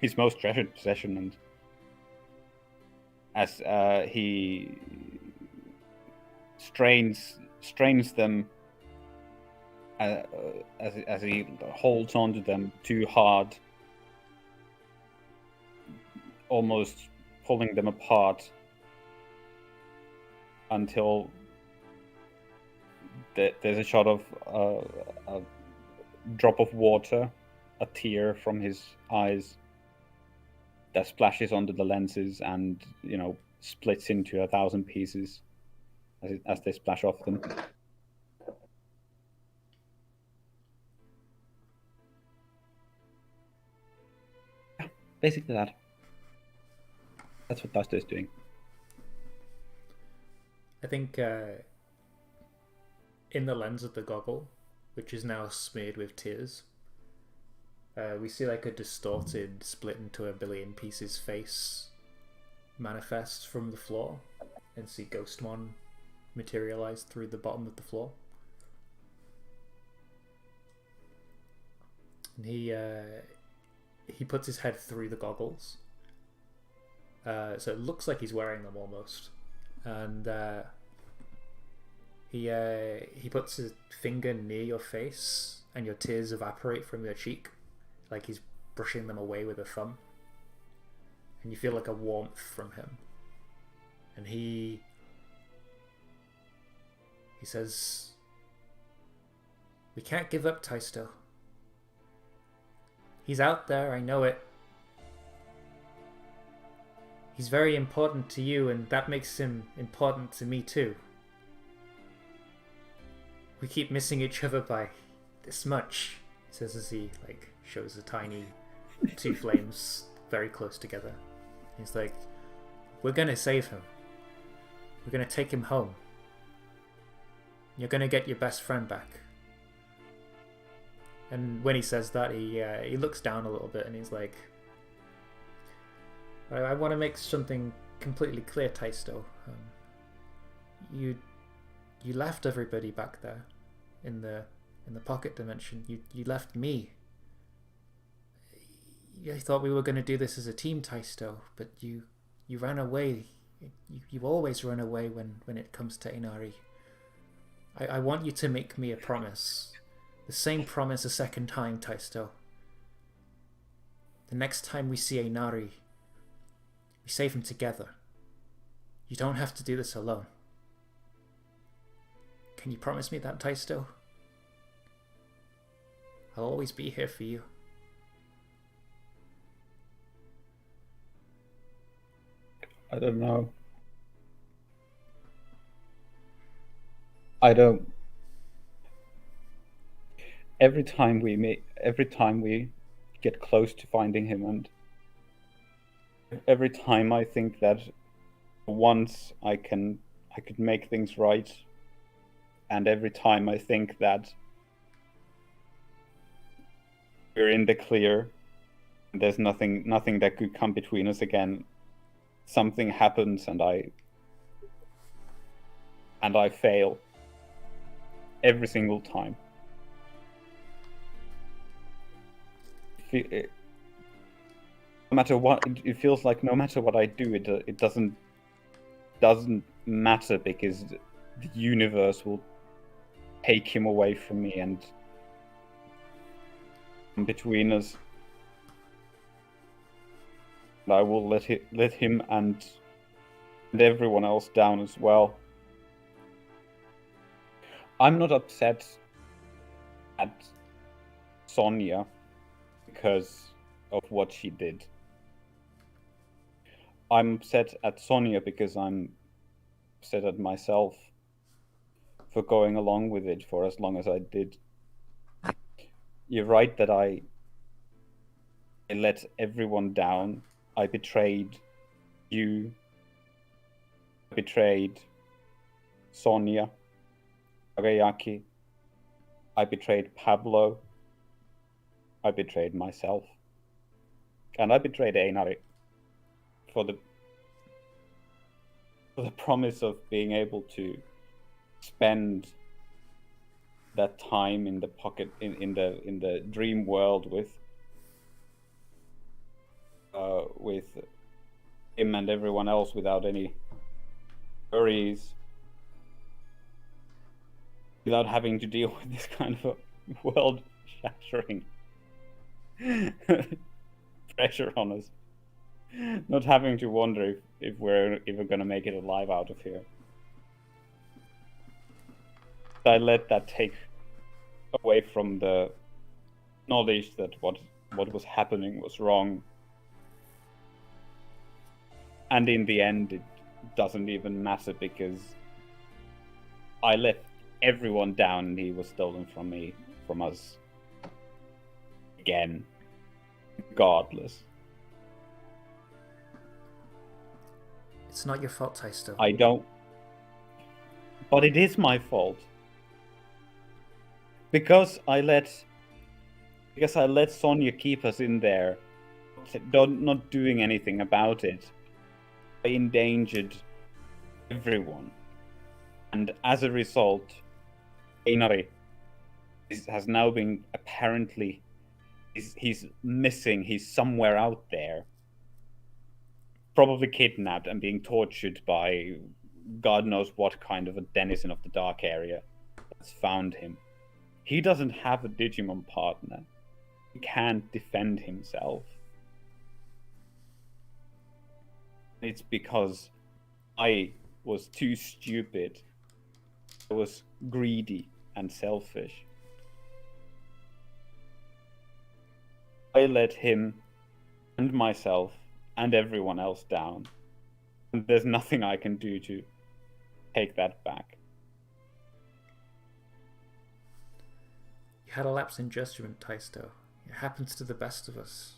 his most treasured possession. And as he strains them, as he holds onto them too hard, almost pulling them apart, until there's a shot of a drop of water, a tear from his eyes that splashes onto the lenses and, splits into 1,000 pieces as they splash off them. Yeah, basically that. That's what Buster is doing. I think in the lens of the goggle, which is now smeared with tears, we see like a distorted, split into a billion pieces face manifest from the floor, and see Ghostmon materialize through the bottom of the floor. And he puts his head through the goggles, so it looks like he's wearing them almost, and he puts his finger near your face, and your tears evaporate from your cheek, like he's brushing them away with a thumb. And you feel like a warmth from him. And he says, "We can't give up, Taisto. He's out there, I know it. He's very important to you, and that makes him important to me too. We keep missing each other by this much," he says as he shows the tiny two flames very close together. He's like, "We're gonna save him. We're gonna take him home. You're gonna get your best friend back." And when he says that, he looks down a little bit and he's like, I want to make something completely clear, Taisto. You left everybody back there in the pocket dimension. You left me. I thought we were going to do this as a team, Taisto, but you ran away. You always run away when it comes to Inari. I want you to make me a promise. The same promise a second time, Taisto. The next time we see Inari, we save him together. You don't have to do this alone. Can you promise me that, Taisto? I'll always be here for you. I don't know. I don't. Every time we get close to finding him, and every time I think that once I could make things right, and every time I think that we're in the clear, there's nothing that could come between us again, something happens and I fail every single time. No matter what, it feels like no matter what I do, it doesn't matter, because the universe will take him away from me, and between us, I will let him and everyone else down as well. I'm not upset at Sonia because of what she did. I'm upset at Sonia because I'm upset at myself for going along with it for as long as I did. You're right that I let everyone down. I betrayed you. I betrayed Sonia, Agayaki. I betrayed Pablo. I betrayed myself. And I betrayed Einari for the promise of being able to spend that time in the pocket in the dream world with him and everyone else without any worries, without having to deal with this kind of a world shattering pressure on us, not having to wonder if we're going to make it alive out of here. I let that take away from the knowledge that what was happening was wrong. And in the end, it doesn't even matter because I let everyone down and he was stolen from us. Again. Regardless. It's not your fault, Taisto. I don't... But it is my fault. Because I let Sonia keep us in there, not doing anything about it. I endangered everyone. And as a result, Einari has now been apparently... He's missing, he's somewhere out there. Probably kidnapped and being tortured by God knows what kind of a denizen of the dark area that's found him. He doesn't have a Digimon partner. He can't defend himself. It's because I was too stupid. I was greedy and selfish. I let him and myself and everyone else down. And there's nothing I can do to take that back. You had a lapse in judgment, Taisto. It happens to the best of us.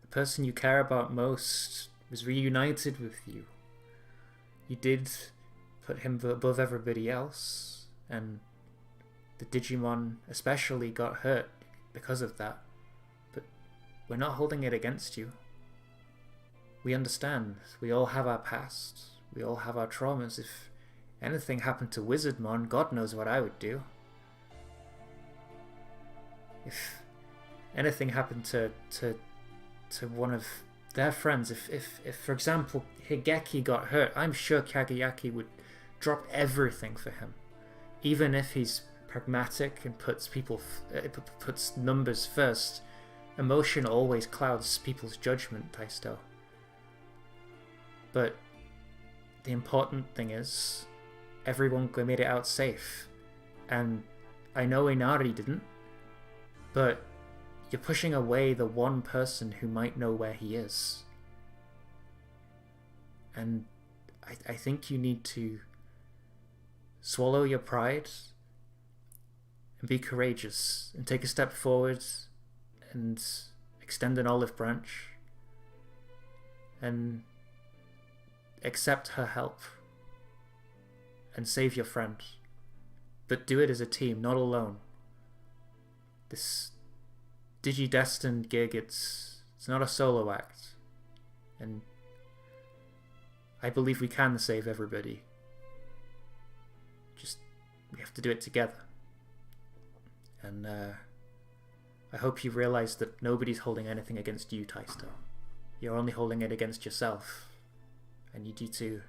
The person you care about most was reunited with you. You did put him above everybody else, and the Digimon especially got hurt because of that. But we're not holding it against you. We understand. We all have our past. We all have our traumas. If anything happened to Wizardmon, God knows what I would do. If anything happened to one of their friends, if for example Higeki got hurt, I'm sure Kagayaki would drop everything for him, even if he's pragmatic and puts numbers first. Emotion always clouds people's judgment, Taisto. But the important thing is everyone made it out safe, and I know Inari didn't. But you're pushing away the one person who might know where he is. And I think you need to swallow your pride and be courageous and take a step forward and extend an olive branch and accept her help and save your friend. But do it as a team, not alone. This Digidestined gig, it's not a solo act, and I believe we can save everybody. Just, we have to do it together. And I hope you realize that nobody's holding anything against you, Taisto. You're only holding it against yourself. I need you to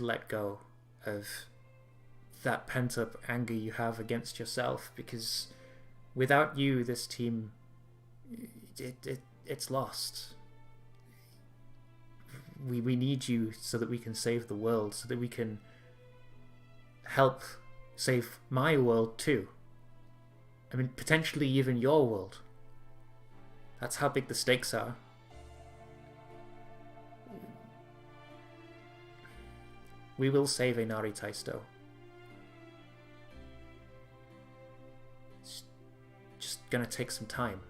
let go of that pent-up anger you have against yourself, because without you, this team, it's lost. We need you so that we can save the world, so that we can help save my world too. I mean, potentially even your world. That's how big the stakes are. We will save Inari Taisto. It's just gonna take some time.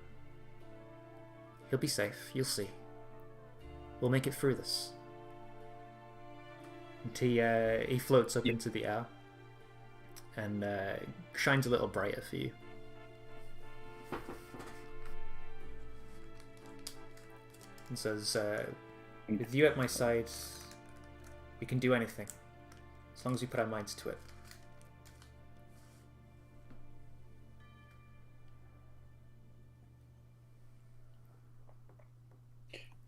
He'll be safe, you'll see. We'll make it through this. And he floats up into the air and shines a little brighter for you. And says, with you at my side, we can do anything, as long as we put our minds to it.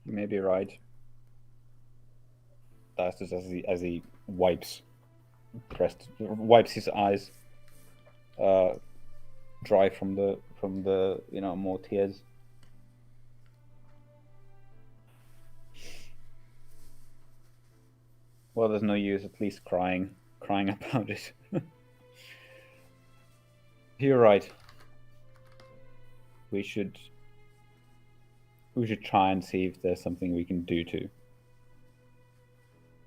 You may be right. That's just as he wipes his eyes dry from the more tears. Well, there's no use at least crying about it. You're right. We should try and see if there's something we can do to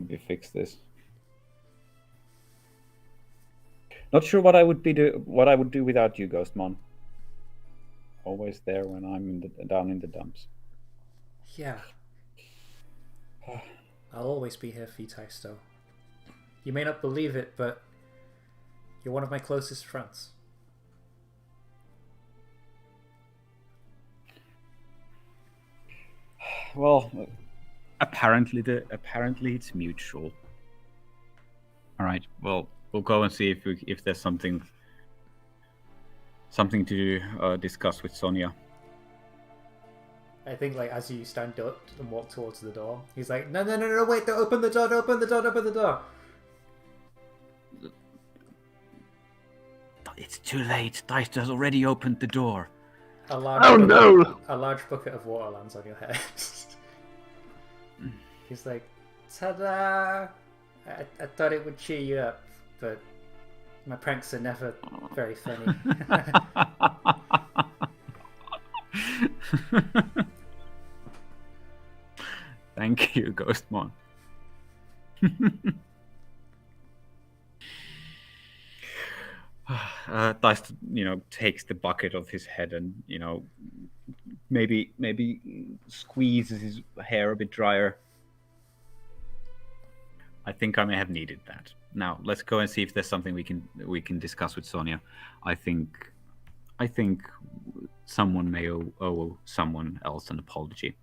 maybe fix this. Not sure what I would do without you, Ghostmon. Always there when I'm down in the dumps. Yeah. I'll always be here for you, Taisto. You may not believe it, but you're one of my closest friends. Well, apparently it's mutual. All right. Well, we'll go and see if there's something to discuss with Sonia. I think, like, as you stand up and walk towards the door, he's like, no, wait, don't open the door, don't open the door, don't open the door. It's too late. Dice has already opened the door. A large bucket of water lands on your head. He's like, ta-da! I thought it would cheer you up, but my pranks are never very funny. Thank you, Ghostmon. Dice, takes the bucket off his head and, maybe squeezes his hair a bit drier. I think I may have needed that. Now, let's go and see if there's something we can discuss with Sonia. I think someone may owe someone else an apology.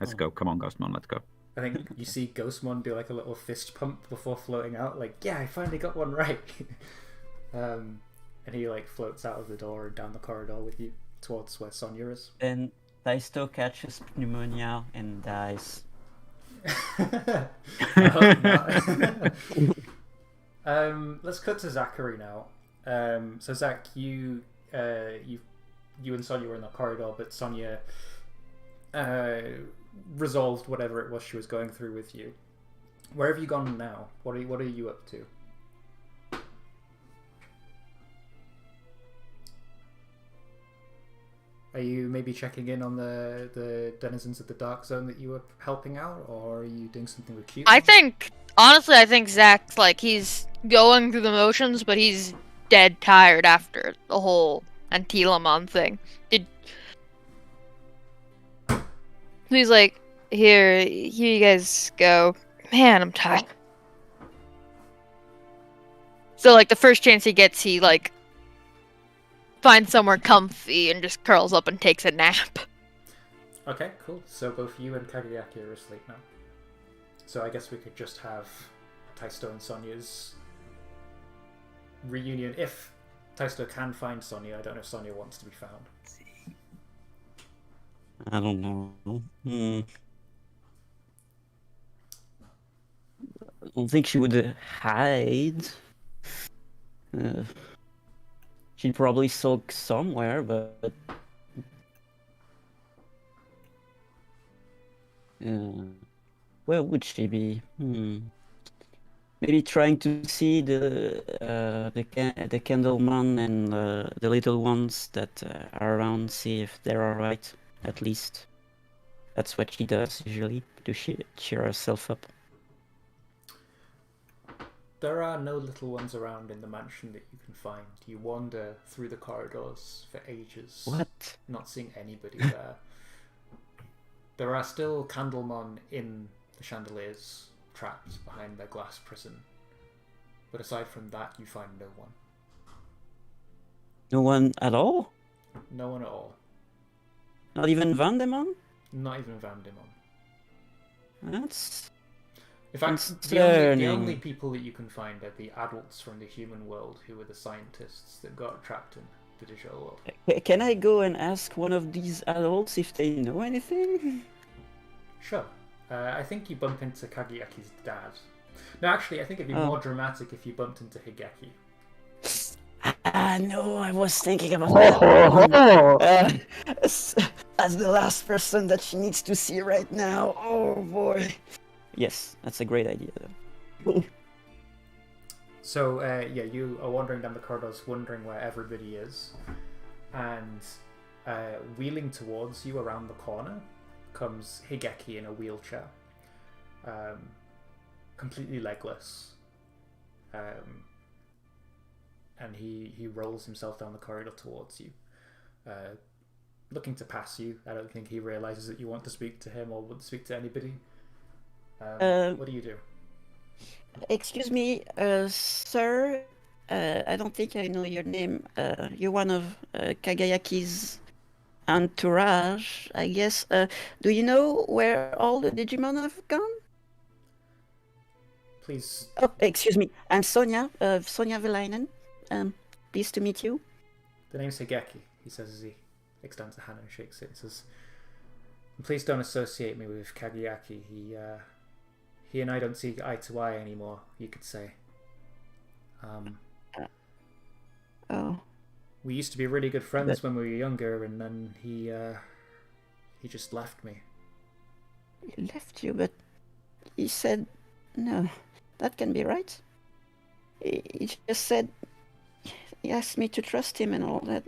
Let's go. Come on, Ghostmon, let's go. I think you see Ghostmon do like a little fist pump before floating out, like, yeah, I finally got one right. And he like floats out of the door and down the corridor with you towards where Sonia is. Then Taisto catches pneumonia and dies. I hope not. Let's cut to Zachary now. So Zach, you and Sonia were in the corridor, but Sonia resolved whatever it was she was going through with you. Where have you gone now? What are you up to? Are you maybe checking in on the denizens of the Dark Zone that you were helping out, or are you doing something with Q? Honestly, I think Zach's like, he's going through the motions, but he's dead tired after the whole Antilamon thing. He's like, here you guys go. Man, I'm tired. So like the first chance he gets, he like finds somewhere comfy and just curls up and takes a nap. Okay, cool. So both you and Kagayaki are asleep now. So I guess we could just have Taisto and Sonia's reunion. If Taisto can find Sonia, I don't know if Sonia wants to be found. I don't know. I don't think she would hide. She'd probably sulk somewhere, but where would she be? maybe trying to see the Candleman and the little ones that are around, see if they're all right. At least that's what she does usually to cheer herself up. There are no little ones around in the mansion that you can find. You wander through the corridors for ages, What? not seeing anybody there. There are still Candlemon in the chandeliers, trapped behind their glass prison. But aside from that, you find no one. No one at all? No one at all. Not even Vandemon? Not even Vandemon. That's In fact, the concerning. only people that you can find are the adults from the human world who were the scientists that got trapped in the digital world. Can I go and ask one of these adults if they know anything? Sure. I think you bump into Kageyaki's dad. No, actually, I think it'd be more dramatic if you bumped into Higeki. No, I was thinking about that. As the last person that she needs to see right now. Oh boy. Yes, that's a great idea though. So, yeah, you are wandering down the corridors, wondering where everybody is. And wheeling towards you around the corner comes Higeki in a wheelchair. Completely legless. And he rolls himself down the corridor towards you. Looking to pass you. I don't think he realizes that you want to speak to him or want to speak to anybody. What do you do? Excuse me, sir. I don't think I know your name. You're one of Kagayaki's entourage, I guess. Do you know where all the Digimon have gone? Please. Oh, excuse me. I'm Sonia. Sonia Velainen. Pleased to meet you. The name's Higeki, he says as he extends a hand and shakes it. He says, "Please don't associate me with Kageyaki. He and I don't see eye to eye anymore, you could say. Oh. We used to be really good friends when we were younger, and then he just left me." He left you, but he said, no, that can be right. He just said, he asked me to trust him and all that.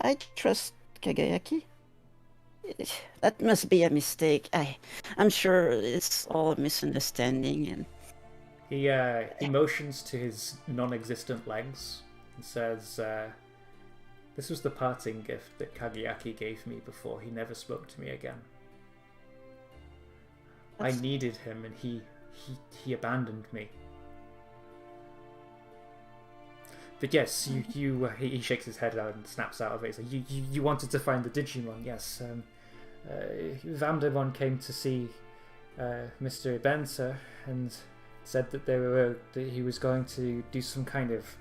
I trust Kagayaki. That must be a mistake. I'm sure it's all a misunderstanding. And he motions to his non-existent legs and says, "This was the parting gift that Kageyaki gave me before he never spoke to me again. I needed him, and he abandoned me." But yes, he shakes his head out and snaps out of it. So you wanted to find the Digimon, yes. Vandemon came to see Mr. Benser and said that he was going to do some kind of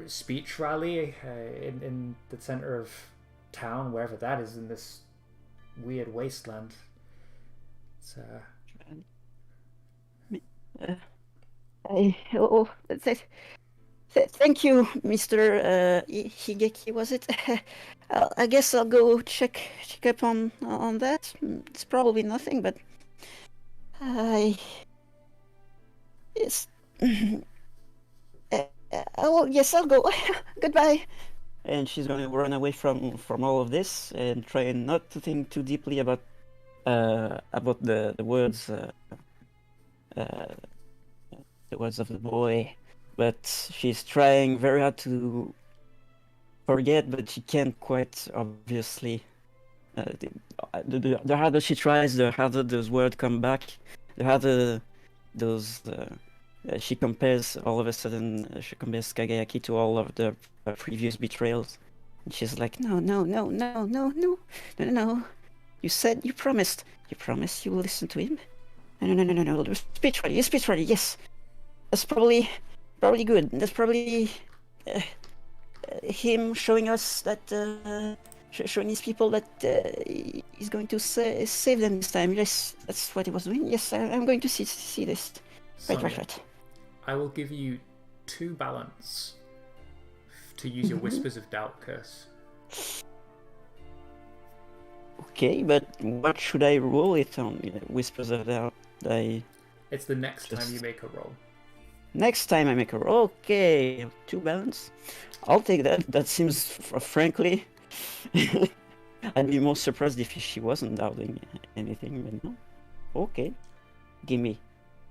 speech rally in the center of town, wherever that is, in this weird wasteland. It's, Thank you, Mr. Higeki, was it? I guess I'll go check up on that. It's probably nothing, but yes. Oh, yes, I'll go. Goodbye. And she's going to run away from all of this and try not to think too deeply about the words of the boy. But she's trying very hard to forget, but she can't quite, obviously. The harder she tries, the harder those words come back. The harder those... she compares, all of a sudden, she compares Kagayaki to all of the previous betrayals. And she's like, no. You said, you promised you will listen to him. No. Speech ready, yes. That's probably good. That's probably him showing us that, showing his people that he's going to save them this time. Yes, that's what he was doing. Yes, I'm going to see this. Right. I will give you 2 balance to use your Whispers of Doubt curse. Okay, but what should I roll it on? Whispers of Doubt. It's the next time you make a roll. Next time I make her. Okay, 2 balance. I'll take that. That seems, frankly, I'd be more surprised if she wasn't doubting anything, but no. Okay, gimme.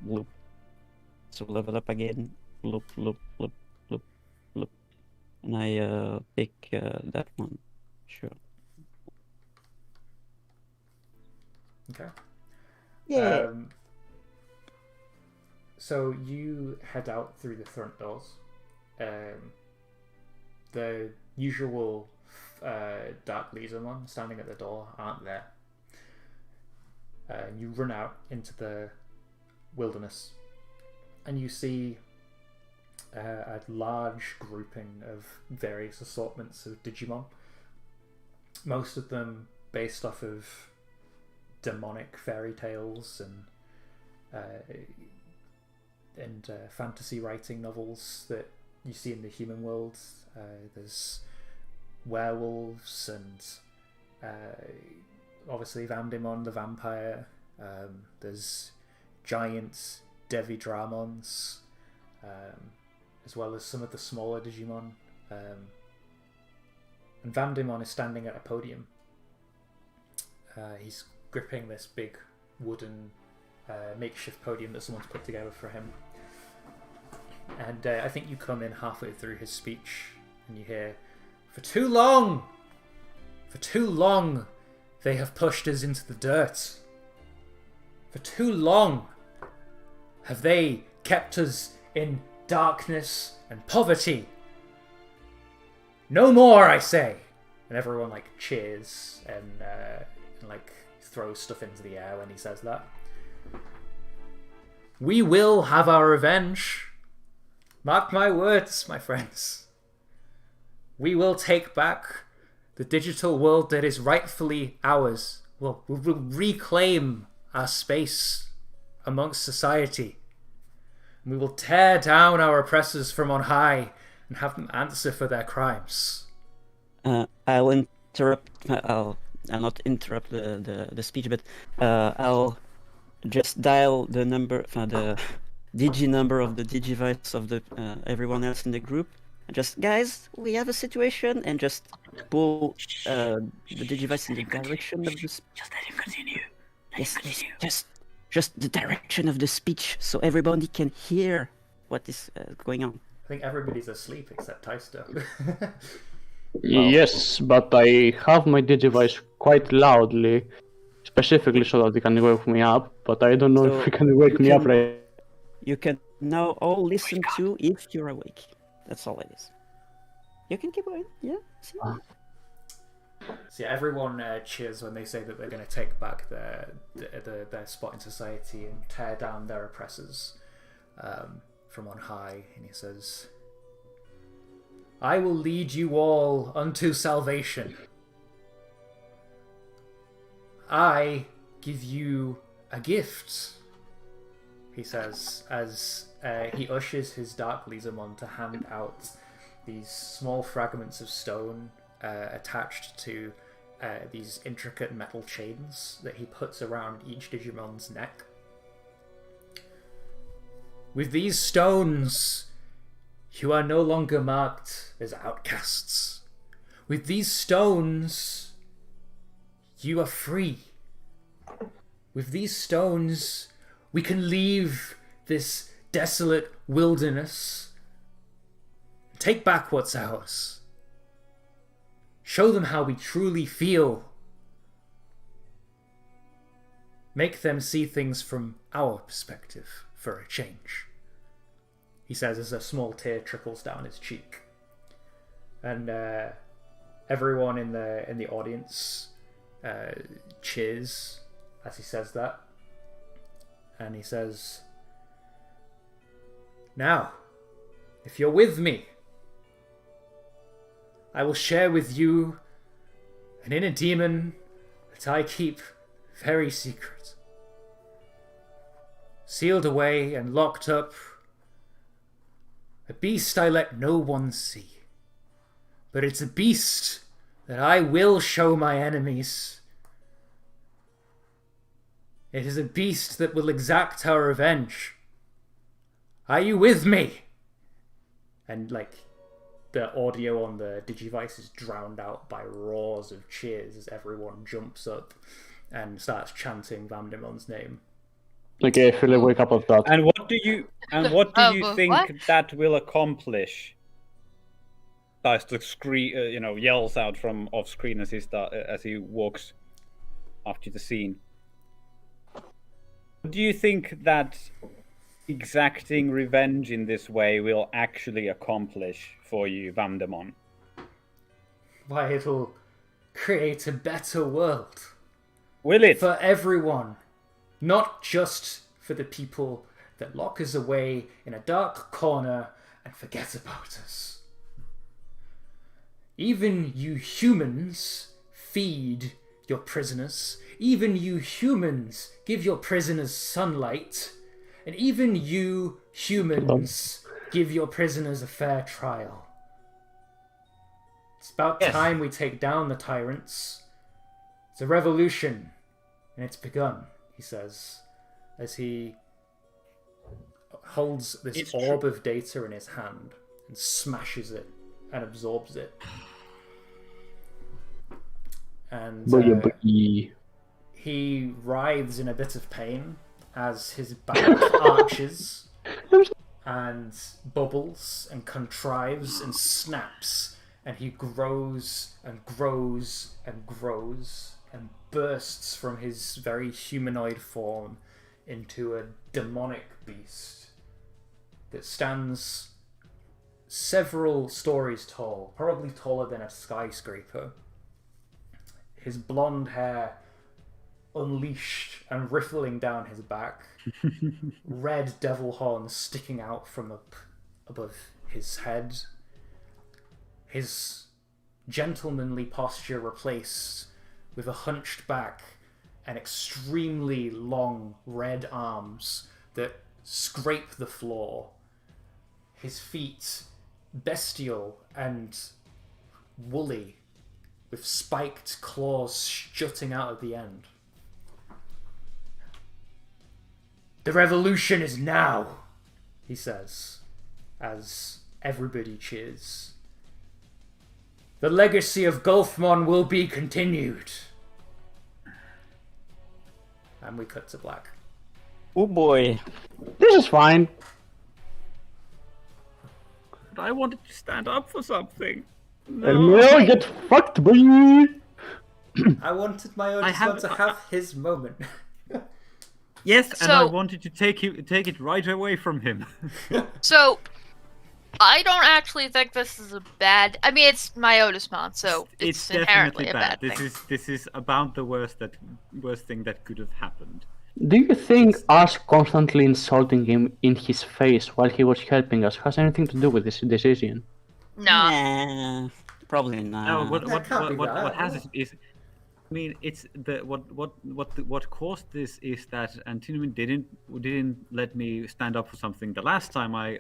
Loop. So level up again. Loop, loop, loop, loop, loop. And I pick that one. Sure. Okay. Yeah. So you head out through the front doors. The usual Dark Lizamon standing at the door aren't there. You run out into the wilderness, and you see a large grouping of various assortments of Digimon. Most of them based off of demonic fairy tales and fantasy writing novels that you see in the human world. There's werewolves and obviously Vandimon the vampire. There's giant Devidramons, as well as some of the smaller Digimon. And Vandimon is standing at a podium. He's gripping this big wooden makeshift podium that someone's put together for him. And I think you come in halfway through his speech and you hear, For too long, they have pushed us into the dirt. For too long have they kept us in darkness and poverty. No more, I say. And everyone cheers and throws stuff into the air when he says that. We will have our revenge. Mark my words, my friends. We will take back the digital world that is rightfully ours. We will reclaim our space amongst society. We will tear down our oppressors from on high and have them answer for their crimes. I'll interrupt. I'll not interrupt the speech, but I'll just dial the number, the Digi number of the Digivice of the everyone else in the group. Just, guys, we have a situation, and just pull the Digivice in the direction of the. Just let him continue. Yes, just the direction of the speech, so everybody can hear what is going on. I think everybody's asleep except Taisto. Yes, but I have my Digivice quite loudly, specifically so that they can wake me up, but I don't know if you can wake me up right. You can now all listen to if you're awake. That's all it is. You can keep going, yeah. See? So yeah, everyone cheers when they say that they're going to take back their spot in society and tear down their oppressors from on high. And he says, I will lead you all unto salvation. I give you a gift, he says, as he ushers his Dark Lizamon to hand out these small fragments of stone attached to these intricate metal chains that he puts around each Digimon's neck. With these stones, you are no longer marked as outcasts. With these stones, you are free. With these stones, we can leave this desolate wilderness, take back what's ours, show them how we truly feel, make them see things from our perspective for a change. He says as a small tear trickles down his cheek. And everyone in the audience cheers as he says that. And he says, now, if you're with me, I will share with you an inner demon that I keep very secret. Sealed away and locked up, a beast I let no one see. But it's a beast that I will show my enemies. It is a beast that will exact our revenge. Are you with me? And like the audio on the Digivice is drowned out by roars of cheers as everyone jumps up and starts chanting Vandemon's name. Okay, fill a wake up of that. And what do you But think what? that will accomplish? Dice to scream, yells out from off screen as he walks after the scene. What do you think that exacting revenge in this way will actually accomplish for you, Vandemon? Why, it'll create a better world. Will it? For everyone. Not just for the people that lock us away in a dark corner and forget about us. Even you humans feed your prisoners. Even you humans give your prisoners sunlight. And even you humans give your prisoners a fair trial. It's about time we take down the tyrants. It's a revolution, and it's begun, he says, as he holds this orb of data in his hand and smashes it and absorbs it. And he writhes in a bit of pain as his back arches and bubbles and contrives and snaps, and he grows and grows and grows and bursts from his very humanoid form into a demonic beast that stands several stories tall, probably taller than a skyscraper. His blonde hair unleashed and riffling down his back, red devil horns sticking out from up above his head, his gentlemanly posture replaced with a hunched back and extremely long red arms that scrape the floor, his feet bestial and woolly, with spiked claws jutting out at the end. The revolution is now, he says, as everybody cheers. The legacy of Gulfmon will be continued. And we cut to black. Oh boy. This is fine. But I wanted to stand up for something. No, get fucked, boy! I wanted my own son to have his moment. Yes, and I So- wanted to take it right away from him. So, I don't actually think this is a bad. I mean, it's Myotismon, so it's inherently definitely a bad. bad thing. This is about the worst thing that could have happened. Do you think us constantly insulting him in his face while he was helping us has anything to do with this decision? No. Nah, probably not. No, can't be that. what has it is, I mean, it's what caused this is that Antinomine didn't let me stand up for something the last time I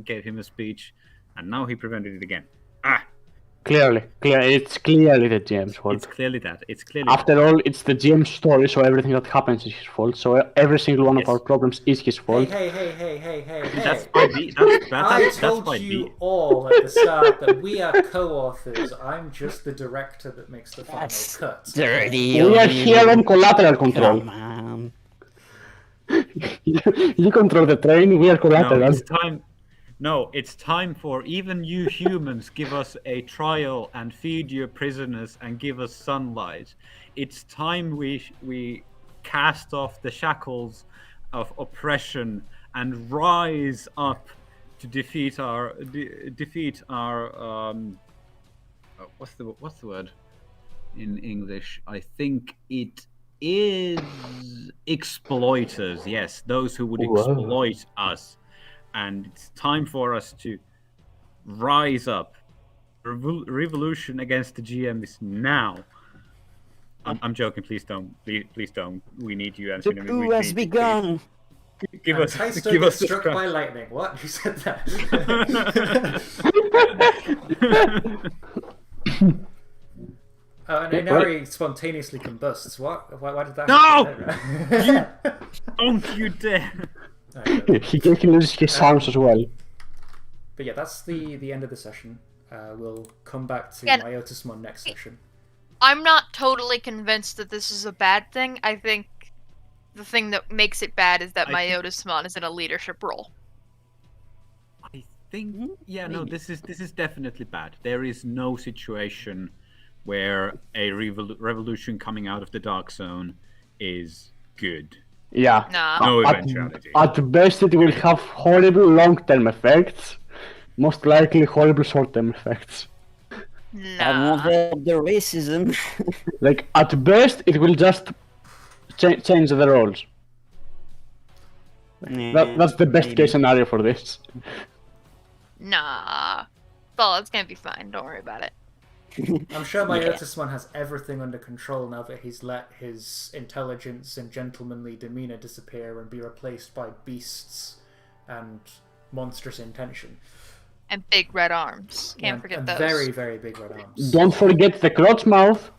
gave him a speech, and now he prevented it again. It's clearly the GM's fault. It's clearly that. After all, it's the GM's story, so everything that happens is his fault. So every single one of our problems is his fault. Hey. That's by B. That's I told by you B. all at the start that we are co-authors. I'm just the director that makes the final That's cut. dirty. We are of you. here on collateral control. Come on. You control the train, we are collateral. It's time for even you humans give us a trial and feed your prisoners and give us sunlight. It's time we cast off the shackles of oppression and rise up to defeat our what's the word in English? I think it is exploiters. Yes, those who would exploit us. And it's time for us to rise up. Revolution against the GM is now. I'm joking. Please don't. Please don't. We need you. The coup has begun. Give us Tysto the gets struck strength. by lightning. What? You said that? And Inari spontaneously combusts. What? Why did that No! happen? Don't you dare! He loses his arms as well. But yeah, that's the end of the session. We'll come back to Yeah. Myotismon next session. I'm not totally convinced that this is a bad thing. I think the thing that makes it bad is that Myotismon is in a leadership role. I think, yeah, no, this is definitely bad. There is no situation where a revolution coming out of the Dark Zone is good. Yeah. Nah. No eventuality. At best, it will have horrible long-term effects. Most likely, horrible short-term effects. I won't Nah. help the racism. Like, at best, it will just change the roles. That's the best case scenario for this. Nah. It's gonna be fine. Don't worry about it. I'm sure Myotismon has everything under control now that he's let his intelligence and gentlemanly demeanor disappear and be replaced by beasts and monstrous intention. And big red arms. Can't forget and those. Very, very big red arms. Don't forget the crotch mouth.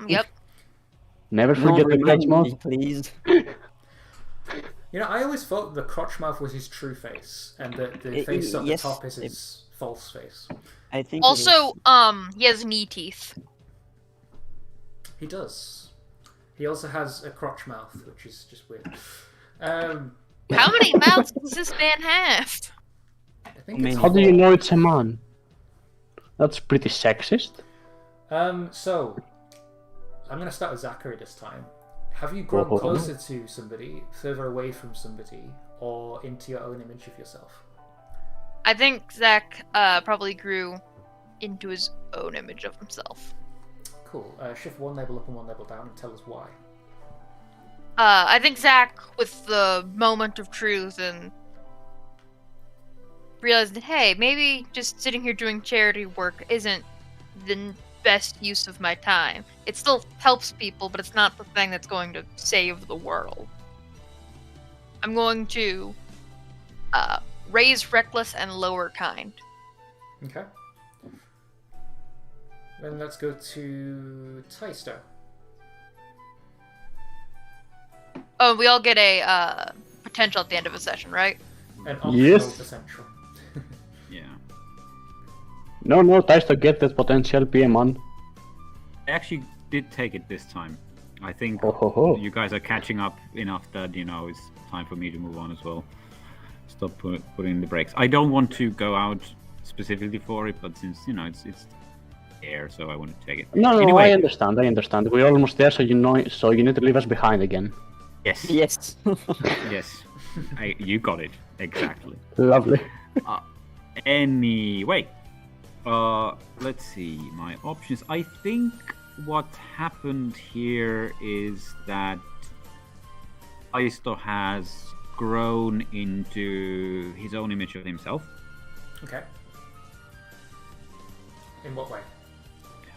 Yep. Never forget the crotch mouth. Please. You know, I always thought the crotch mouth was his true face, and that the face at the top is his false face. I think. Also, he has knee teeth. He does. He also has a crotch mouth, which is just weird. How many mouths does this man have? I think it's How do you know it's a man? That's pretty sexist. So, I'm going to start with Zachary this time. Have you grown closer to somebody, further away from somebody, or into your own image of yourself? I think Zach probably grew into his own image of himself. Cool. Shift one level up and one level down and tell us why. I think Zach, with the moment of truth and realized that, hey, maybe just sitting here doing charity work isn't the best use of my time. It still helps people, but it's not the thing that's going to save the world. I'm going to raise reckless and lower kind. Okay. Then let's go to Taisto. Oh, we all get a potential at the end of a session, right? An optional Yes. potential. Yeah. No, Taisto get that potential PM on. I actually did take it this time. I think you guys are catching up enough that, it's time for me to move on as well. Stop putting the brakes. I don't want to go out specifically for it, but since, it's air, so I want to take it. No, anyway, I understand. We're almost there, so you need to leave us behind again. Yes. Yes. Yes. You got it. Exactly. Lovely. Anyway, let's see my options. I think what happened here is that Aisto has grown into his own image of himself. Okay. In what way?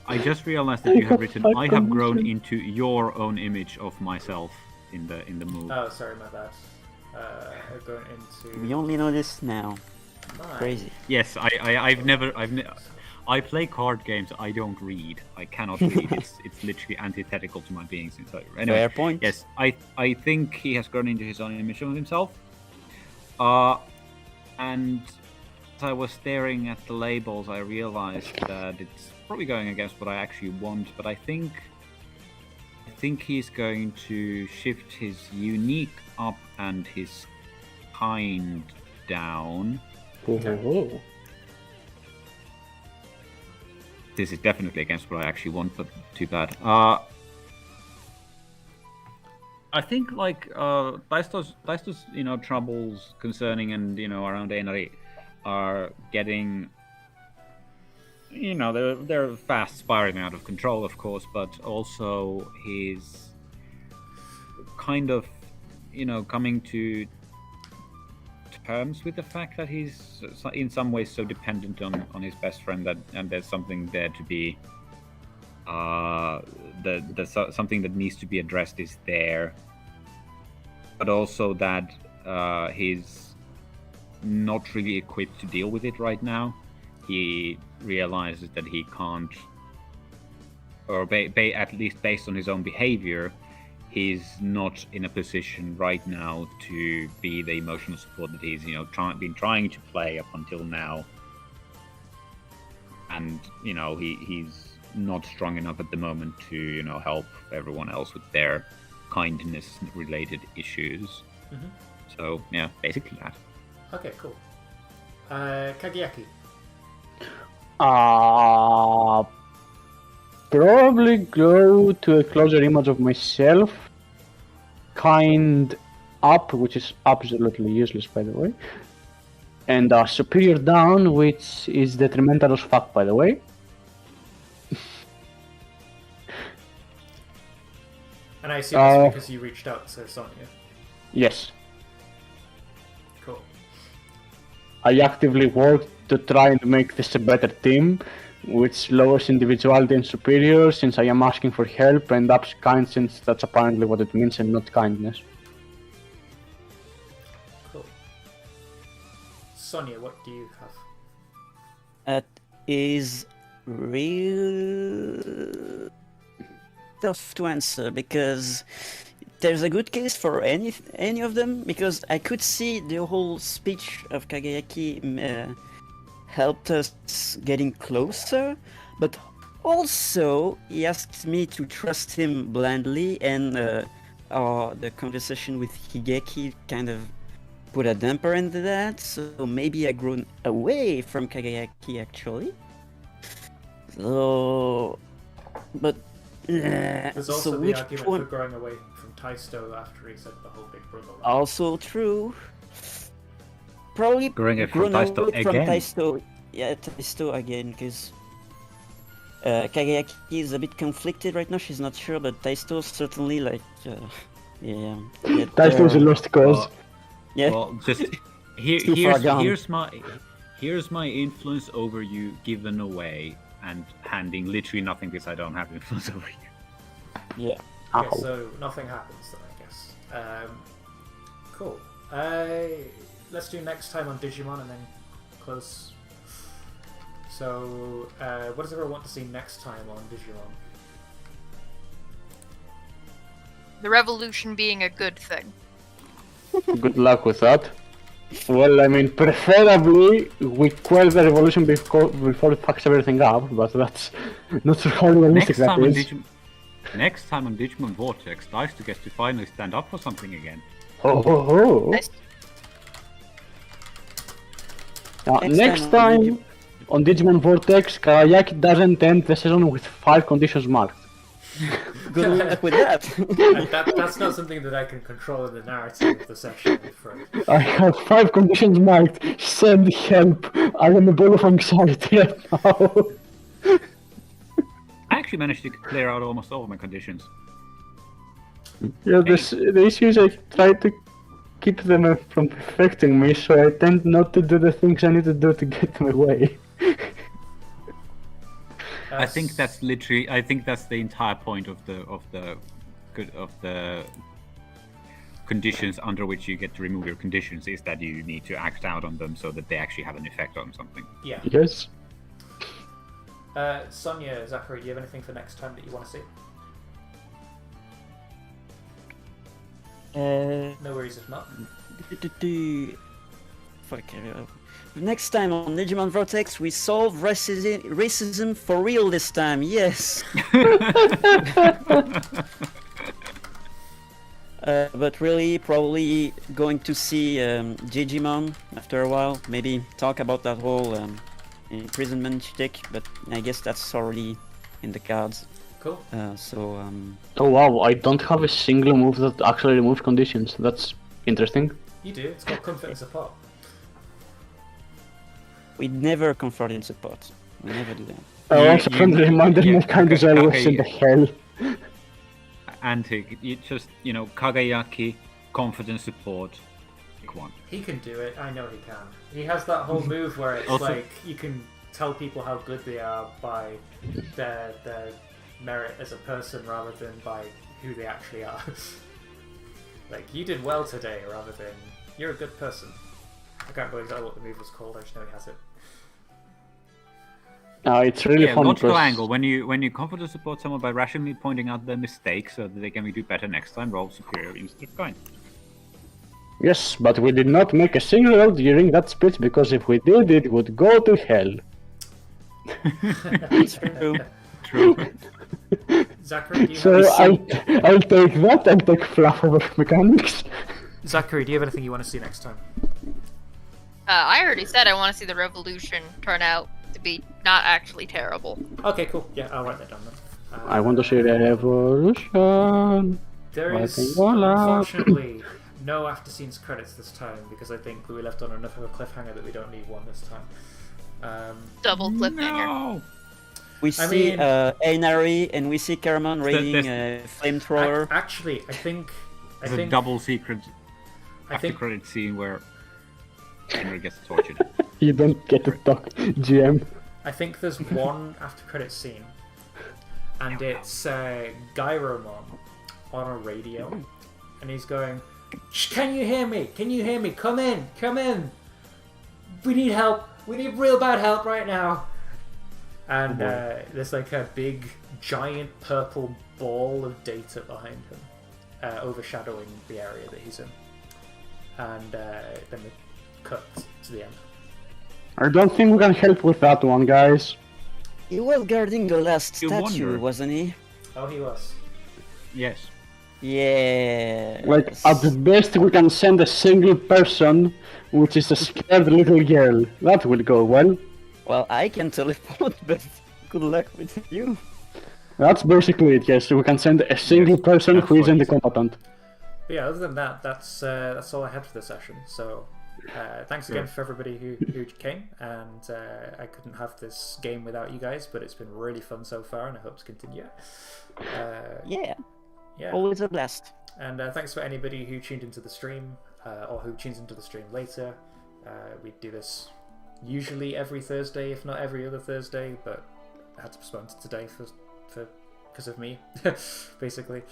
I just realized that you have written, I have grown into your own image of myself in the move. Oh, sorry, my bad. Going into... We only know this now. Crazy. Yes, I play card games. I don't read. I cannot read. It's literally antithetical to my being. Anyway, Fair point. Yes, I think he has grown into his own image of himself. And as I was staring at the labels, I realized that it's probably going against what I actually want. But I think he's going to shift his unique up and his kind down. Okay. This is definitely against what I actually want, but too bad. I think Taisto's troubles concerning and around Einari are getting they're fast spiraling out of control, of course, but also he's kind of coming to terms with the fact that he's in some ways so dependent on his best friend and there's something there to be something that needs to be addressed is there, but also that he's not really equipped to deal with it right now. He realizes that he can't, or at least based on his own behavior, he's not in a position right now to be the emotional support that he's been trying to play up until now, and he's not strong enough at the moment to help everyone else with their kindness related issues. So yeah, basically that. Okay, cool. Kageyaki. Probably go to a closer image of myself, kind up, which is absolutely useless by the way, and superior down, which is detrimental as fuck by the way. And I assume that's because you reached out to Sonia. Yes. Cool. I actively work to try and make this a better team, which lowers individuality and superior, since I am asking for help, and ups kind, since that's apparently what it means and not kindness. Cool. Sonia, what do you have? That is real tough to answer, because there's a good case for any of them, because I could see the whole speech of Kageyaki helped us getting closer, but also he asked me to trust him blindly, and the conversation with Higeki kind of put a damper into that, so maybe I grown away from Kageyaki actually. So, but There's also so the which argument one? for growing away from Taisto after he said the whole Big Brother line. Also true. Probably Growing it from grown Taisto away from again. Taisto. Yeah, Taisto again, because Kageyaki is a bit conflicted right now. She's not sure, but Taisto certainly yeah. Taisto is a lost cause. Yeah. Well, just Too far gone. here's my influence over you given away, and handing literally nothing because I don't have influence over you. Yeah. Okay, Ow. so nothing happens then, I guess. Cool. Let's do next time on Digimon and then close. So, what does everyone want to see next time on Digimon? The revolution being a good thing. Good luck with that. Well, I mean, preferably we quell the revolution before it fucks everything up, but that's not so how realistic that is. Next time on Digimon Vortex, Daisto gets to finally stand up for something again. Ho ho ho! Nice. Now, next time on Digimon Vortex, Kageyaki doesn't end the season with 5 conditions marked. Good luck with that. That's not something that I can control in the narrative of the session, I'm afraid. I have 5 conditions marked. Send help. I am a ball of anxiety right now. I actually managed to clear out almost all of my conditions. Yeah, the issue is I try to keep them from affecting me, so I tend not to do the things I need to do to get them away. I think that's literally. I think that's the entire point of the conditions under which you get to remove your conditions, is that you need to act out on them so that they actually have an effect on something. Yeah. Yes. Sonia, Zachary, do you have anything for next time that you want to see? No worries if not. Fuck. Next time on Digimon Vortex, we solve racism for real this time. Yes. But really, probably going to see Digimon after a while. Maybe talk about that whole imprisonment shtick. But I guess that's already in the cards. Cool. Oh wow, I don't have a single move that actually removes conditions. That's interesting. You do. It's called comfort and support. We never confronted support. We never do that. I also friendly reminder my kind is always in the hell. Antic, you just, Kageyaki, confidence support, pick one. He can do it. I know he can. He has that whole move where it's Also- like you can tell people how good they are by their merit as a person rather than by who they actually are. Like, you did well today rather than you're a good person. I can't remember exactly what the move was called, I just know he has it. It's really Yeah, fun. logical because- angle. When you comfort or support someone by rationally pointing out their mistakes so that they can do better next time, roll superior instead of kind. Yes, but we did not make a single roll during that speech because if we did, it would go to hell. True. True. Zachary, do you So have I'll take that and take fluff over mechanics. Zachary, do you have anything you want to see next time? I already said I want to see the revolution turn out to be not actually terrible. Okay, cool. Yeah, I'll write that down then. I want to see the revolution. There I is think we'll unfortunately no after scenes credits this time because I think we left on enough of a cliffhanger that we don't need one this time. Double cliffhanger. No. We I see mean- Einari and we see Caramon raiding a flamethrower. Actually, I think There's a double secret I after think credit scene where Henry gets tortured. You don't get to talk, GM. I think there's one after credit scene, and it's Gyromon on a radio, and he's going, "Shh, can you hear me? Can you hear me? Come in, come in. We need help. We need real bad help right now." And there's like a big, giant purple ball of data behind him, overshadowing the area that he's in. And then we cut to the end. I don't think we can help with that one, guys. He was guarding the last You statue, wonder. wasn't he? Oh, he was. Yes. Yeah. Like, at the best, we can send a single person, which is a scared little girl. That will go well. Well, I can teleport, but good luck with you. That's basically it, yes. We can send a single person that's who what isn't he the said. combatant. But yeah, other than that, that's all I had for the session. So thanks again for everybody who came, and I couldn't have this game without you guys, but it's been really fun so far, and I hope to continue. Yeah, Yeah, always a blast. and thanks for anybody who tuned into the stream or who tunes into the stream later. We do this usually every Thursday, if not every other Thursday, but I had to postpone to today for because of me, basically.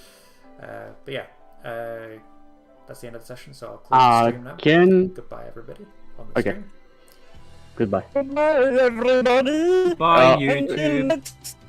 But yeah. That's the end of the session, so I'll close the stream now. Again. Goodbye, everybody, on the Okay. stream. Goodbye. Goodbye, everybody. Bye, Until YouTube. next